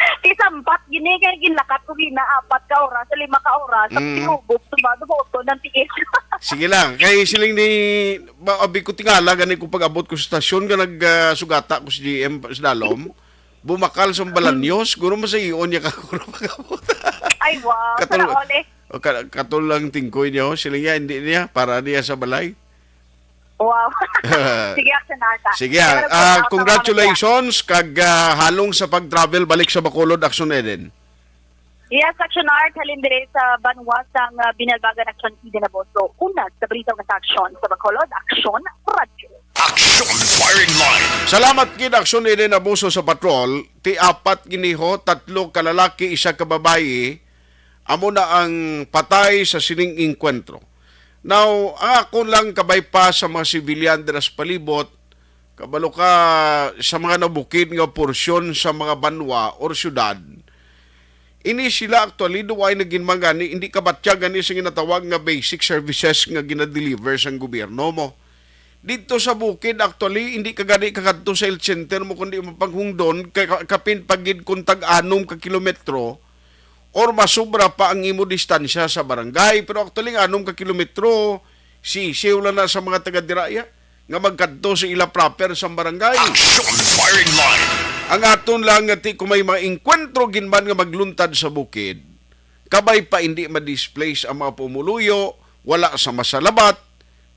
Tisampat gini kay ginlakat ko gina 4 ka oras, 5 ka oras, sa tinubog sumado boto ng tiis. Sige lang, kay siling ni abi ko tingala gani ko pag abot ko sa stasyon nga nagsugata ko sa GM sa Dalom. Bumakal sa Balanyos, guro mo sa iyon niya ka guro pag abot. Ay wow, katul lang tingkoy niya, siling niya hindi niya para niya sa balay. Wow. Sige, Action Art. Sige, congratulations kag halong sa pag-travel balik sa Bacolod, Action Eden. Yes, Action Art, halin dire sa Banwa sang Binalbagan Action Eden Aboso. Una sa Brito ng Action sa Bacolod, Action Radio. Action Firing Line. Salamat kid Action Eden Aboso sa patrol. Ti apat giniho, 3 kalalaki, 1 kababayi. Amo na ang patay sa sining inkwentro. Now, ako lang kabay pa sa mga sibilyan dinas palibot, kabalo ka sa mga nabukid nga porsyon sa mga banwa or syudad. Ini sila actually duway na ginmangani, hindi kabatya gani sa ginatawag nga basic services nga ginadeliver sa gobyerno mo. Dito sa bukid actually, hindi ka gani kakadto sa health center mo kundi mapanghungdon, kapin pagid kung tag-anom ka kilometro, or masubra pa ang imo distansya sa barangay. Pero actually, 6 ka kilometro, sisiw lang na sa mga taga-diraya. nga magkadto sa ila proper sa barangay. Action firing line. Ang aton lang nga ti kung may mga engkwentro ginman nga magluntad sa bukid, kabay pa hindi ma-displace ang mga pumuluyo, wala sa masalabat,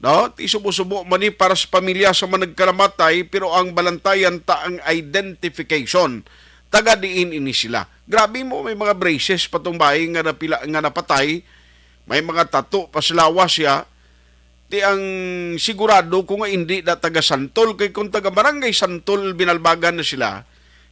no? Ti subo-subo man ni para sa pamilya sa mga nagkaramatay, pero ang balantayan ta ang identification. Taga diin ini sila. Grabe mo, may mga braces patong bahay nga napila nga napatay, may mga tato paslawa siya. Ti ang sigurado kung nga hindi na taga Santol, kay kung taga Barangay Santol binalbagan na sila,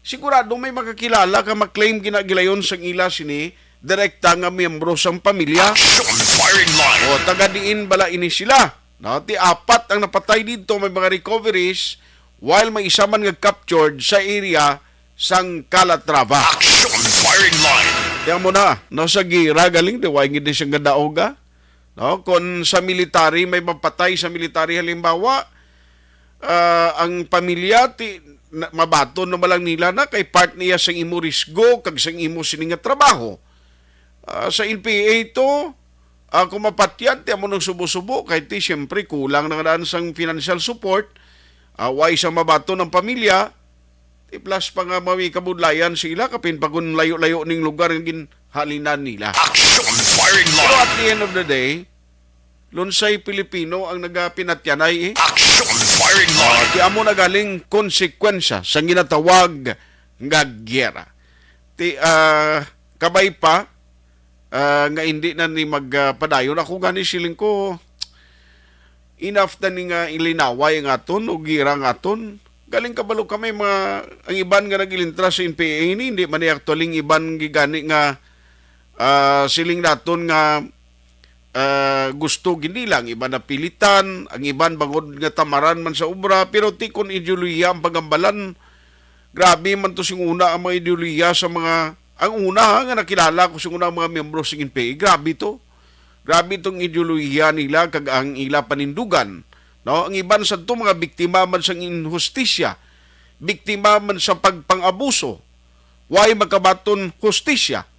sigurado may makakilala ka maklaim ginagilayon sang ila sini direkta nga miyembro sang pamilya. Action firing line. O taga diin bala ini sila. No, ti apat ang napatay dito, may mga recoveries, while may isa man nga captured sa area sang Calatrava. Action firing line. Tiyan mo na, no, sa gira galing di wa ngid siyang gadaoga. No, kung sa military may mapatay sa military halimbawa, ang pamilya ti mabaton na malang nila na kay part niya sang imo risgo kag sang imo sini nga trabaho. Sa NPA to, kung mapatyan, tiyan mo nang subo-subo, kahit ti siyempre kulang na daan sang financial support, why sa mabato ng pamilya, ti plus pa nga mawikabudlayan sila, kapin pa kung layo-layo ning lugar yung ginhalinan nila. Action firing line. Pero at the end of the day, lunsay Pilipino ang nagapinatyanay. Action firing line. Ti amo na galing konsekwensya sa ginatawag nga gyera. Ti kabay pa, nga hindi na ni magpadayon. Ako gani siling ko, enough na ni nga ilinaway nga aton o gira nga aton. Galing kabalo kami ang iban nga nagilintra sa NPA ini, hindi man actualing iban gigani nga siling naton nga gusto gindi lang, iban na pilitan, ang iban bangod nga tamaran man sa obra, pero ti kon ideolohiya ang pagambalan, grabe man to sing una ang mga ideolohiya sa mga. Ang una nga nakilala ko sa una mga miyembro sa NPA, grabe to. Grabe itong ideolohiya nila kag ang ila panindugan. No? Ang iban sa to mga biktima man sa inhustisya, biktima man sa pagpangabuso. Why makabaton hustisya?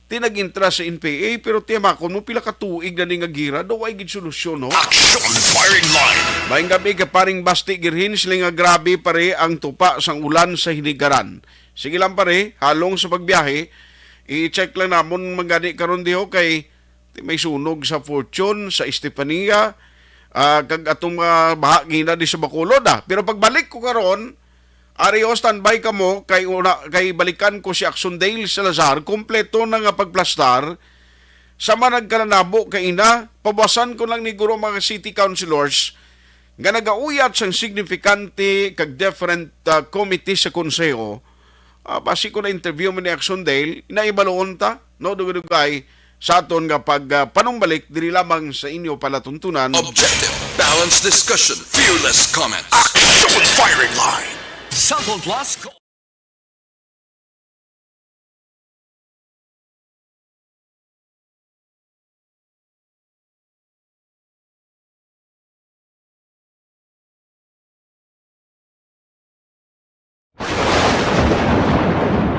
Tinagintra sa NPA pero tiyamakon mo pila ka tuig na ni nga gira, do ay gid solusyon, no? Action firing line. Maayong gabi ka paring Basti Girhin, sila nga grabe pare ang tupa sang ulan sa Hinigaran. Sige lang pare, halong sa pagbiyahe, i-check lang namon magani karon diho kay may sunog sa Fortune, sa Estefania, kag atong mga bahagi na di sa Bacolod. Pero pagbalik ko karon, Ario, standby ka mo, kay balikan ko si Axondale Salazar, kompleto na nga pagplastar, sa managkalanabo kay ina, pabasan ko lang ni guro mga city councilors, nga nagauyat sang signifikante kag different committee sa konseho. Basi ko na interview mo ni Axondale, inaibaloon ta, no, dugay sa aton nga panumbalik, diri lamang sa inyo palatuntunan. Objective, balanced discussion, fearless comments. Action firing line. Sample Plus.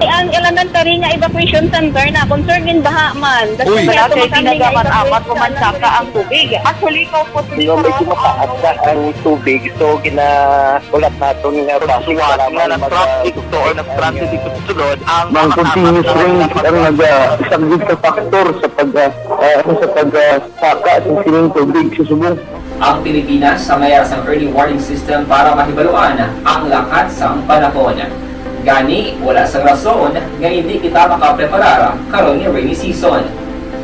Ang elementary nga evacuation center na concern din baha man. Uy, kasi pinagaman-amat kumansaka ang tubig. Actually, ko po Yung medyo mataas na ang tubig, so ginaulat natin nga pasiwala nga nag-traffic to or nag-traffic dito sa sulod. Ang continuous rain ang nag-isagid sa factor sa pagsaka sa sining tubig sa subong. Ang Pilipinas sa mayroon ng early warning system para mahibaluan ang lakat sa panahon. Gani, wala sa rason nga hindi kita makapreparar karon ni rainy season.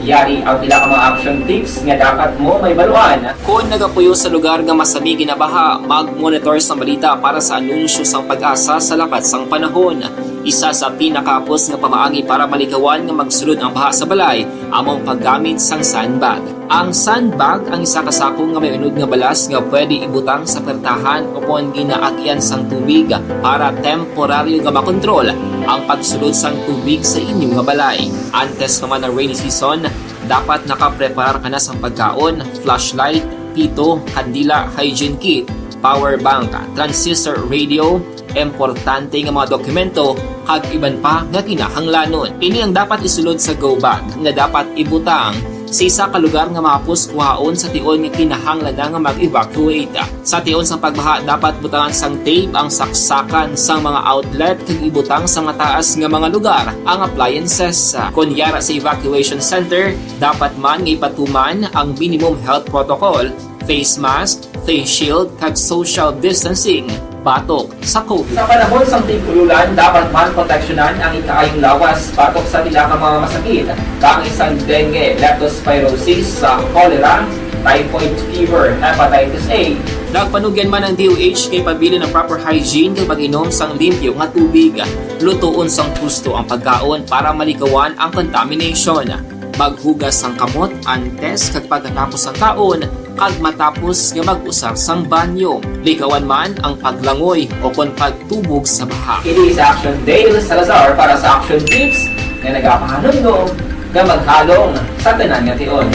Yari ang pila ka mga action tips nga dapat mo may baluan. Kung nagapuyo sa lugar nga masabi ginabaha, mag-monitor sa balita para sa anunsyo sang pag-asa sa lakat sang panahon. Isa sa pinakapos nga pamaagi para maligawan nga magsulod ang baha sa balay, among paggamit sang sandbag. Ang sandbag ang isa kasakong nga may unod nga balas nga pwede ibutang sa pertahan upon ginaagyan sang tubig para temporaryo nga makontrol ang pagsulod sang tubig sa inyong nga balay. Antes naman ng rainy season, dapat nakapreparar ka na sang pagkaon, flashlight, pito, kandila, hygiene kit, power bank, transistor radio, importante nga mga dokumento, kag iban pa nga kinahanglanon. Ini ang dapat isulod sa go bag nga dapat ibutang sa isa ka lugar nga mapus kuhaon sa tion nga kinahanglan nga mag-evacuate. Sa tion sang pagbaha dapat butangan sang tape ang saksakan sang mga outlet kag ibutang sa mataas nga mga lugar ang appliances. Kunyara sa evacuation center, dapat man nga ipatuman ang minimum health protocol, face mask, face shield kag social distancing batok sa COVID. Sa panahon sang tigululan, dapat man proteksyonan ang ikaayong lawas batok sa pila ka mga masakit, kang isang dengue, leptospirosis, cholera, typhoid fever, hepatitis A. Nagpanugyan man ang DOH kay pabili ng proper hygiene kay pag-inom sang limpyo nga tubig. Lutuon sang husto ang pagkaon para malikawan ang contamination. Maghugas sang kamot antes kag pagkatapos ang kaon kag matapos nga mag-usar sang banyo. Likawan man ang paglangoy o kon pagtubog sa baha. It is Action Dale Salazar para sa Action Tips nga nagapahanungnog nga maghalong sa tanan nga tion.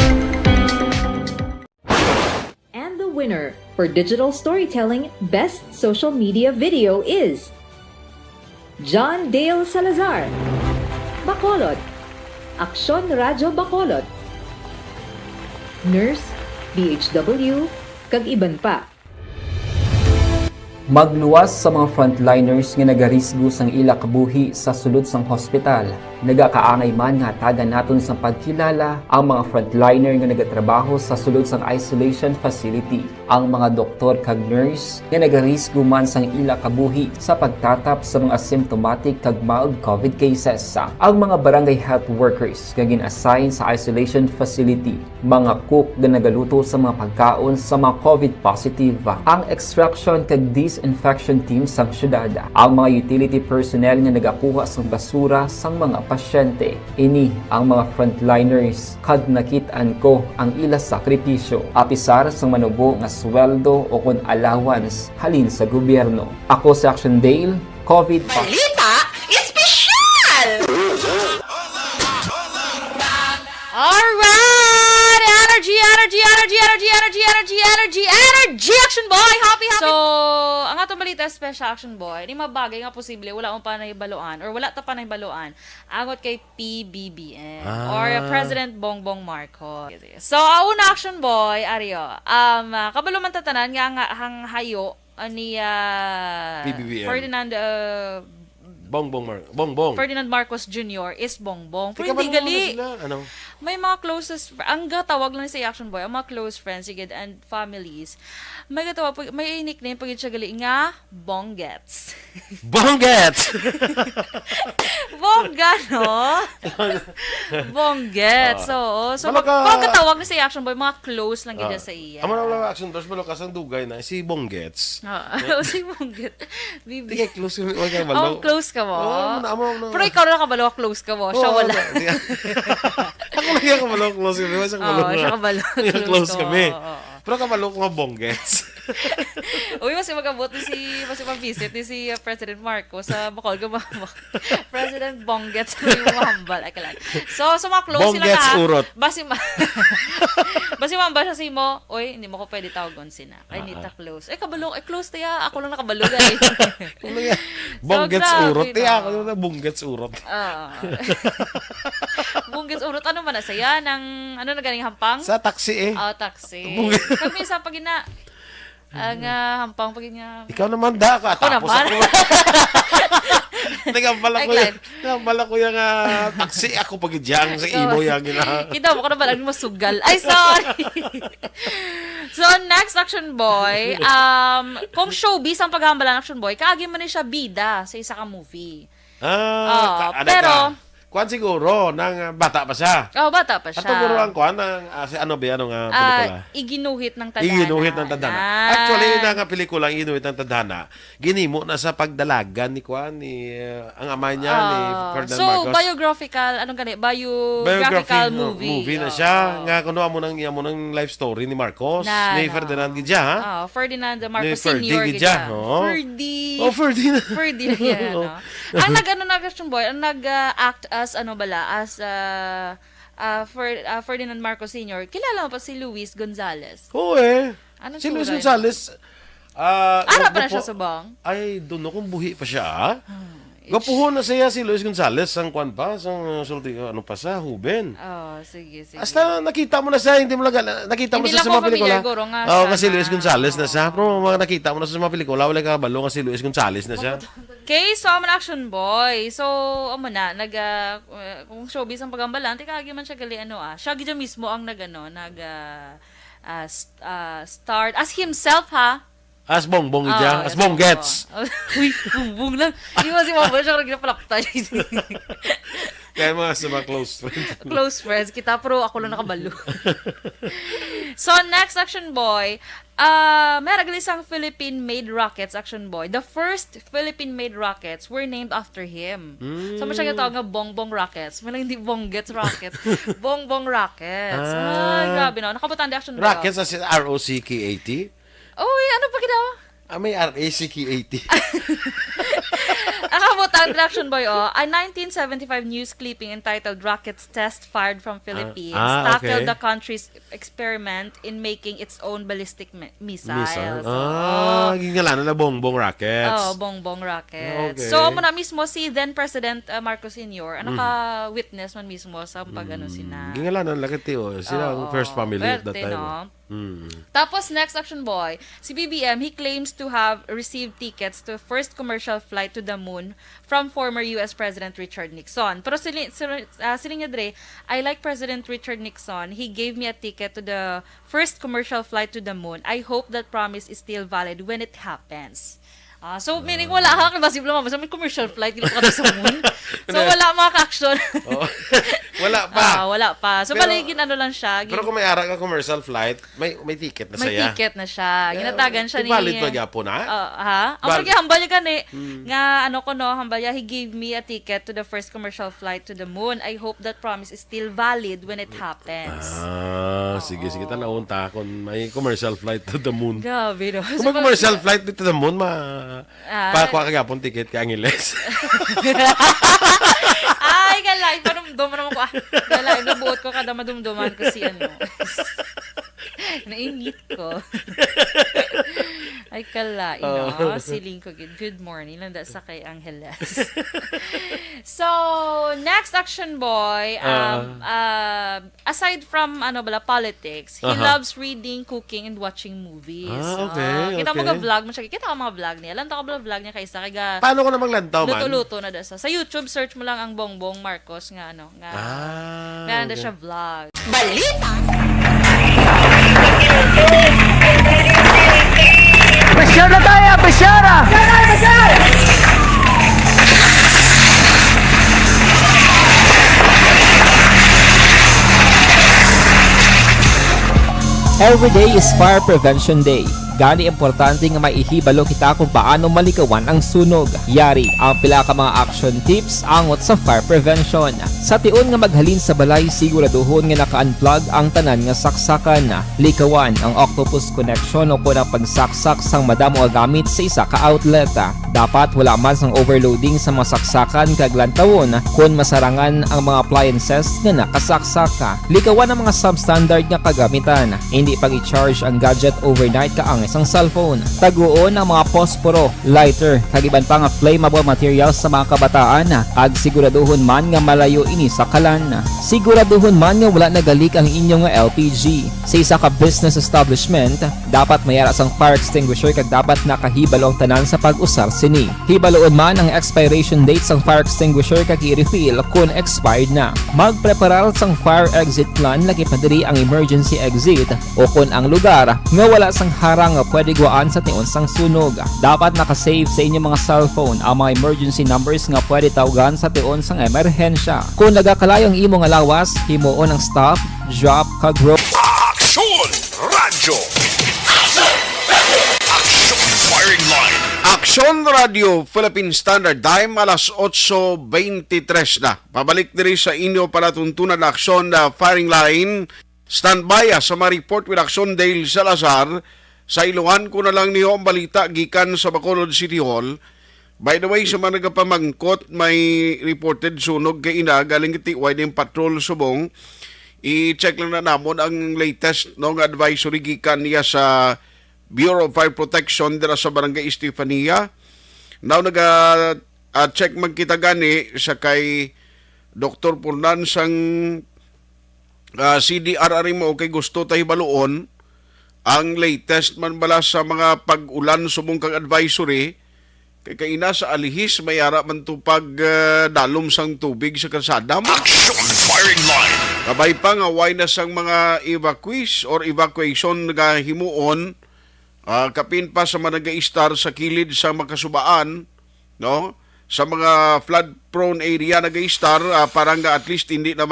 And the winner for Digital Storytelling Best Social Media Video is John Dale Salazar, Bacolod, Aksyon Radyo Bacolod, Nurse, BHW, kag iban pa. Magluwas sa mga frontliners nga nagarisgo sang ila kabuhi sa sulod sang hospital. Nagakaangay man nga tagan naton sa pagkilala ang mga frontliner nga nagatrabaho sa sulod sang isolation facility. Ang mga doktor kag nurse nga nagarisgo man sang ila kabuhi sa pagtatap sa mga asymptomatic kag mild COVID cases. Ang mga barangay health workers nga gin-assign sa isolation facility, mga cook nga nagaluto sa mga pagkaon sa mga COVID positive. Ang extraction kag disinfection team sang syudad, ang mga utility personnel nga nagakuha sang basura sang mga pasyente. Ini ang mga frontliners kad nakitaan ko ang ila sakripisyo apisar sang manubo nga sweldo o kon allowance halin sa gobyerno. Ako sa Action Dale, COVID Balita Espesyal! Alright! Energy, Action Boy! Happy! So, ang atong balita Special Action Boy, di mabagay nga posible, wala mo pa nahibaluan or wala ta pa nahibaluan angot kay PBBM or President Bongbong Marcos. So, una Action Boy, Ario, kabalo man tatanan nga hang hayo ni PBBM. Ferdinand Bongbong. Ferdinand Marcos Jr. is Bongbong. Pero Teka, hindi gali. Ano? May mga closest, ang gatawag lang sa Action Boy, ang mga close friends, sigid, and families, may gatawag, may nickname pag siya gali nga, Bonggets. Bonggets! Bongga, no? Bonggets, so pag gatawag na sa Action Boy, mga close lang gid sa iya. Amo na Action Boy, malakas ang dugay na, si Bonggets. Si Bonggets. Hindi kay close yung Oh, close ka mo? Amo. Pero ikaw na kabalo, close ka mo. Siya wala. Ako lang yung kabalo, close kami. Siya kabalo, close kami. Pero kabalo ko nga Bonggets. Uy, mas magabot mas mag-visit ni si President Marcos sa Bacol. President Bonggets sa yung mahambal. Ay, kalan. So mga close sila Bonggets ka. urot. Basi mamba siya si mo, uy, hindi mo ko pwede tawagon sina. Ay, nita close. Ay, kabalo. Ay, close tayo. Ako lang nakabalo. Bonggets urot. Tiya ako yung Bonggets urot. Bonggets urot. Ano man na saya? Ano na ganing hampang? Sa taxi eh. Taxi. Kami sa pagina. Ang hampang pagina. Ikaw naman da ka. Ako naman. Nagambala ko yung taxi. Ako pag-idyang sa imo yung Kita mo ko na balang mo sugal. Ay, sorry. So, next Action Boy. Kung showbiz ang paghambalan Action Boy, kaagi man siya bida sa isa ka movie. Pero kuan siguro nang bata pa siya. Bata pa siya. At siguro ang kuan ng ano ba anong pelikula? Iginuhit ng Tadhana. Iginuhit ng Tadhana. Actually nga pelikula ang Iginuhit ng Tadhana. Ginimo na sa pagdalagan ni kuan ni ang ama niya ni Ferdinand Marcos. So biographical anong gani? Biographical movie na siya. Nga kuno mo nang life story ni Marcos ni Ferdinand gidya ha. Ferdinand Marcos Sr. gidya. Ferdinand. Ferdinand. Ang nag-ano na Action Boy, ang nag-act as Ferdinand Marcos Sr. Kilala mo pa si Luis Gonzalez? Oo si Luis Gonzalez. Ara pa na siya sa bang? Ay, doon kung buhi pa siya. Gapuhon na siya si Luis Gonzales ang kwan pa, sang sulti ano pa sa Huben. Oh, sige. Hasta nakita mo na siya, hindi mo lang nakita mo Hindi na siya sa lang mga ko pelikula. familiar, guro nga Oo, siya kasi na- Luis Gonzales na siya. Pero mga nakita mo na siya sa mga pelikula, wala ka balo nga si Luis Gonzales na siya. Okay, so I'm an action boy. So, amo na, kung showbiz ang pagambalan, tikagi man siya gali, siya gidya mismo ang start as himself, ha? As bongbong ija, as bong gets. Uy, bongbong lang. Di ba si Mama siya karang ginapalakta. Kaya mga sa mga close friends. Close friends kita, pero ako lang nakabalo. So, next action boy, may isang Philippine-made rockets, action boy. The first Philippine-made rockets were named after him. So, siya ginatawag nga bongbong rockets. May lang hindi bonggets rockets. Bongbong rockets. Ay, grabe no. Nakabutan di action boy. Rockets as in R-O-C-K-A-T? Uy, ano pa ginawa? May R-A-C-K-A-T. Nakabutan di action boy, A 1975 news clipping entitled Rockets Test Fired from Philippines tackled the country's experiment in making its own ballistic missiles. Gingalanan na bongbong rockets. Bongbong rockets. Okay. So, muna mismo si then President Marcos Sr. Naka-witness man mismo sa sina. Gingalanan lakati sila ang first family at that time. No? Tapos, next action boy, si BBM, he claims to have received tickets to first commercial flight to the moon from former US President Richard Nixon. Pero siling niya dre, I like President Richard Nixon. He gave me a ticket to the first commercial flight to the moon. I hope that promise is still valid when it happens. So, meaning wala ka, kasi lang mabasa, may commercial flight, hindi ka sa moon. So, wala mga ka-action. Wala pa. Wala pa. So, baligin lang siya. Pero kung may ara ka commercial flight, may ticket na May saya. ticket na siya. Ginatagan siya ni... Valid ba po na? Ang hambal niya gani. Nga, hambal niya, he gave me a ticket to the first commercial flight to the moon. I hope that promise is still valid when it happens. Sige. Tanaunta kung may commercial flight to the moon. Gabi, no? Kung may commercial flight to the moon, pakuha ka gapon ticket ka Angeles. Ay, galay. Panumduman naman ko. Galay, nabuot ko kada madumduman ko si Nainit ko. Ay, kalain, siling ko. Good morning. Landa sa kay Angeles. So, next action boy, aside from, politics, he loves reading, cooking, and watching movies. Okay. Kita mo vlog mo siya. Kita ka mga vlog niya. Lantaw ka vlog niya kaysa. Paano ko na maglantaw man? Luto-luto na dasa. Sa YouTube, search mo lang ang Bongbong Marcos nga, meron na siya vlog. Balita! Besyara tayo! Besyara! Every day is Fire Prevention Day. Gani importante nga maihibalo kita kung paano malikawan ang sunog. Yari ang pila ka mga action tips angot sa fire prevention. Sa tion nga maghalin sa balay, siguraduhon nga naka-unplug ang tanan nga saksakan. Likawan ang octopus connection o kung ang pagsaksak sang madamo nga gamit sa isa ka outlet. Dapat wala man sang overloading sa mga saksakan kag lantawon kung masarangan ang mga appliances nga nakasaksaka. Likawan ang mga substandard nga kagamitan. Hindi pang i-charge ang gadget overnight kaang isang cellphone. Taguon ang mga posporo, lighter, kag iban pa nga flammable materials sa mga kabataan. Ag siguraduhon man nga malayo ini sa kalan. Siguraduhon man nga wala nagalik ang inyong LPG. Sa isa ka business establishment, dapat mayara sang fire extinguisher kag dapat nakahibalo ang tanan sa pag-usar sini. Hibaloon man ang expiration date sang fire extinguisher kag i-refill kung expired na. Magpreparar sang fire exit plan laki padiri ang emergency exit o kung ang lugar nga wala sang harang nga pwede guwaan sa tion sang sunog. Dapat nakasave sa inyong mga cellphone ang mga emergency numbers nga pwede tawagan sa tion sang emerhensya. Kung nagakalayo ang imong lawas, himuon ang stop, drop, kag roll. Aksyon! Radyo! Aksyon Firing Line! Aksyon Radio Philippine Standard Time alas 8:23 na. Pabalik diri sa inyo para tuntunan na aksyon na firing line. Standby sa ma-report with Aksyon Dale Salazar. Sa iluhan ko na lang niyo ang balita gikan sa Bacolod City Hall. By the way, sa mga nagapamangkot, may reported sunog kay ina galing kitiway ng patrol subong. I-check lang na namon ang latest ng advisory gikan niya sa Bureau of Fire Protection dira sa Barangay Estefania. Now check man kita gani sa kay Dr. Purnan sang CDRR mo kay gusto tayo baluon ang latest man bala sa mga pag-ulan subong kang advisory kay kaina sa alihis may ara man to pag dalom sang tubig sa kalsada mo. Action firing line. Kabay pa nga way na sang mga evacuees or evacuation nga himuon kapin pa sa mga nag-i-star sa kilid sa makasubaan, no? Sa mga flood prone area nag-i-star para nga at least hindi na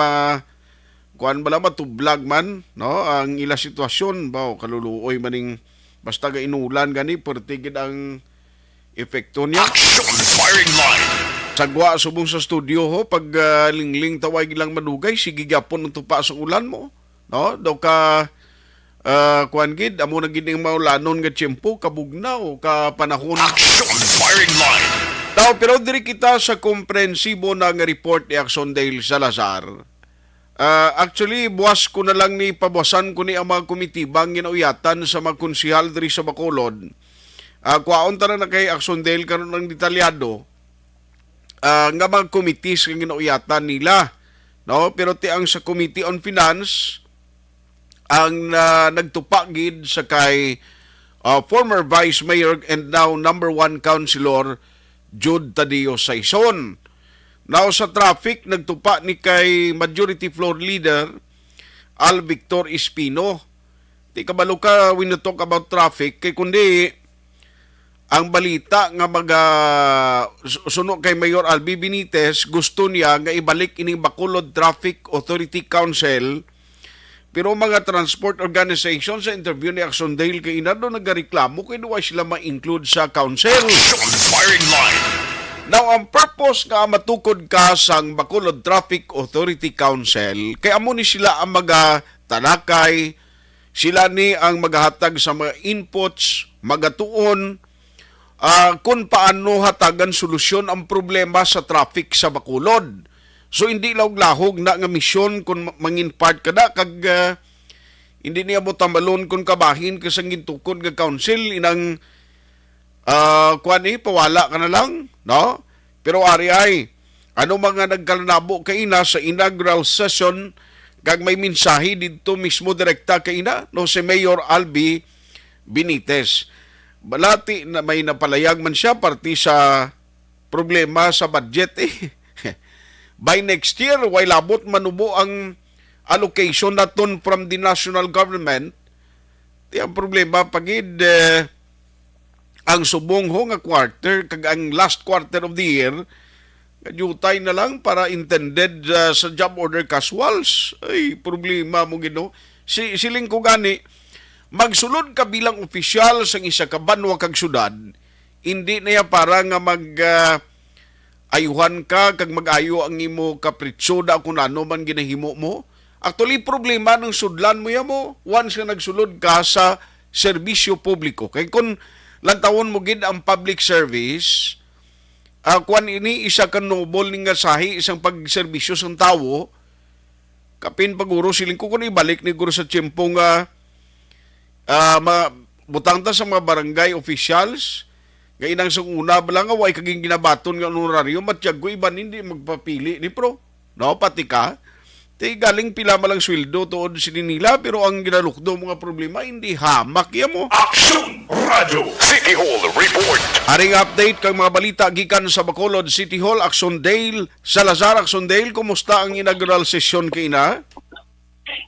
kuan bala matublag man, no? Ang ila sitwasyon ba kaluluoy maning basta ga inulan gani pertigid ang epekto niya. Action firing line. Sagwa subong sa studio ho pag lingling taway gilang manugay sige gyapon ang tupa sa ulan mo, no? Daw ka kuan gid amo na gid ning maulanon nga tiyempo kabugnaw ka panahon. Action firing line. Daw pero diri kita sa komprensibo na nga report ni Axondale Salazar. Actually, buwas ko na lang ni pabasan ko ni ang mga komitibang ginauyatan sa mga konsihal diri sa Bacolod. Kuwaon tara na kay Axondale karon ng detalyado nga mga committees nga ginauyatan nila. No? Pero ti ang sa Committee on Finance ang nagtupa gid sa kay former Vice Mayor and now number 1 Councilor Jude Tadeo Saison. Now sa traffic, nagtupa ni kay Majority Floor Leader Al Victor Espino. Di kabalo ka when you talk about traffic, kay kundi ang balita nga suno kay Mayor Albi Benitez, gusto niya nga ibalik ining Bacolod Traffic Authority Council. Pero mga transport organization sa interview ni Axondale kay inado nagareklamo kay duwa sila ma-include sa council. Firing line. Now, ang purpose nga matukod ka sang Bacolod Traffic Authority Council, kay amo ni sila ang tanakay, sila ni ang maghatag sa mga inputs, magatuon, kung paano hatagan solusyon ang problema sa traffic sa Bacolod. So, hindi lahog na nga misyon kung mangin part ka na, kag hindi niya mo tamalon kung kabahin ka sang gintukod nga council, inang pawala ka na lang, no? Pero ari ay, ano mga nagkalanabo kay ina sa inaugural session, kag may mensahe dito mismo direkta kay ina, no, si Mayor Albi Benitez. Balati na may napalayag man siya, parti sa problema sa budget By next year, way labot manubo ang allocation naton from the national government. Di ang problema, pagid ang subong ho nga quarter kag ang last quarter of the year kadutay na lang para intended sa job order casuals. Ay problema mo gino. Siling ko gani magsulod ka bilang opisyal sa isa ka banwa kag syudad, hindi na ya para nga ayuhan ka kag mag-ayo ang imo kapritsoda kung ano man ginahimo mo. Actually problema ng sudlan mo ya mo once nga nagsulod ka sa serbisyo publiko. Kay kun lantawon mo gid ang public service, kuan ini isa ka noble ning sahi isang pagserbisyo sa tawo, kapin paguro siling ko kun ibalik ni guro sa tiyempo nga butang ta sa mga barangay officials, nga inang sa una bala nga way kaging ginabaton nga honoraryo, matyag ko iban hindi magpapili ni pro. No, pati ka. Ti galing pila malang sweldo tuod sini nila pero ang ginalukdo mga problema hindi hamak ya mo. Action Radio City Hall report. Aring update kang mga balita gikan sa Bacolod City Hall. Axondale Salazar. Axondale, kumusta ang inaugural session kay ina?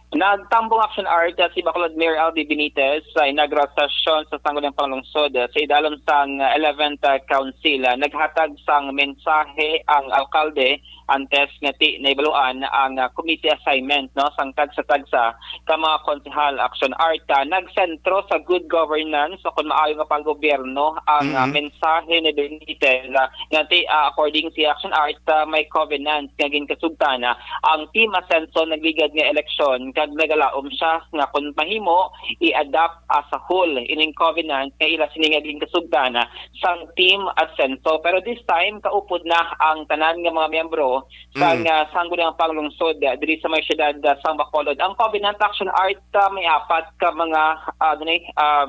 Nagtambong action art si Bacolod Mayor Albi Benitez sa inaugural session sa Sangguniang Panglungsod sa idalom sang 11th Council. Naghatag sang mensahe ang alkalde antes nga ti naibaluan ang committee assignment no sang tagsa-tagsa ka mga konsehal. Action art nagsentro sa good governance so kung maayo nga paggobyerno ang mensahe ni Benitez nga ti according si action art may covenant nga ginkasugtana ang team asenso nagligad nga eleksyon kag kag nagalaom siya nga kung mahimo i-adapt as a whole ining covenant nga ila sini nga ginang kasugdana sang team Asenso. Pero this time kaupod na ang tanan nga mga miyembro sa sangguniang panglungsod diri sa may siyudad sang Bacolod. Ang covenant action art may apat ka mga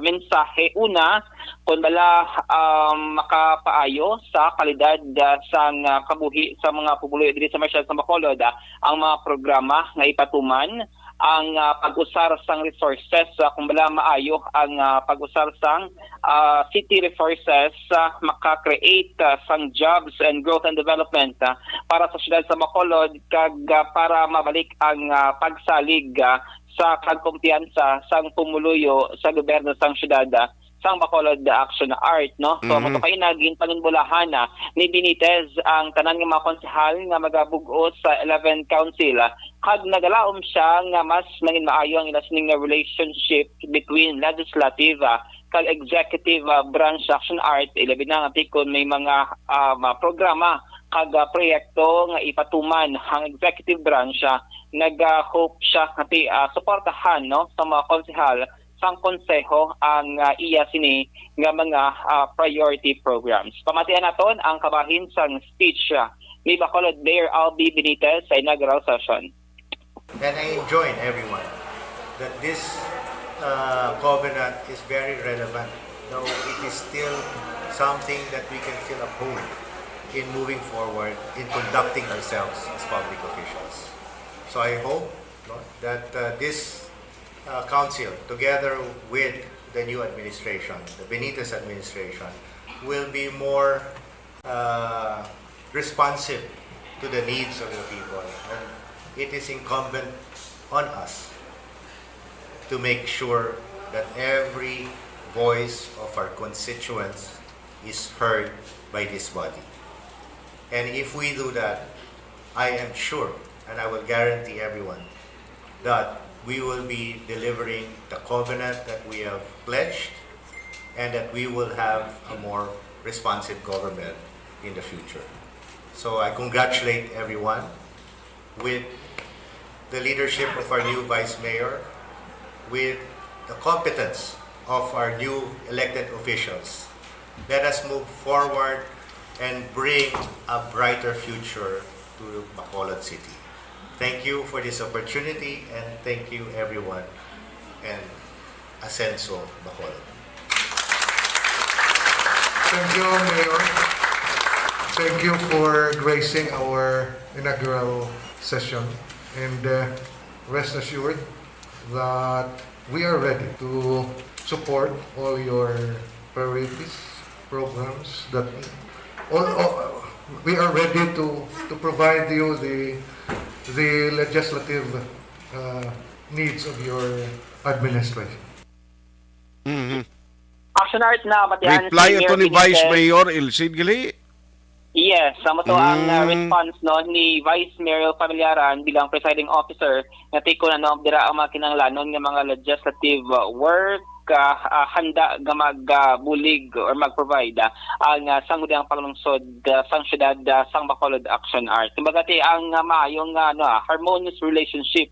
mensahe. Una, kung bala makapaayo sa kalidad sang kabuhi sa mga pubuloy diri sa Marshall sa Bacolod ang mga programa nga ipatuman, ang pag-usar sang resources kung bala maayo ang pag-usar sang city resources maka-create sang jobs and growth and development para sa siyudad sa Bacolod kag para mabalik ang pagsalig sa kagkumpiyansa sang pumuluyo sa gobyerno sang siyudad sang Bacolod Action Art, no? So matokay na ginpanunbulahan ni Benitez ang tanan nga mga konsehal nga magabug-o sa 11 council kag nagalaom siya nga mas naging maayo ang ilasin nga relationship between legislative kag executive branch action art. Ilabi na nga tikon may mga programa kag proyekto nga ipatuman ang executive branch nag-hope siya nga suportahan, no, sa mga konsehal sang konseho ang iya sini nga mga priority programs. Pamatian naton ang kabahin sang speech ni Bacolod Mayor Albi Benitez sa inaugural session. And I join everyone that this covenant is very relevant. Though it is still something that we can still uphold in moving forward in conducting ourselves as public officials. So I hope that this Council, together with the new administration, the Benitez administration, will be more responsive to the needs of the people. And it is incumbent on us to make sure that every voice of our constituents is heard by this body. And if we do that, I am sure, and I will guarantee everyone, that we will be delivering the covenant that we have pledged and that we will have a more responsive government in the future. So I congratulate everyone with the leadership of our new Vice Mayor, with the competence of our new elected officials. Let us move forward and bring a brighter future to Bacolod City. Thank you for this opportunity and thank you everyone and Asenso Bacolod. Thank you, Mayor. Thank you for gracing our inaugural session and rest assured that we are ready to support all your priorities, programs that we are ready to provide you the legislative needs of your administration. Action art na batihan Reply ito ni Vice Mayor Elcid Gali. Yes, samo to ang response ni Vice Mayor Pamilaran bilang presiding officer na tiko na dira ang mga kinahanglanon nga mga legislative work handa nga magbulig or mag-provide ang sangguniang panglungsod sang siyudad sang Bacolod Action Art. Kumbaga ang maayong harmonious relationship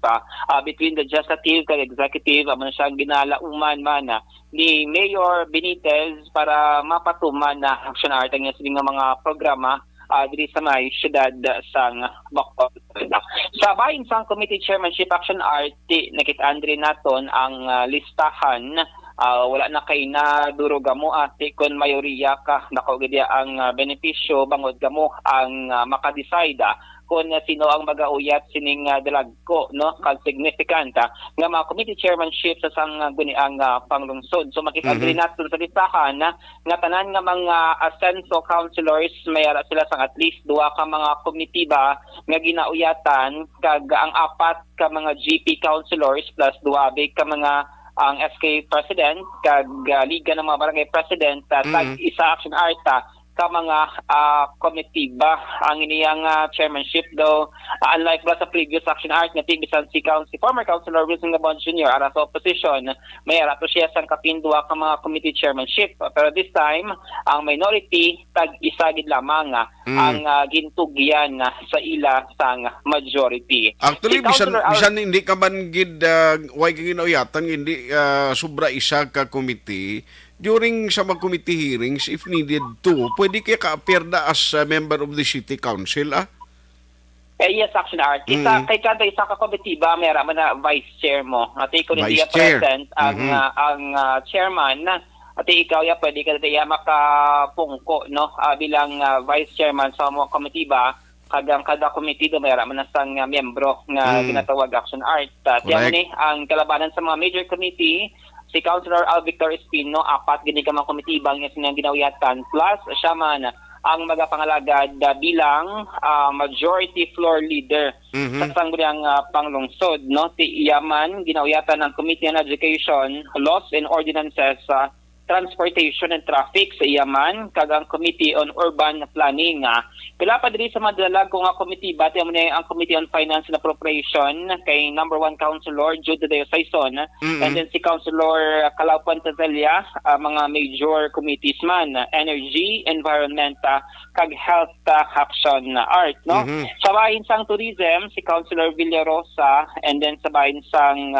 between the legislative kag executive man siyang ginalauman man ni Mayor Benitez para mapatuman na Action Art ang nga mga programa diri sa may siyudad sang Bacolod. Sa bahin sang Committee Chairmanship Action Art, nakita rin naton ang listahan. Wala na kay na duro gamo ati kon mayoriya ka nakogidya ang benepisyo bangod gamo ang makadecide kung sino ang magauyat sining dalagko, no, kag significant nga mga committee chairmanship sa sangguniang panglungsod. So makita rin natin sa listahan nga tanan nga mga Asenso councilors mayara sila sang at least duha ka mga komitiba nga ginauyatan kag ang apat ka mga GP councilors plus duha ka mga ang SK President kag Liga ng mga Barangay President tag isa Action Art ka mga komitiba. Ang iniyang chairmanship daw, unlike ba sa previous action art nga tibisan si former Councilor Wilson Gabon Jr. ara sa opposition, may arato siya sang kapindua ka mga committee chairmanship. Pero this time, ang minority tag-isa gid lamang ang gintugyan sa ila sang majority. Actually, Si Councilor bisan hindi ka man gid way ginauyatan, hindi sobra isa ka committee. During sa mga committee hearings, if needed to, pwede kaya ka-appear na as a member of the city council, yes, action art. Kay kada isa ka komitiba, meron man na vice chair mo. At ikaw hindi Vice chair. present ang chairman. At ikaw pwede ka diya makapungko no bilang vice chairman sa mga komitiba. Kada komitido meron man na sang miyembro nga ginatawag action art. Tiyan ni ang kalabanan sa mga major committee. Si Councilor Al Victor Espino, 4 gini ka mga komitibang yung ginawiyatan, plus siya man ang magapangalagad bilang majority floor leader sa sangguniang panglungsod. No? Si Iyaman, ginawiyatan ng Committee on Education, Laws and Ordinances, Transportation and Traffic sa Iyaman, kagang Committee on Urban Planning. Pila pa diri sa madalag kung committee, bati mo na ang Committee on Finance and Appropriation kay number 1 Councilor Jude De Saison, and then si Councilor Calao Pantazella, mga major committees man, Energy, Environment, kag Health Action Art. No? Sa bahin sang Tourism, si Councilor Villarosa, and then sa bahin sang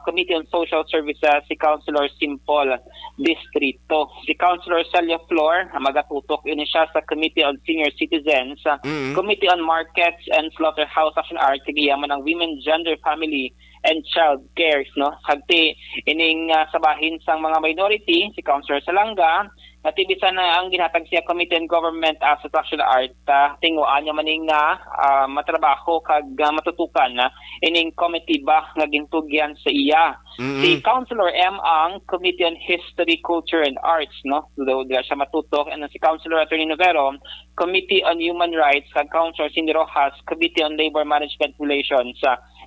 Committee on Social Services, si Councilor Simple Distrito. Si Councilor Celia Flor, magatutok ini siya sa Committee on Senior Citizens, Committee on Markets and Slaughterhouse Action Art, kagiyaman ng Women, Gender, Family, and Child Care. No? Hagti ining sabahin sang mga minority, si Councilor Salanga, at ibisan na ang ginhatag siya Committee on Government Asset Action Art, tinguan niya maning matrabaho kag matutukan ining committee ba nga gintugyan sa iya. Si Councilor M ang Committee on History, Culture and Arts, no? Doon siya matutok. And si Councilor Attorney Novero, Committee on Human Rights, kag Councilor Cindy Rojas, Committee on Labor Management Relations,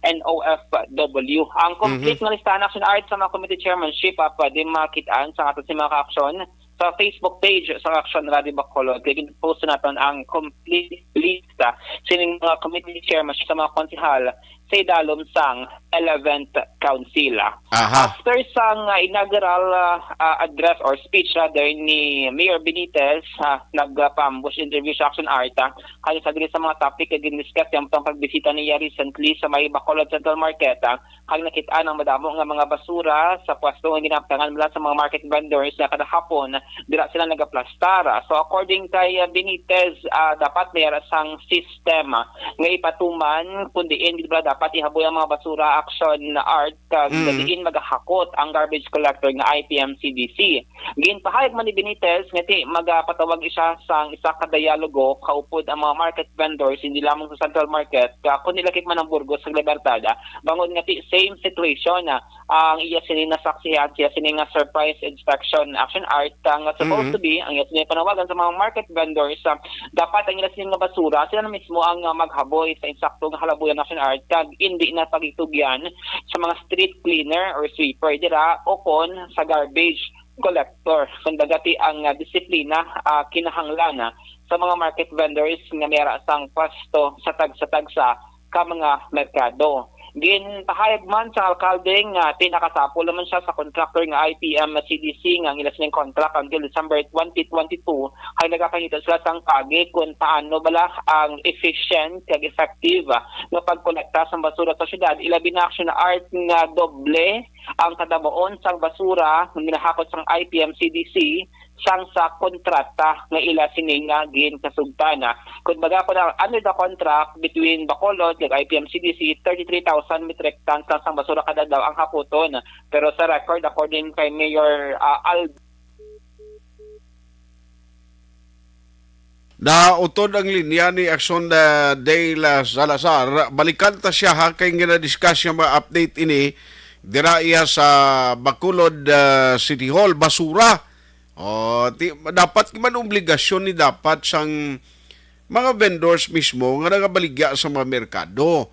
NOFW. Ang complete nga listahan action art sa mga committee chairmanship, pwede makitaan sa ato si mga ka-action sa Facebook page sa Action Radio Bacolod. Kaya post natin ang complete lista sining mga committee chairmanship sa mga konsihal sa idalom sang 11th Council. After sang inaugural address or speech rather ni Mayor Benitez, nagpambush interview sa Action Art, kaya sa mga topic na giniscuss yung pagbisita niya recently sa may Bacolod Central Market, kaya nakitaan ang madamo nga mga basura sa pwesto nga ginaptangan mula sa mga market vendors na kada hapon dira sila nagaplastar. So according kay Benitez, dapat mayroon sang system nga ipatuman kundi di ba dapat ihaboy ang mga basura action art kag diin magahakot ang garbage collector nga IPM-CDC. Ginpahayag man ni Benitez nga magapatawag isa sang isa ka dialogo kaupod ang mga market vendors hindi lamang sa Central Market kundi lakip man ang Burgos sa Libertad. Bangon nga same situation ang iya sini nasaksihan siya sini nga surprise inspection action art nga supposed to be ang iya sini panawagan sa mga market vendors dapat ang ila sini nga basura sila na mismo ang maghaboy sa insaktong halabuyan action art kag hindi na pagitugyan sa mga street cleaner or sweeper dira o kon sa garbage collector. Sandagati ang disiplina kinahanglan sa mga market vendors nga mayara sang pasto sa tagsa ka mga merkado. Ginpahayag man sa alkalde nga pinakasapol naman siya sa contractor nga IPM-CDC nga ilas ng contract until December 2022 ay nagakahita sila sang kage kung paano bala ang efficient kag effective nga pagkolekta sa basura sa syudad. Ilabi na action art nga doble ang kadabaon sang basura nga ginahakot sang IPM-CDC sang sa kontrata nga ila sining nga ginkasugtana. Kung baga ko na under the contract between Bacolod ug IPM-CDC 33,000 metric tons sang basura kada daw ang hapoton. Pero sa record according kay Mayor Nautod ang linya ni Action de la Salazar. Balikan ta siya ha kay gina-discuss yung mga update ini dira iya sa Bacolod City Hall basura. Dapat man obligasyon ni dapat sang mga vendors mismo nga nagabaligya sa mga merkado.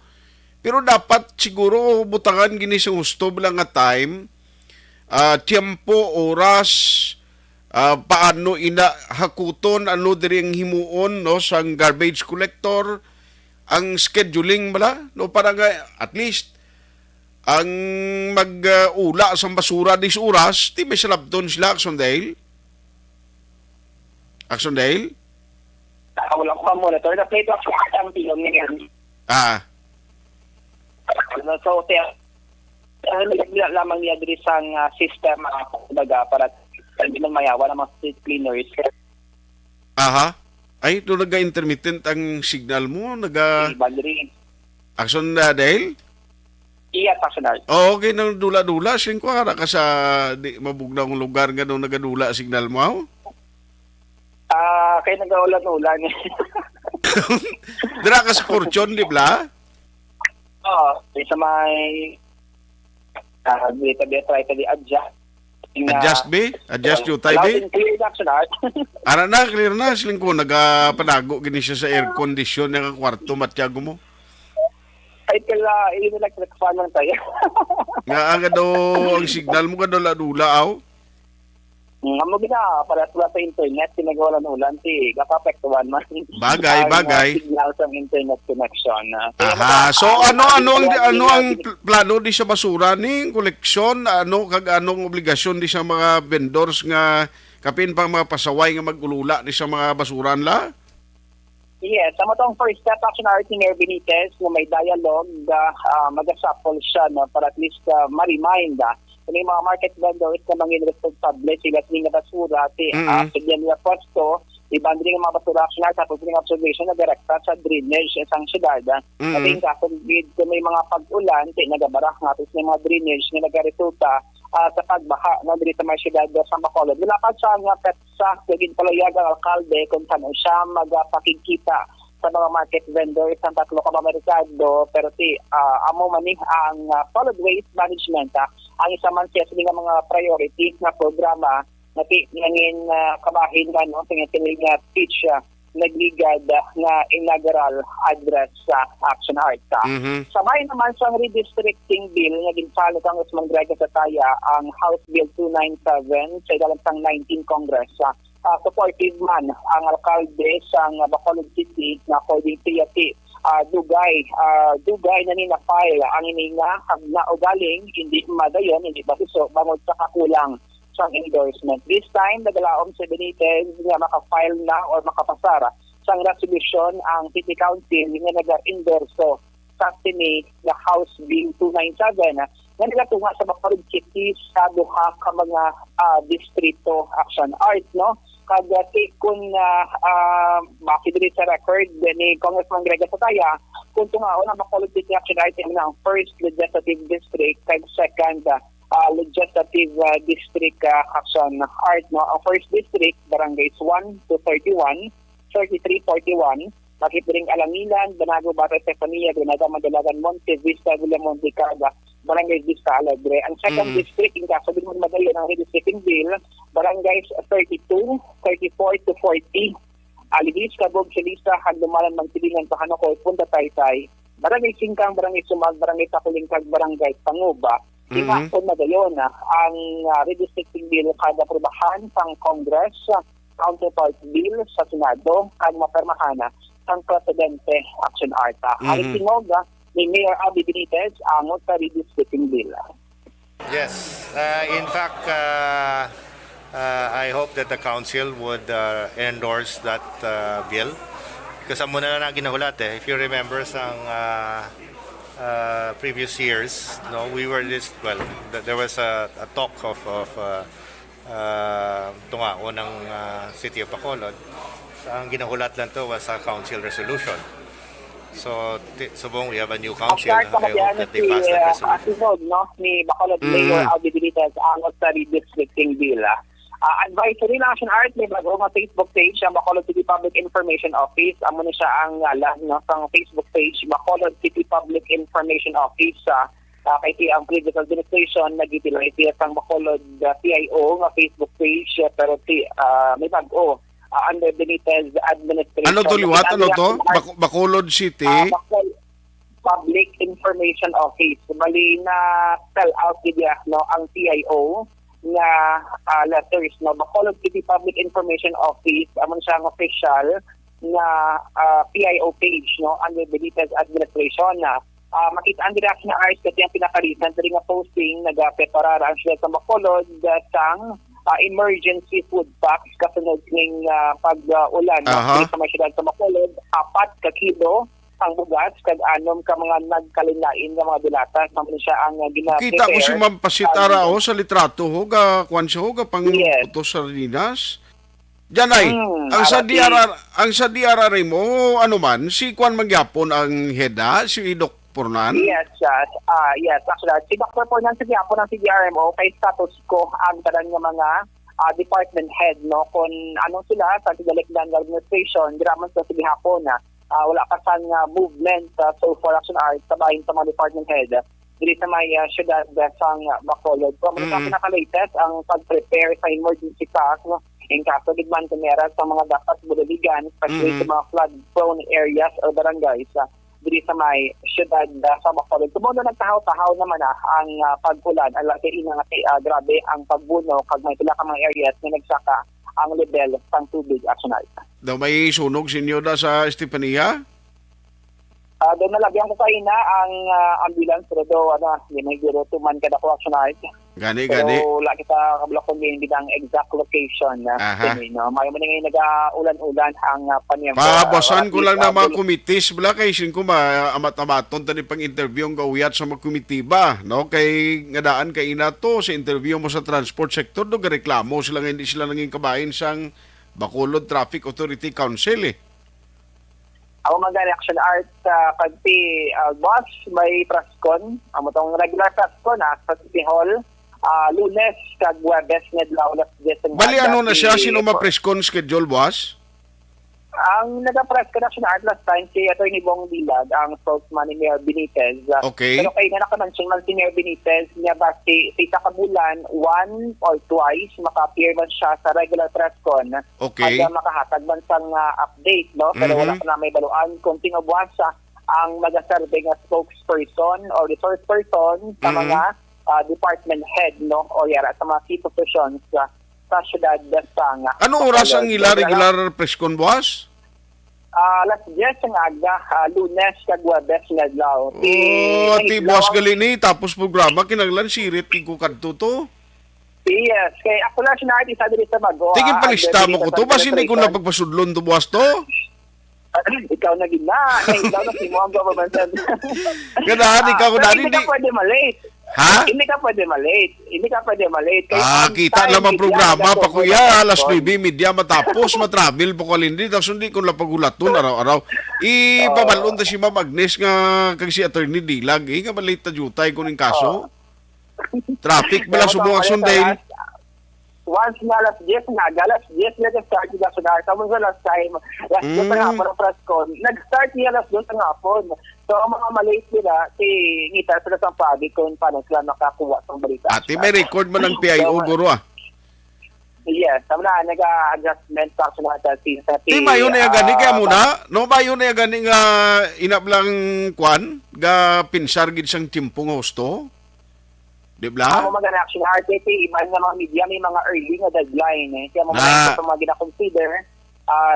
Pero dapat siguro butangan gini sa gusto lang nga time, tiempo, oras, paano ina hakuton ano diri ang himuon no sang garbage collector ang scheduling bala no para nga at least ang mag-ula sa basura dis oras ti may salabton sila Action Dale? Wala ko monitor na plate of ang pilom niya. So, lamang niya diri sang system kumbaga para hindi man mayawa ng mga street cleaners. Ay, doon naga-intermittent ang signal mo? Action Dale? Iya, Action. Okay, nang dula-dula. Sing ko ka sa mabugnaw lugar nga doon nagadula signal mo? Kaya nag-ulan-ulan. Dira ka sa Fortune, di ba? Oo, sa may try to adjust. Adjust yung tayo, Ara na, clear na. Siling ko, nagapanago gini siya sa air condition ng kwarto, matyago mo. Ay, kala, electric fan lang tayo. Nga aga daw, ang signal mo ka daw ladula, aw? Amo gina, para sa internet, pinag-ulan-ulan, kapapektuhan man. Bagay. Signal sa internet connection. So, ano ang plano di sa basura ni koleksyon? Anong obligasyon di sa mga vendors nga kapin pang mga pasaway nga magulula di sa mga basuran la? Yes, sa matong first step action art ni Mayor Benitez na may dialogue, mag-asapol siya para at least ma-remind kung yung mga market vendors na mga responsable sila sa basura, pagyan nila posto, ibang din mga basura action art, tapos yung observation na direkta sa drainage isang syudad. At yung kakongid kung may mga pag-ulan, nagabarak nga, tapos yung mga drainage na nagaresulta sa pagbaha na dito sa mga syudad sa Bacolod. Nilapad siya nga petsa, naging palayag ang alkalde kung saan siya magpakikita sa mga market vendors ng tatlo kamerikado, pero amo maning ang solid waste management ang isa man siya sa mga priority na programa na nangin kabahin nga no tinitilig nga speech nagligad nga inaugural address sa Action Art. Sabay naman sa redistricting bill na ginsalot ang Usman Grega sa Taya ang House Bill 297 sa idalansang 19 Congress. Supportive man ang alkalde sa Bacolod City na according to Yati dugay na nina-file ang ininga na ugaling hindi madayon, hindi basuso bangod sa kakulang sa endorsement. This time, nagalaom si Benitez nga makafile na o makapasara sa resolution ang City Council nga nag-endorso sa Senate na House Bill 297 na nagatunga sa Bacolod City sa duha ka mga distrito action art, no? Kada kung makidiri sa record ni Congressman Grega Sataya, kung tungaon ang Bacolod City action item ng first legislative district kag second legislative district action art, no? Ang first district, barangays 1 to 31, 33, 41, Makitiring Alamilan, Banago, Bata, Estefania, Granada, Madalagan, Monte Vista, Villamonte, Carga, Barangay Vista Alegre. Ang second district, yung kasabi mo madali ng redistricting bill, Barangays 32, 34 to 40, Alibis, Cabog, Silista, Hagdumalan, Magtilingan, Pahanoko, Punta Taytay, Barangay Singkang, Barangay Sumag, Barangay Takulingkag, Barangay Panguba. Ipakon na gayon ang redistricting bill kada aprobahan sang Congress, counterpart bill sa Senado, kag mapermahan sang Presidente Action Art. Ang tinog ni Mayor Aldi Benitez ang sa redistricting bill. Yes, in fact, I hope that the council would endorse that bill because amo na ginahulat if you remember sang previous years, no, we were there was a talk of tungao ng City of Bacolod. Ang ginahulat lang to was a council resolution. So subong we have a new council. I hope that they pass that resolution. No, ni Bacolod Mayor Aldi Benitez ang sa redistricting bill. Advisory na Action Art may bago nga Facebook page ang Bacolod City Public Information Office. Amo na siya ang ngalan no sa Facebook page Bacolod City Public Information Office. Kay ang previous administration nag-utilize ang Bacolod PIO nga Facebook page pero may bago under Benitez administration. Ano to liwat? Ano to? Bacolod City? Public Information Office. Bali na spell out niya no ang PIO nga letters, no? Bacolod City Public Information Office, amon siyang official nga PIO page, no? Under Benitez Administration na makita ang reaction na arts kasi ang pinaka-recent nga posting nag-preparara ang sila sa Bacolod sang emergency food packs kasunod ng pag-ulan sa mga syudad sa Bacolod, 4 ka kilo ang bugas kag anom ka mga nagkalinlain nga mga dilata sa siya ang gina-prepare. Kita ko si Ma'am Pasitara sa litrato ho ga kwan siya ho ga pang putos sardinas. Janay, ang sa DRR mo ano man si kwan magyapon ang heda si Doc Pornan. Yes. Actually, si Dr. Pornan sa gyapon ng CDRMO kay status ko ang tanan nga mga department head, no, kung anong sila sa Tigalikdan Administration graman sa gihapon na wala pa sang movement so for action art sabahin sa mga department head dili sa may syudad sang Bacolod. So, pinaka-latest ang pag-prepare sa emergency pack, no, in kaso digman kumera sa mga dapat budaligan, especially sa mga flood-prone areas o barangays dili sa may syudad sa Bacolod. Tumundo nagtahaw-tahaw naman ang pag-ulan. Alaki ina nga grabe ang pagbuno kag may pila ka mga areas na nagsaka ang level sang tubig aksyonar. Daw may sunog sinyo da sa Estefania? Doon nalagyan ko kayo na ang ambulance pero do may giro tuman kada ko aksyonar. Gani. So, wala kita kablakon din ang exact location na no. May man ngayon nag-ulan-ulan ang paniyang. Pabasan ko lang na mga kumitis bala kay sin ko amat-amaton tani pang interview ang gawiyat sa mga komitiba, no? Kay ngadaan kay inato sa interview mo sa transport sector do gareklamo sila nga hindi sila nanging kabahin sang Bacolod Traffic Authority Council Ako mag-reaction art pagti boss may praskon, amo tong regular praskon sa City Hall. Lunes kag Webes nedlaw alas 10. Bali ano na siya sino ma-preskon schedule boss? Ang nag-press connection art last time si Attorney Bong Dilag, ang spokesman ni Mayor Benitez. Okay. Pero kay nga nakamansyong man si Mayor Benitez niya ba si kabulan one or twice maka-appear man siya sa regular press con. Okay. At makahatag man sang update, no? Pero wala pa na may baluan kung tingabuhan siya ang mag-serve nga spokesperson or resource person sa mga department head, no, o yara sa mga key positions sa syudad sa Ano oras ang regular press con boss? Alas 10 ang aga, Lunes kag Webes nedlaw. Ti boss galini tapos programa kinaglan sirit ko kadto to. Yes, kay ako na siya natin sa dili sa bago. Tingin palista mo ko to basi hindi ko napagpasudlon to boss to. Ikaw na gina, ikaw na si mo ang government. Ganahan ikaw na hindi ka pwede malate. Ha? Hindi ka pwede malate. Kita naman programa pa kuya, alas 9:30 matapos, matravel po kalindi, tapos hindi ko napagulaton araw-araw. Ipabalon ta si Ma'am Agnes nga kag si Attorney Dilag, nga balita jutay ko ning kaso. Traffic bala subong action din. Once na alas 10 na nag-start yung national. Tapos sa last time, last 2 na hapon ang press con, nag-start niya last 2 na hapon. So, ang mga malate nila, ngita sila sa public kung paano sila nakakuha ng balita. Ate, may record mo ng PIO, guro Yes, tama na, nag-adjustment sa action natin sa Ti mayo na gani kaya muna, no mayo na gani nga inablang kwan, ga pinsar gid sang timpong hosto. Di ba? Ako mag-reaction RTP, iba nga mga media, may mga early nga deadline. Kaya mga mga gina-consider,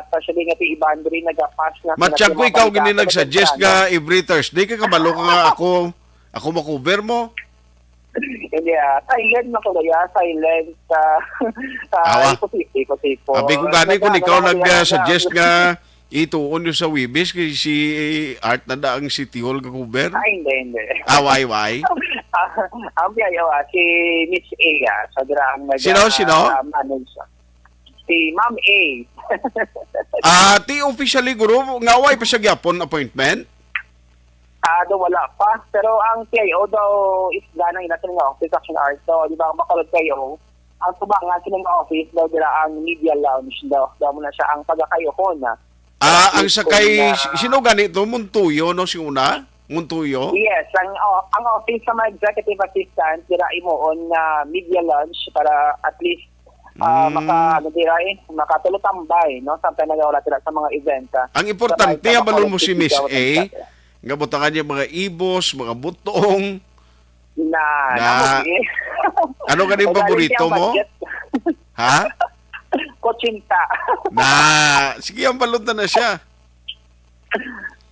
especially nga ti iban rin nag-pass na. Matsyag ko ikaw gini nag-suggest nga every Thursday, kakabalo ka nga ako makover mo. Hindi, silent na ko kaya, silent. Iko-tipo. Abi ko gani kung ikaw nag-suggest nga ituon yung sa Wibis kay si Art na daang City Hall kakuber? Hindi. Why? Ang biyayo, si Miss A, sa diraang Sino? Si Ma'am A. Ti officially guro, ngaway pa siya gyapon appointment? Do wala pa. Pero ang PIO daw is ganang inatin nga office action art. So, di ba, makalod kayo, ang tubangan sinong office daw dira ang media lounge daw. Daw muna siya ang pagkakayo na. Ang sakay, sino ganito? Muntuyo, no? Si una? Muntuyo? Yes, ang office sa mga executive assistant, dira imoon na media lunch para at least makatulotambay, no? Sampai nagawala sila sa mga event. Ang importante, balon mo si Miss A, nga butangan niya mga ibos, mga butong, Ano ka yung paborito mo? Ha? Kotsinta. Sige, ang balunta na siya.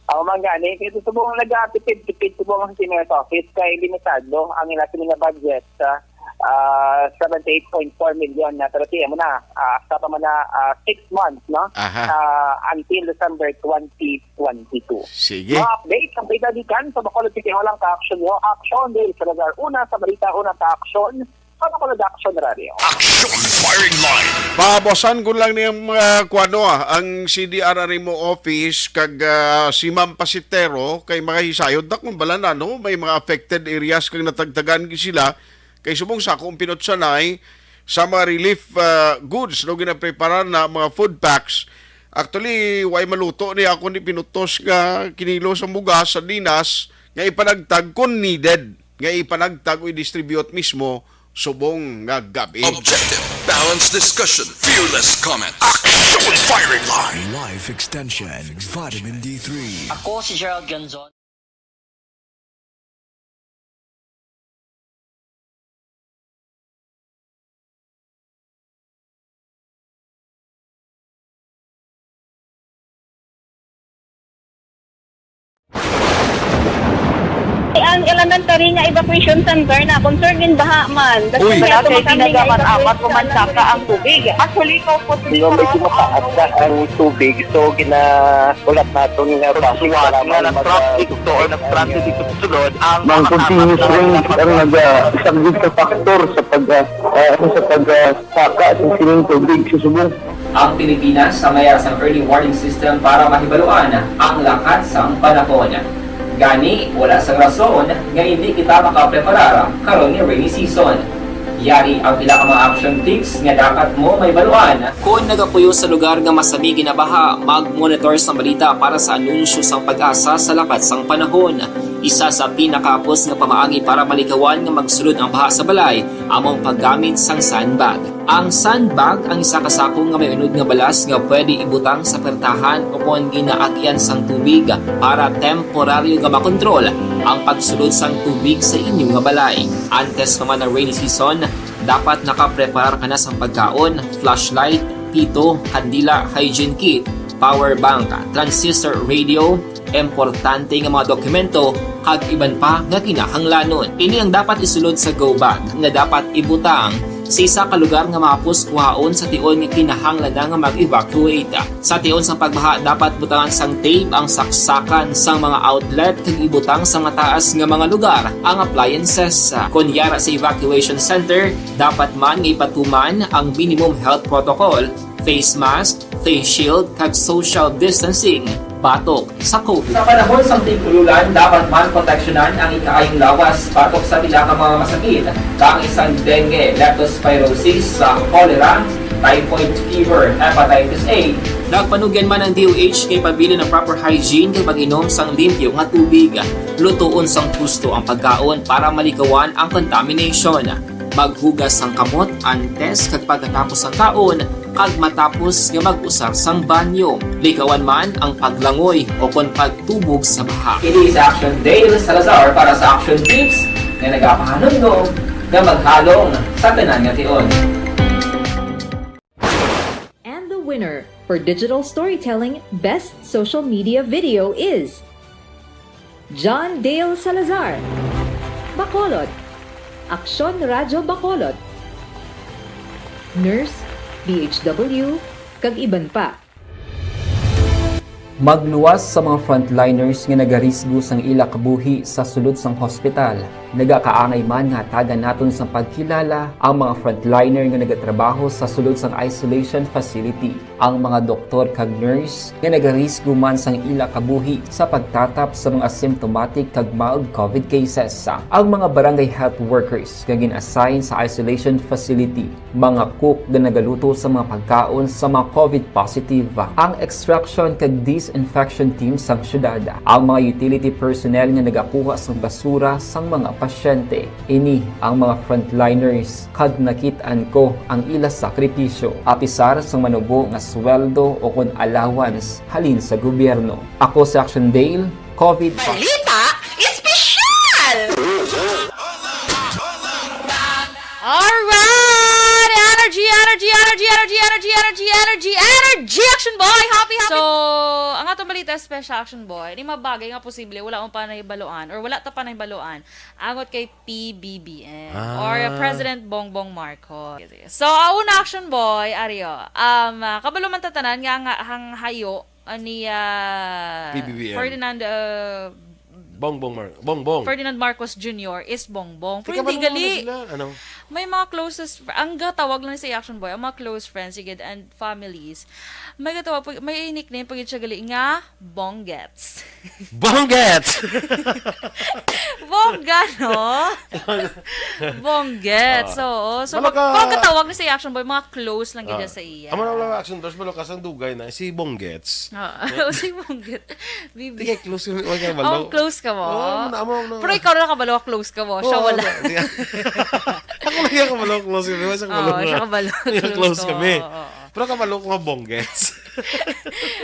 Ako man gani, kaya ito po nag-tipid po ang senior office kay limitado ang ilasin nga budget sa 78.4 million na pero tiyan mo na sa pa man na 6 months no until December 2022. Sige. Mga update ang pinadikan sa Bacolod City Hall ang ka-action nyo. Action Day sa lugar una sa balita una ka-action sa Bacolod Action Radio. Action Firing Line. Pabosan ko lang niyang mga ang CDRR mo office kag si Ma'am Pasitero kay mga hisayod na kung bala na no may mga affected areas kag natagtagan sila kay subong sa akong pinotsanay sa mga relief goods no ginaprepara na mga food packs. Actually way maluto ni ako ni pinutos nga kinilo sa bugas sa dinas nga ipanagtag kung needed nga ipanagtag o i-distribute mismo subong nga gabi. Objective, balanced discussion, fearless comment. Action Firing Line. Life Extension, Vitamin D3. Ako si Gerald Ganzon. Ang elementary nga evacuation center na concern din baha man. Uy, Kasi tinagaman amat kumansaka ang tubig. Actually, ko po Di ba medyo mataas na ang tubig, so ginaulat natin nga pasiwala nga nag-traffic to or nag-transit dito sa sulod ang continuous rain ang nag-isang sa factor sa pagsaka at sining tubig sa subong. Ang Pilipinas sa mayroon sa early warning system para mahibaluan ang lakat sa panahon. Gani, wala sa rason nga hindi kita makapreparara karon ni rainy season. Yari ang pila ka mga action tips nga dapat mo may baluan. Kung nagapuyo sa lugar nga masabi ginabaha, mag-monitor sa balita para sa anunsyo sa pag-asa sa lakat sang panahon. Isa sa pinakapos nga pamaagi para malikawan nga magsulod ang baha sa balay, among paggamit sang sandbag. Ang sandbag ang isa kasakong nga may unod nga balas nga pwede ibutang sa pertahan upon ginaagyan sang tubig para temporaryo nga makontrol ang pagsulod sang tubig sa inyong nga balay. Antes naman ng rainy season, dapat nakaprepare ka na sa pagkaon, flashlight, pito, kandila, hygiene kit, power bank, transistor radio, importante nga mga dokumento kag iban pa nga kinahanglanon. Ini ang dapat isulod sa go bag nga dapat ibutang sa isa ka lugar nga mapus kuhaon sa tion nga kinahanglan nga mag-evacuate. Sa tion sa pagbaha dapat butangan sang tape ang saksakan sang mga outlet kag ibutang sa mataas nga mga lugar ang appliances. Kunyara sa evacuation center, dapat man nga ipatuman ang minimum health protocol, face mask, face shield kag social distancing batok sa COVID. Sa panahon sa tigululan, dapat man proteksyonan ang ikaayong lawas batok sa pila ka mga masakit, kang isang dengue, leptospirosis, cholera, typhoid fever, hepatitis A. Nagpanugyan man ang DOH kay pabili ng proper hygiene kay pag-inom sang limpyo nga tubig. Lutuon sang husto ang pagkaon para malikawan ang contamination. Maghugas sang kamot antes kag pagkatapos ang kaon kag matapos nga mag-usar sang banyo. Likawan man ang paglangoy o kon pagtubog sa baha. Kini sa Action Dale Salazar para sa action tips nga nagapahanungnog nga maghalong sa tanan nga tion. And the winner for Digital Storytelling Best Social Media Video is John Dale Salazar, Bacolod, Aksyon Radyo Bacolod, Nurse, BHW, kag iban pa. Magluwas sa mga frontliners nga nagarisgo sang ila kabuhi sa sulod sang hospital. Nagakaangay man nga tagan naton sa pagkilala ang mga frontliner nga nagatrabaho sa sulod sang isolation facility. Ang mga doktor kag nurse nga nagarisgo man sang ila kabuhi sa pagtatap sa mga asymptomatic kag mild COVID cases. Ang mga barangay health workers nga gin-assign sa isolation facility, mga cook nga nagaluto sa mga pagkaon sa mga COVID positive. Ang extraction kag disinfection team sang syudad, ang mga utility personnel nga nagakuha sang basura sang mga pasyente. Ini ang mga frontliners kad nakitaan ko ang ila sakripisyo apisar sang manubo nga sweldo o kon allowance halin sa gobyerno. Ako sa Action Dale, COVID Balita Espesyal! Energy action boy. Happy. So, ang atong balita special action boy, di mabagay nga posible wala mo pa nahibaluan or wala ta pa nahibaluan angot kay PBBM or President Bongbong Marcos. So, una action boy, Ario. Kabalo man tatanan nga hang hayo ni PBBM. Ferdinand Marcos Jr. is Bongbong. Pero Teka, hindi gali. Ano? May mga closest, ang gatawag lang sa action boy, ang mga close friends sigid and families. May gatawag, may nickname pagid siya gali nga Bonggets. Bonggets! Bongga, no? Bonggets. So pag gatawag ni sa action boy, mga close lang gid sa iya. Amo na action boys malo kasang dugay na si Bonggets. Si Bonggets. Bibi. Tika close mo kay balo. Close ka mo. Amo. Pero ikaw na kabalo close ka mo. Siya wala. Ako lang kabalo close kami. Siya kabalo. Close kami. Pero kabalo ko nga Bonggets.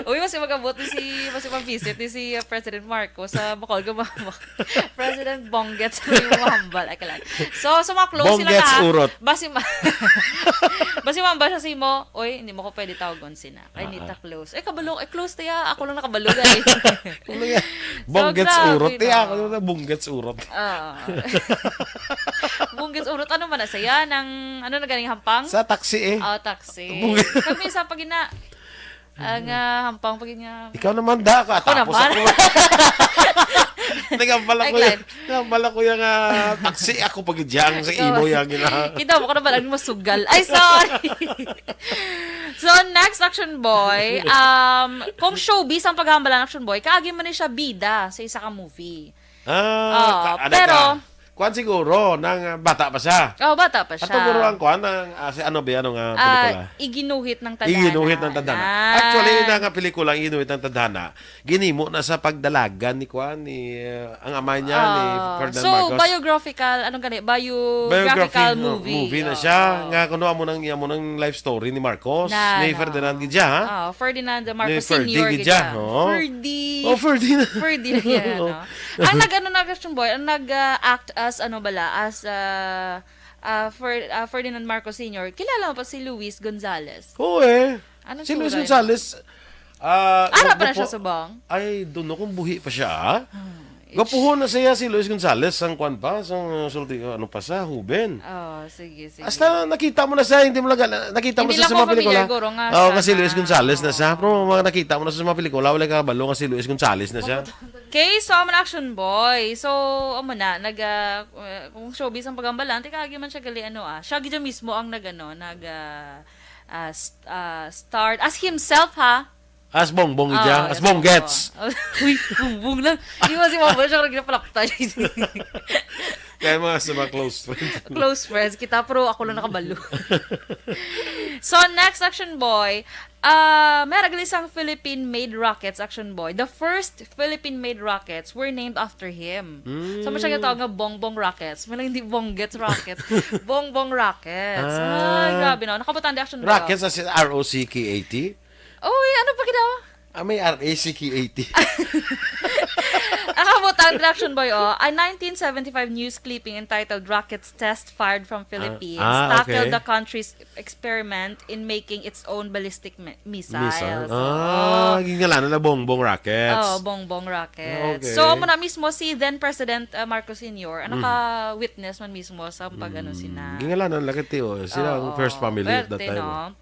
Uy, mas magabot mas mag-visit ni si President Marcos sa Bacol. President Bonggets yung mahambal. Ay, kalan. So mga close sila Bonggets na. urot. Basi mamba siya si mo, oy, hindi mo ko pwede tawagon sina. Ay, nita close. Kabalo, close tayo. Ako lang nakabalo dahil. Bonggets urot. Ako lang na Bonggets urot. Bonggets urot. Ano man na saya? Ano na ganing hampang? Sa taxi Taxi. Kami sa pagina. Ang hampang pagina. Ikaw naman da ka. Tapos ako. Nagambala ko yung taxi. Ako pagidiyang sa imo yung gina. Kita mo ka naman ang masugal. Ay, sorry. So, next action boy. Kung showbiz ang paghambalan action boy, kaagi man siya bida sa isa ka movie. Pero kuan siguro nang bata pa siya. Bata pa siya. At siguro ang kuan nang ano ba ano nga pelikula? Iginuhit ng tadhana. Actually nga pelikula ang inuhit ng tadhana. Ginimo na sa pagdalagan ni kuan ni ang ama niya ni Ferdinand Marcos. So biographical biographical movie na siya nga kuno mo nang life story ni Marcos ni Ferdinand gidya ha. Ferdinand Marcos Senior gidya. Ferdinand. Ferdinand. Ang nag-ano na action boy, ang nag-act as Ferdinand Marcos Sr. Kilala mo pa si Luis Gonzalez? Oo si Luis Gonzalez. Ara pa na siya subong? Ay, doon kung buhi pa siya. Gapuhon na siya si Luis Gonzalez sang kuan pa, sang sulti ano pa sa Huben. Sige. Hasta nakita mo na siya, hindi mo lang nakita mo sa mga pelikula. Kasi Luis Gonzalez na siya. Pero mga nakita mo na sa mga pelikula, wala ka kabalo nga si Luis Gonzalez na siya. Okay, so I'm an action boy. So, kung showbiz ang pagambalan, tikagi man siya gali siya gidya mismo ang start as himself ha. As Bongbong ija, as Bonggets. Uy, Bongbong lang. Di mo si Bongbong siya ginapalakta. Kaya mga sa mga close friends. Close friends kita, pero ako lang nakabalo. So, next action boy, may isang Philippine-made rockets action boy. The first Philippine-made rockets were named after him. So, siya gatawag nga Bongbong Rockets. May lang hindi Bonggets Rockets. Bongbong Rockets. Ay, grabe no. Nakabutan di action boy. Rockets as in R-O-C-K-A-T? Ano pa ginawa? May R-A-C-K-A-T. Ang kabutan action boy a 1975 news clipping entitled Rockets Test Fired from Philippines tackled the country's experiment in making its own ballistic missiles. Gingalanan na Bongbong Rockets. Bongbong Rockets. Okay. So, muna mismo si then President Marcos Sr. naka-witness man mismo sa pag-ano sina. Gingalanan lakit sila ang first family at that time. No?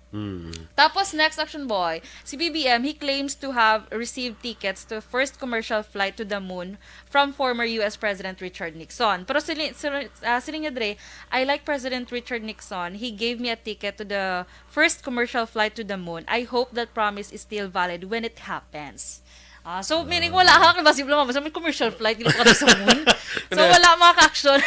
Tapos, next action boy, si BBM, he claims to have received tickets to first commercial flight to the moon from former US President Richard Nixon. Pero silinya dre, I like President Richard Nixon. He gave me a ticket to the first commercial flight to the moon. I hope that promise is still valid when it happens. So, meaning wala ka, kasi basta may commercial flight, hindi ka sa moon. So, wala mga ka-action.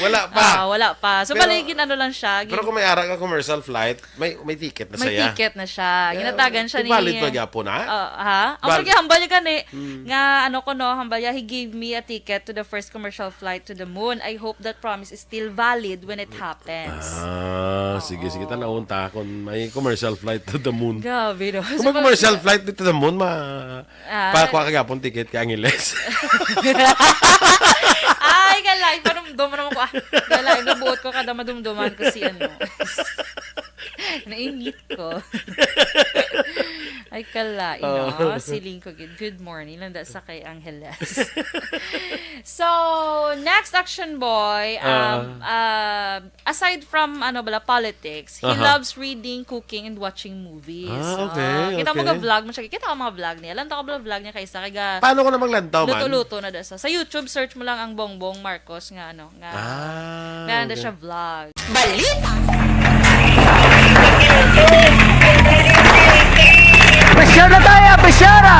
Wala pa. Wala pa. So, baligin lang siya. Pero kung may ara ka commercial flight, may ticket na siya. May ticket na siya. Ginatagan siya ni... Valid pa gyapon na? Ang hambal niya gani, nga hambal niya, he gave me a ticket to the first commercial flight to the moon. I hope that promise is still valid when it happens. Sige. Tanaunta kung may commercial flight to the moon. Grabe, no? Kung may commercial flight to the moon, pakuha ka gapon ticket ka Angeles. Ay, galay. Parang duman naman ko. Galay, nabuot ko kada madumduman ko si Nainit ko. Ay kalain siling ko good morning landa sa kay Angeles. So next action boy, aside from politics, he loves reading, cooking, and watching movies. Okay. Kita mo ka vlog mo siya, kita ko mga vlog niya, lantaw ko vlog niya kaysa kay Paano ko namang lantaw man? Luto-luto na dasa. Sa YouTube search mo lang ang Bongbong Marcos nga meron na siya vlog. Balita. Presyara tayo! Presyara!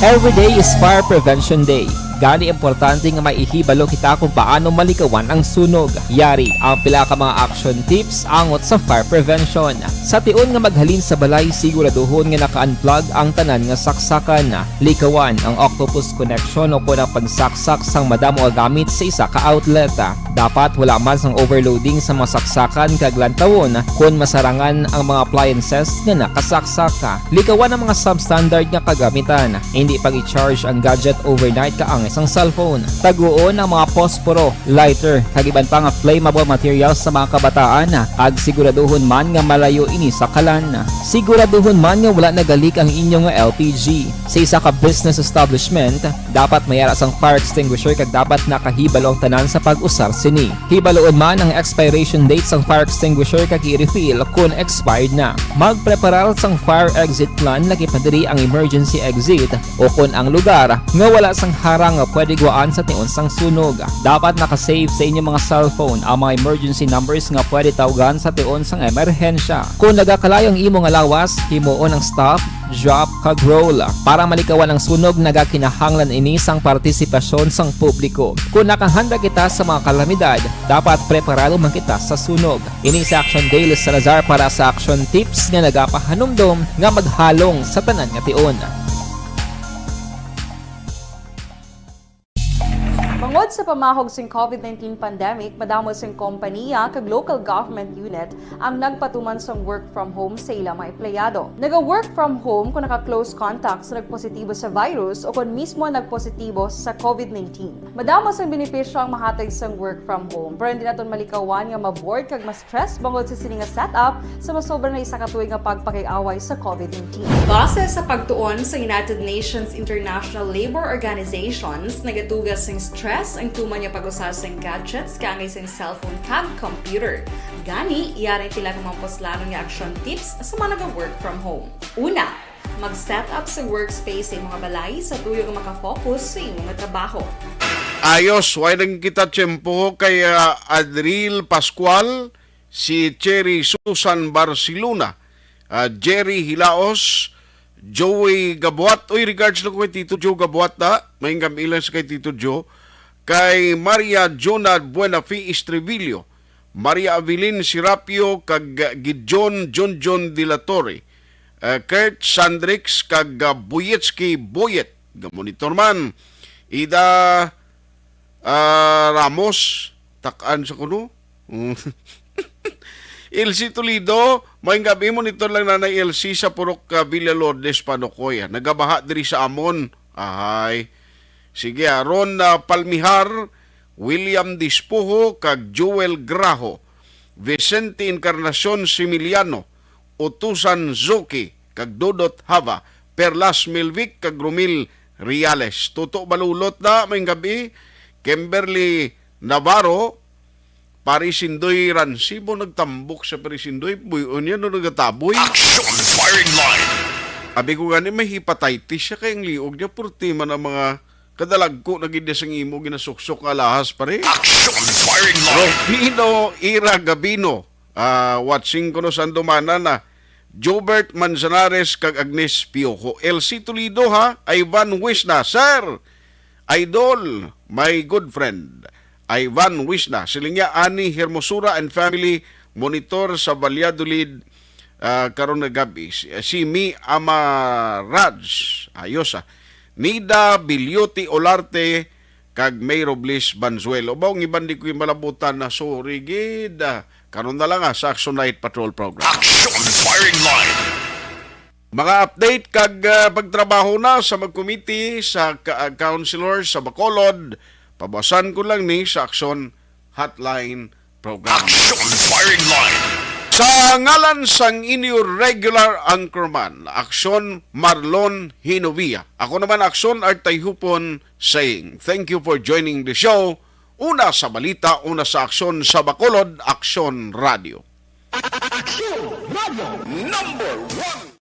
Every day is Fire Prevention Day. Gani importante nga maihibalo kita kung paano malikawan ang sunog. Yari ang pila ka mga action tips angot sa fire prevention. Sa tion nga maghalin sa balay, siguraduhon nga naka-unplug ang tanan nga saksakan. Likawan ang octopus connection o kung ang pagsaksak sang madamo nga gamit sa isa ka outlet. Dapat wala man sang overloading sa mga saksakan kag lantawon kung masarangan ang mga appliances nga nakasaksaka. Likawan ang mga substandard nga kagamitan. Hindi pag i-charge ang gadget overnight kaang isang cellphone. Taguon ang mga posporo, lighter, kag iban pa nga flammable materials sa mga kabataan. Ag siguraduhon man nga malayo ini sa kalan. Siguraduhon man nga wala nagalik ang inyong LPG. Sa isa ka business establishment, dapat mayara sang fire extinguisher kag dapat nakahibalo ang tanan sa pag-usar sini. Hibaloon man ang expiration date sang fire extinguisher kag i-refill kung expired na. Magpreparar sang fire exit plan lagi padiri ang emergency exit o kung ang lugar nga wala sang harang nga pwede guwaan sa tion sang sunog. Dapat nakasave sa inyong mga cellphone ang mga emergency numbers nga pwede tawagan sa tion sang emerhensya. Kung nagakalayo ang imong lawas, himuon ang stop, drop, kag roll. Para malikawan ang sunog, nagakinahanglan ini sang partisipasyon sang publiko. Kung nakahanda kita sa mga kalamidad, dapat preparado man kita sa sunog. Ini sa Action Daily Salazar para sa action tips nga nagapahanumdom nga maghalong sa tanan nga tion. Bangod sa pamahog sing COVID-19 pandemic, madamo sing kompanya kag local government unit ang nagpatuman sang work from home sa ilang mga empleyado. Naga-work from home kung naka-close contact sa nagpositibo sa virus o kung mismo nagpositibo sa COVID-19. Madamo sang benepisyo ang mahatag sang work from home, pero hindi naton malikawan nga ma-bored kag ma-stress bangod sa sini nga setup sa masobra na isa ka tuig nga pagpakiaway sa COVID-19. Base sa pagtuon sa United Nations International Labor Organizations, nagatugas sing stress ang tuman niya pag-usar sa gadgets kaangay sa cellphone kag computer. Gani, iyarin tila ng mga poslano nga action tips sa mga nag-work from home. Una, mag-set up sa workspace sa mga balay sa tuyo nga makafocus sa imong trabaho. Ayos, why nang kita tiyempo kay Adril Pascual, si Cherry Susan Barcelona, Jerry Hilaos, Joey Gabuat. Uy, regards lang ko kay Tito Joe Gabuat na. May ilan sa kay Tito Joe. Kay Maria Jonad Buenafi Estrevillo, Maria Avelin Sirapio, kag Gideon John de la Torre, Kurt Sandrix, kag Buyetski Boyet, monitor man, Ida Ramos, takaan sa kuno, LC Toledo, may gabi monitor lang nanay LC sa Purok Villalourdes, Panocoy. Nagabaha diri sa Amon. Ahay. Sige, Ron Palmihar, William Dispujo, kag Joel Graho, Vicente Encarnacion Similiano, Utusan Zoki, kag Dodot Hava, Perlas Milvic, kag Romil Riales. Tuto balulot na, may gabi, Kimberly Navarro, Parisindoy Ransibo, nagtambok sa Parisindoy, buyon yan no nagataboy. Action Firing Line! Abi ko gani, may hepatitis siya kayang liog niya, purtima ng mga kadalagko na gidesang imo ginasuksok nga lahas pare. Action Firing Line! Rufino Ira Gabino, watching ko no sa Andumana na Jobert Manzanares kag Agnes Piojo. LC Toledo ha, Ivan Wisna, Sir, Idol, my good friend, Ivan Wisna, silingya Ani Hermosura and family, monitor sa Valladolid, karon na gabi. Si Mi Amaraj, ayos Nida Bilyoti Olarte, kag May Robles Banzuelo. Baong iban di ko yung malabutan na sorry gid. Karon na lang sa Action Night Patrol Program. Action Firing Line! Mga update kag pagtrabaho na sa mag-committee sa councilor sa Bacolod, pabasan ko lang ni sa Aksyon Hotline Program. Action Firing Line. Sa ngalan sang inyo regular anchorman, Aksyon Marlon Hinovia. Ako naman Aksyon Artayhupon saying thank you for joining the show. Una sa balita, una sa Aksyon sa Bacolod, Aksyon Radio. Action Radio number 1.